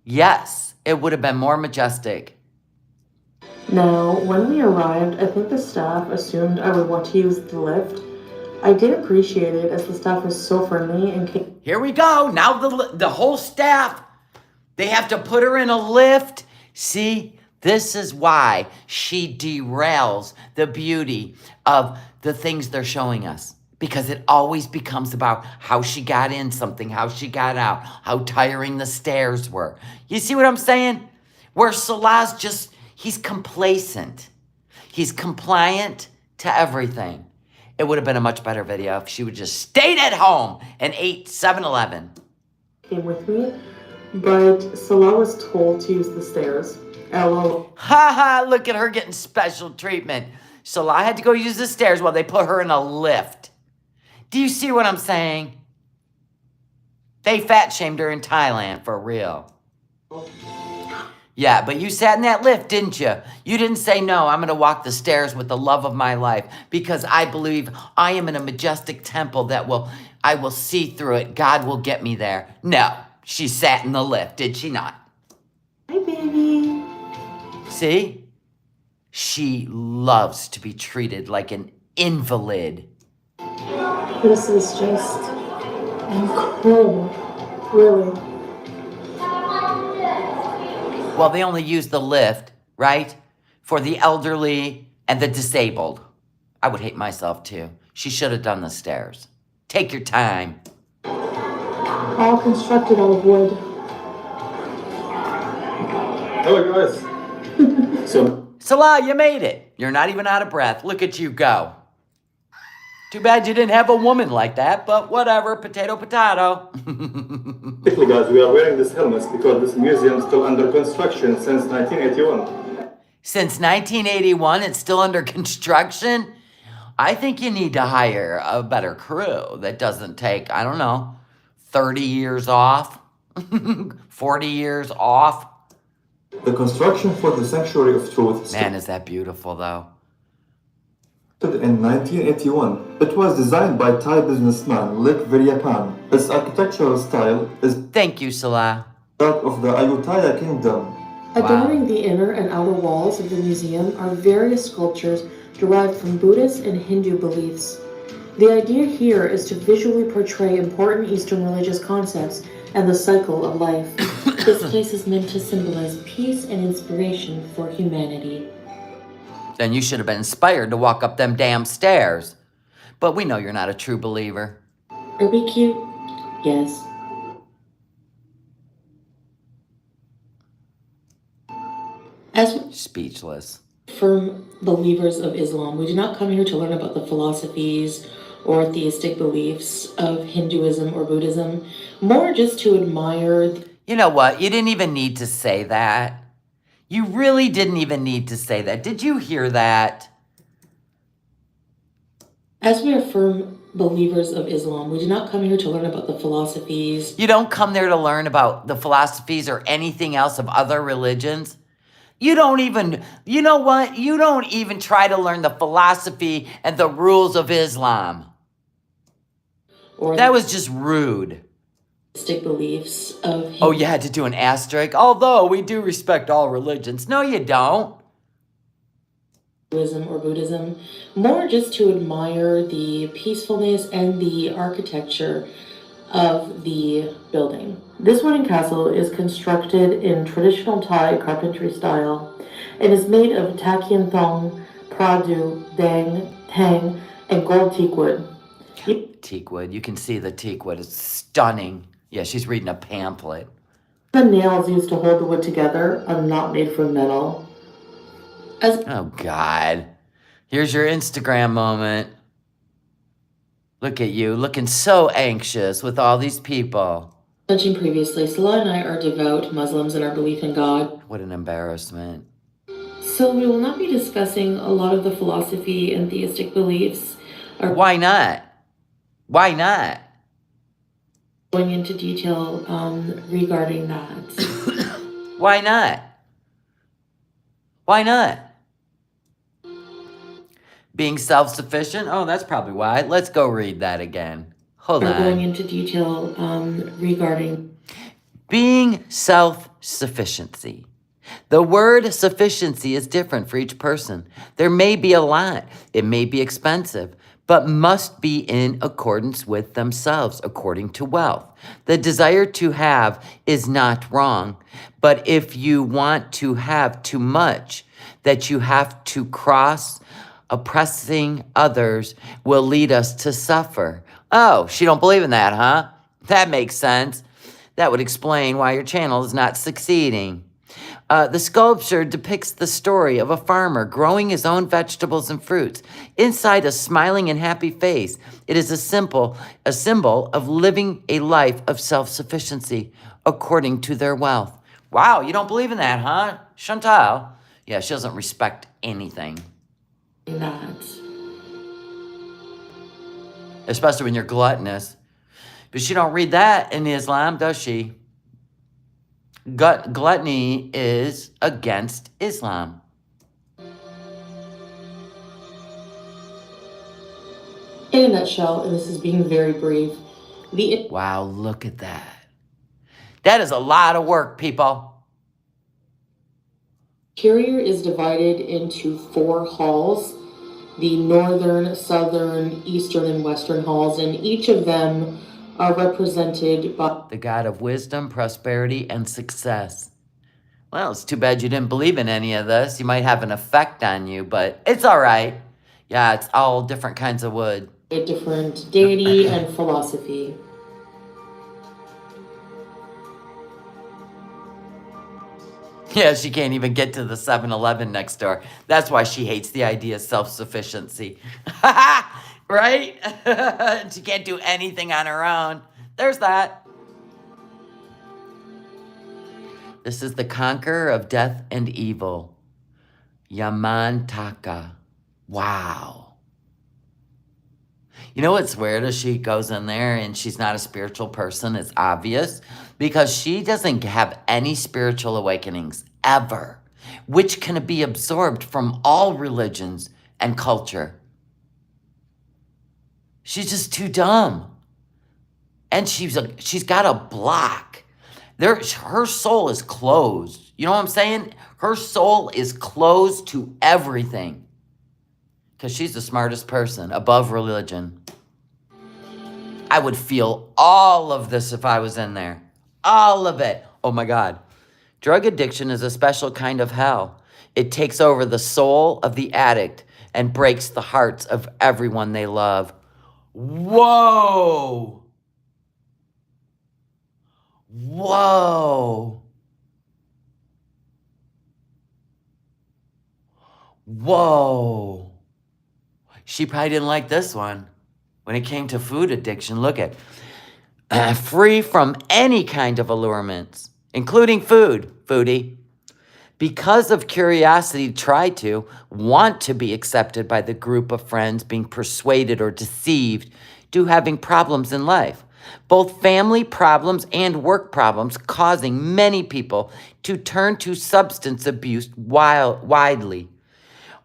Yes, it would have been more majestic. Now, when we arrived, I think the staff assumed I would want to use the lift. I did appreciate it as the staff was so friendly and Here we go. Now the whole staff, they have to put her in a lift. See, this is why she derails the beauty of the things they're showing us. Because it always becomes about how she got in something, how she got out, how tiring the stairs were. You see what I'm saying? Where Salah's just, he's complacent. He's compliant to everything. It would have been a much better video if she would just stayed at home and ate 7-Eleven. came with me, but Salah was told to use the stairs. LOL. Ha ha, look at her getting special treatment. Salah had to go use the stairs while they put her in a lift. Do you see what I'm saying? They fat shamed her in Thailand, for real. Yeah, but you sat in that lift, didn't you? You didn't say, no, I'm going to walk the stairs with the love of my life because I believe I am in a majestic temple that I will see through it. God will get me there. No, she sat in the lift, did she not? Hi, baby. See? She loves to be treated like an invalid. This is just incredible, really. Well, they only use the lift, right? For the elderly and the disabled. I would hate myself too. She should have done the stairs. Take your time. All constructed out of wood. Hello guys. Salah, you made it. You're not even out of breath. Look at you go. Too bad you didn't have a woman like that, but whatever, potato, potato. Quickly guys, we are wearing these helmets because this museum is still under construction since 1981. Since 1981, it's still under construction? I think you need to hire a better crew that doesn't take, I don't know, 30 years off, 40 years off. The construction for the Sanctuary of Truth Man, is that beautiful, though. started in 1981. It was designed by Thai businessman Lek Viryapan. Its architectural style is Thank you, Salah. that of the Ayutthaya Kingdom. Adorning the inner and outer walls of the museum are various sculptures derived from Buddhist and Hindu beliefs. The idea here is to visually portray important Eastern religious concepts and the cycle of life. This place is meant to symbolize peace and inspiration for humanity. Then you should have been inspired to walk up them damn stairs. But we know you're not a true believer. Are we cute? Yes. As Speechless. firm believers of Islam, we do not come here to learn about the philosophies or theistic beliefs of Hinduism or Buddhism, more just to admire. You know what? You didn't even need to say that. You really didn't even need to say that. Did you hear that? As we are firm believers of Islam, we do not come here to learn about the philosophies. You don't come there to learn about the philosophies or anything else of other religions. You don't even, you know what? You don't even try to learn the philosophy and the rules of Islam. Or That was just rude. theistic beliefs of Oh, you had to do an asterisk? Although we do respect all religions. No, you don't. Hinduism or Buddhism, more just to admire the peacefulness and the architecture of the building. This wooden castle is constructed in traditional Thai carpentry style and is made of Takian thong, pradu, dang, tang, and gold teak wood. Teakwood. You can see the teakwood. It's stunning. Yeah, she's reading a pamphlet. The nails used to hold the wood together are not made from metal. Oh, God. Here's your Instagram moment. Look at you, looking so anxious with all these people. Mentioned previously, Salah and I are devout Muslims in our belief in God. What an embarrassment. So we will not be discussing a lot of the philosophy and theistic beliefs. Why not? Why not? Going into detail regarding that. Why not? Why not? Being self-sufficient? Oh, that's probably why. Let's go read that again. Hold on. Going into detail regarding being self-sufficiency. The word sufficiency is different for each person. There may be a lot. It may be expensive, but must be in accordance with themselves, according to wealth. The desire to have is not wrong, but if you want to have too much, that you have to cross, oppressing others will lead us to suffer. Oh, she don't believe in that, huh? That makes sense. That would explain why your channel is not succeeding. The sculpture depicts the story of a farmer growing his own vegetables and fruits. Inside a smiling and happy face, it is a symbol of living a life of self-sufficiency according to their wealth. Wow, you don't believe in that, huh? Chantal? Yeah, she doesn't respect anything. that. Especially when you're gluttonous. But she don't read that in Islam, does she? Gluttony is against Islam. In a nutshell, and this is being very brief, Wow, look at that. That is a lot of work, people. interior is divided into 4 halls, the northern, southern, eastern, and western halls, and each of them are represented by the God of wisdom, prosperity, and success. Well, it's too bad you didn't believe in any of this. You might have an effect on you, but it's all right. Yeah, it's all different kinds of wood. a different deity and philosophy. Yeah, she can't even get to the 7-Eleven next door. That's why she hates the idea of self-sufficiency. Right? She can't do anything on her own. There's that. This is the conqueror of death and evil. Yamantaka. Wow. You know what's weird is she goes in there and she's not a spiritual person. It's obvious because she doesn't have any spiritual awakenings ever, which can be absorbed from all religions and culture. She's just too dumb. And she's got a block. Her soul is closed. You know what I'm saying? Her soul is closed to everything. Because she's the smartest person above religion. I would feel all of this if I was in there. All of it. Oh my God. Drug addiction is a special kind of hell. It takes over the soul of the addict and breaks the hearts of everyone they love. Whoa. Whoa. Whoa. She probably didn't like this one. When it came to food addiction, look at free from any kind of allurements, including food, foodie. Because of curiosity, try to, want to be accepted by the group of friends, being persuaded or deceived, to having problems in life. Both family problems and work problems causing many people to turn to substance abuse widely.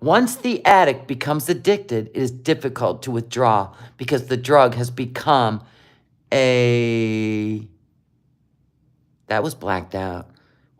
Once the addict becomes addicted, it is difficult to withdraw because the drug has become that was blacked out.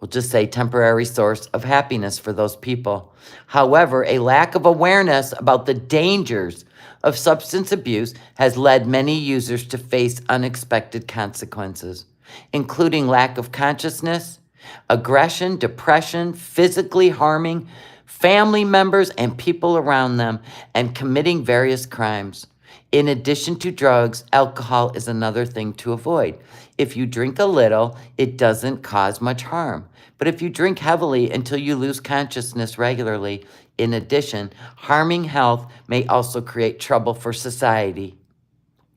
We'll just say temporary source of happiness for those people. However, a lack of awareness about the dangers of substance abuse has led many users to face unexpected consequences, including lack of consciousness, aggression, depression, physically harming family members and people around them, and committing various crimes. In addition to drugs, alcohol is another thing to avoid. If you drink a little, it doesn't cause much harm. But if you drink heavily until you lose consciousness regularly, in addition, harming health may also create trouble for society.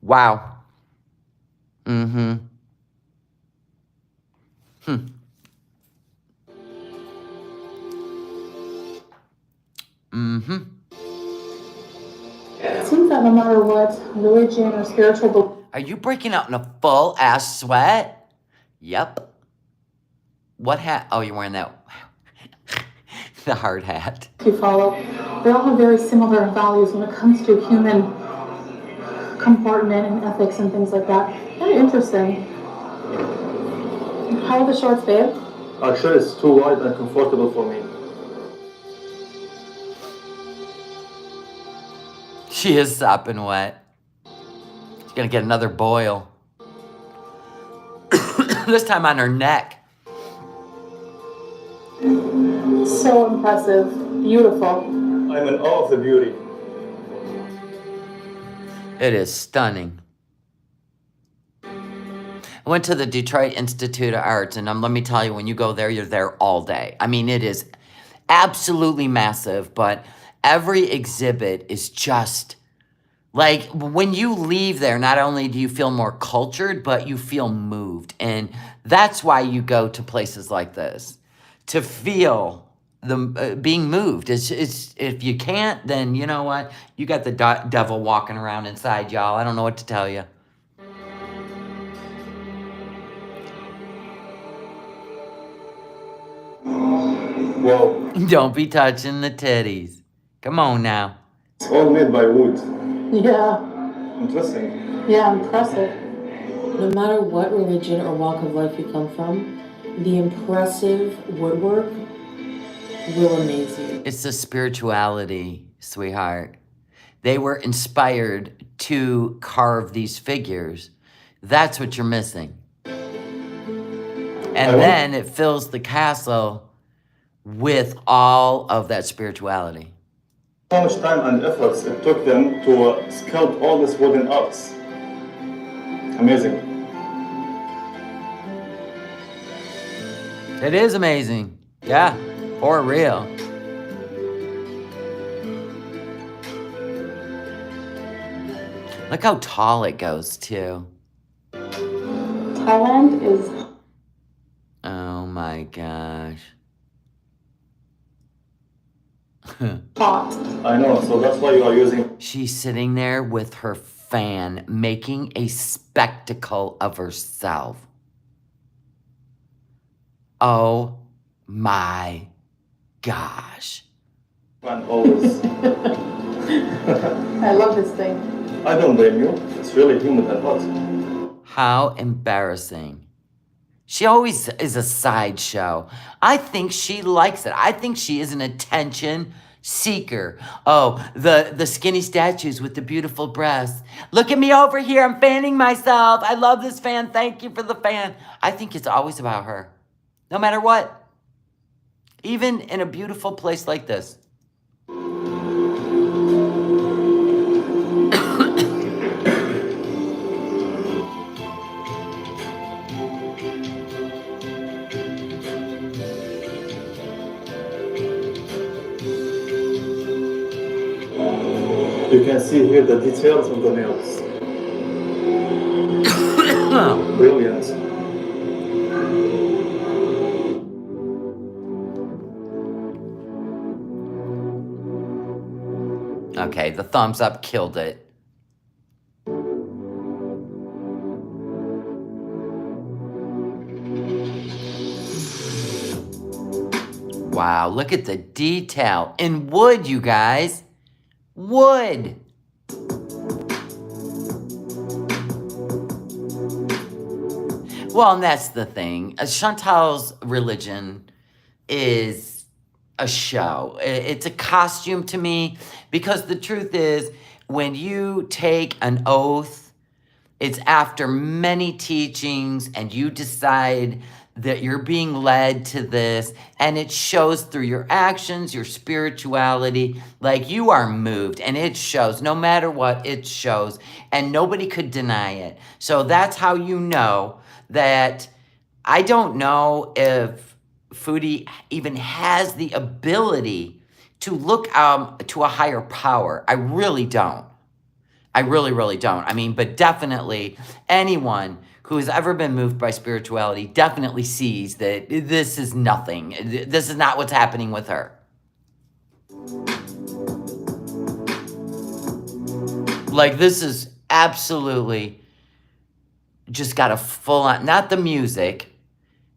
Wow. Mm-hmm. Mm-hmm. It seems that no matter what religion or spiritual belief Are you breaking out in a full-ass sweat? Yep. What hat? Oh, you're wearing that... the hard hat. you follow, they all have very similar values when it comes to human comportment and ethics and things like that. Very interesting. How are the shorts, babe? Actually, it's too wide and comfortable for me. She is sopping wet. She's gonna get another boil. This time on her neck. So impressive. Beautiful. I'm in awe of the beauty. It is stunning. I went to the Detroit Institute of Arts, and let me tell you, when you go there, you're there all day. I mean, it is absolutely massive, but every exhibit is just, like, when you leave there, not only do you feel more cultured, but you feel moved. And that's why you go to places like this, to feel the being moved. It's if you can't, then you know what? You got the devil walking around inside, y'all. I don't know what to tell you. Wow, Don't be touching the titties. Come on now. it's all made by wood. Yeah. Interesting. Yeah, impressive. No matter what religion or walk of life you come from, the impressive woodwork will amaze you. It's the spirituality, sweetheart. They were inspired to carve these figures. That's what you're missing. And then it fills the castle with all of that spirituality. How much time and efforts it took them to sculpt all these wooden arts. Amazing. It is amazing. Yeah, for real. Look how tall it goes, too. Thailand is Oh my gosh. hot. I know, so that's why you are using. She's sitting there with her fan, making a spectacle of herself. Oh my gosh. And always. I love this thing. I don't blame you. It's really humid and hot. How embarrassing. She always is a sideshow. I think she likes it. I think she is an attention seeker. Oh, the skinny statues with the beautiful breasts. Look at me over here. I'm fanning myself. I love this fan. Thank you for the fan. I think it's always about her. No matter what. Even in a beautiful place like this. You can see here the details of the nails. Brilliant. Okay, the thumbs up killed it. Wow, look at the detail. In wood, you guys. Wood. Well, and that's the thing. Chantal's religion is a show. It's a costume to me because the truth is, when you take an oath, it's after many teachings and you decide that you're being led to this, and it shows through your actions, your spirituality, like you are moved, and it shows. No matter what, it shows, and nobody could deny it. So that's how you know that. I don't know if Foodie even has the ability to look to a higher power. I really don't. I really, really don't. I mean, but definitely anyone who has ever been moved by spirituality definitely sees that this is nothing. This is not what's happening with her. Like, this is absolutely just got a full on, not the music,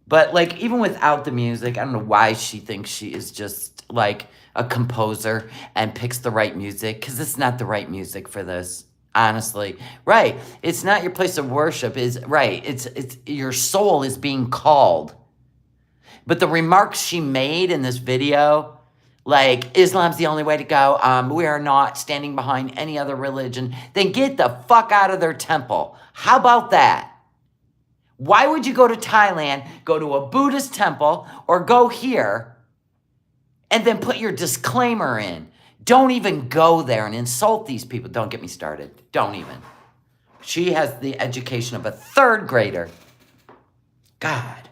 but like even without the music, I don't know why she thinks she is just like a composer and picks the right music, because it's not the right music for this. Honestly, right? It's not your place of worship. Is right? It's your soul is being called. But the remarks she made in this video, like Islam's the only way to go. We are not standing behind any other religion. Then get the fuck out of their temple. How about that? Why would you go to Thailand, go to a Buddhist temple, or go here, and then put your disclaimer in? Don't even go there and insult these people. Don't get me started. Don't even. She has the education of a third grader. God.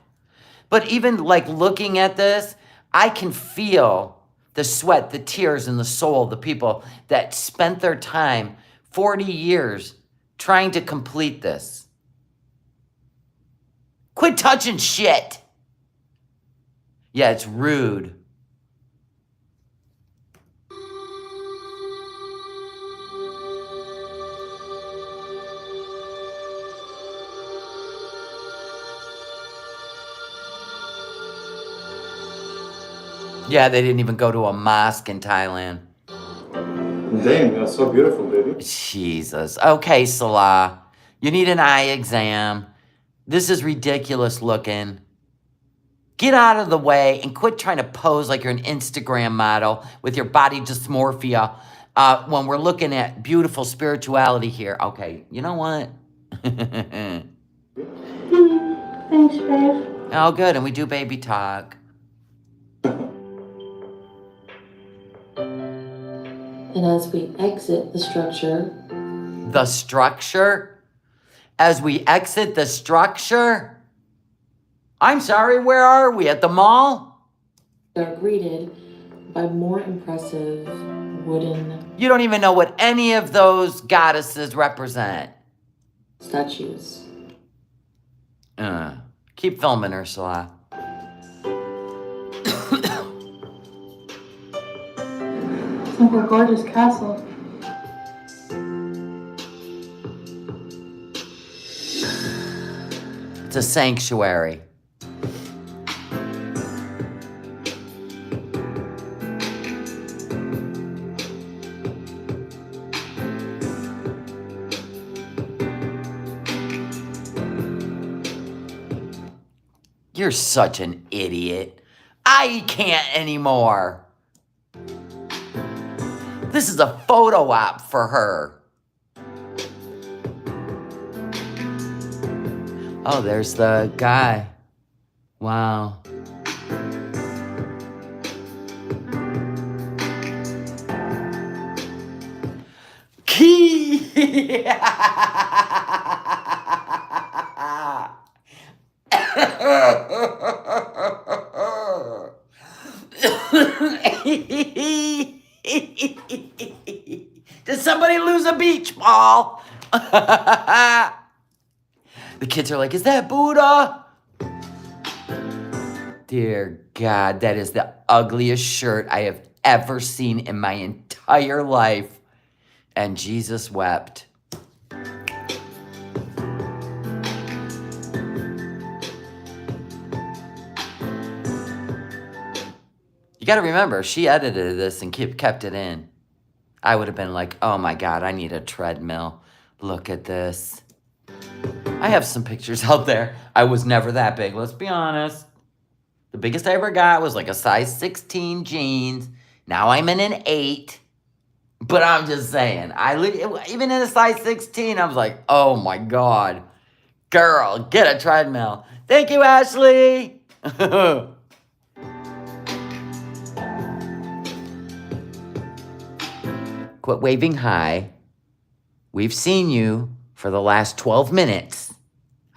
But even like looking at this, I can feel the sweat, the tears, and the soul of the people that spent their time 40 years trying to complete this. Quit touching shit. Yeah, it's rude. Yeah, they didn't even go to a mosque in Thailand. Damn, you're so beautiful, baby. Jesus. Okay, Salah. You need an eye exam. This is ridiculous looking. Get out of the way and quit trying to pose like you're an Instagram model with your body dysmorphia when we're looking at beautiful spirituality here. Okay, you know what? Thanks, babe. Oh, good, and we do baby talk. And as we exit the structure, The structure? As we exit the structure? I'm sorry, where are we? At the mall? we are greeted by more impressive wooden You don't even know what any of those goddesses represent. statues. Keep filming, Ursula. It's like a gorgeous castle. It's a sanctuary. You're such an idiot. I can't anymore. This is a photo op for her. Oh, there's the guy. Wow. Key! Did somebody lose a beach ball? The kids are like, is that Buddha? Dear God, that is the ugliest shirt I have ever seen in my entire life. And Jesus wept. You got to remember, she edited this and kept it in. I would have been like, oh my God, I need a treadmill. Look at this. I have some pictures out there. I was never that big, let's be honest. The biggest I ever got was like a size 16 jeans. Now I'm in an 8. But I'm just saying, even in a size 16, I was like, oh my God. Girl, get a treadmill. Thank you, Ashley. Quit waving hi. We've seen you for the last 12 minutes.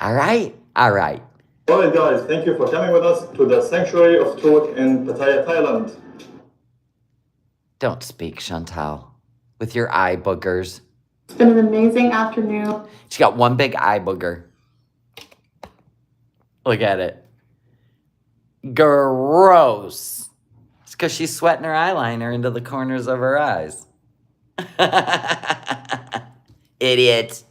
All right? All right. Alright guys, thank you for coming with us to the Sanctuary of Truth in Pattaya, Thailand. Don't speak, Chantal, with your eye boogers. It's been an amazing afternoon. She got one big eye booger. Look at it. Gross. It's because she's sweating her eyeliner into the corners of her eyes. Idiot.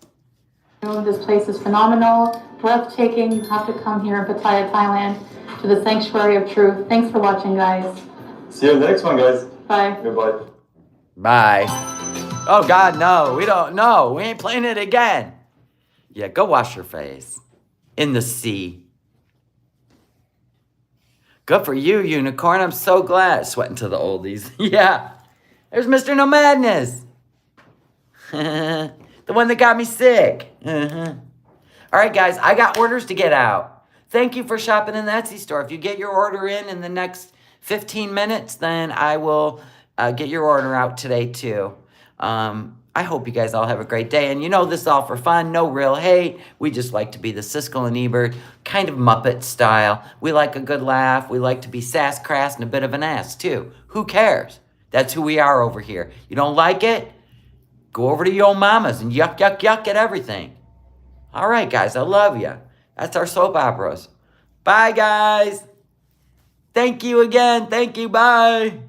This place is phenomenal, breathtaking. You have to come here in Pattaya, Thailand, to the Sanctuary of Truth. Thanks for watching, guys. See you in the next one, guys. Bye. Goodbye. Bye. Oh, God, no. We don't know. We ain't playing it again. Yeah, go wash your face. In the sea. Good for you, unicorn. I'm so glad. Sweating to the oldies. Yeah. There's Mr. No Madness. The one that got me sick. All right, guys. I got orders to get out. Thank you for shopping in the Etsy store. If you get your order in the next 15 minutes, then I will get your order out today, too. I hope you guys all have a great day. And you know, this is all for fun. No real hate. We just like to be the Siskel and Ebert kind of Muppet style. We like a good laugh. We like to be sass, crass, and a bit of an ass, too. Who cares? That's who we are over here. You don't like it? Go over to your mamas and yuck, yuck, yuck at everything. All right, guys. I love you. That's our soap operas. Bye, guys. Thank you again. Thank you. Bye.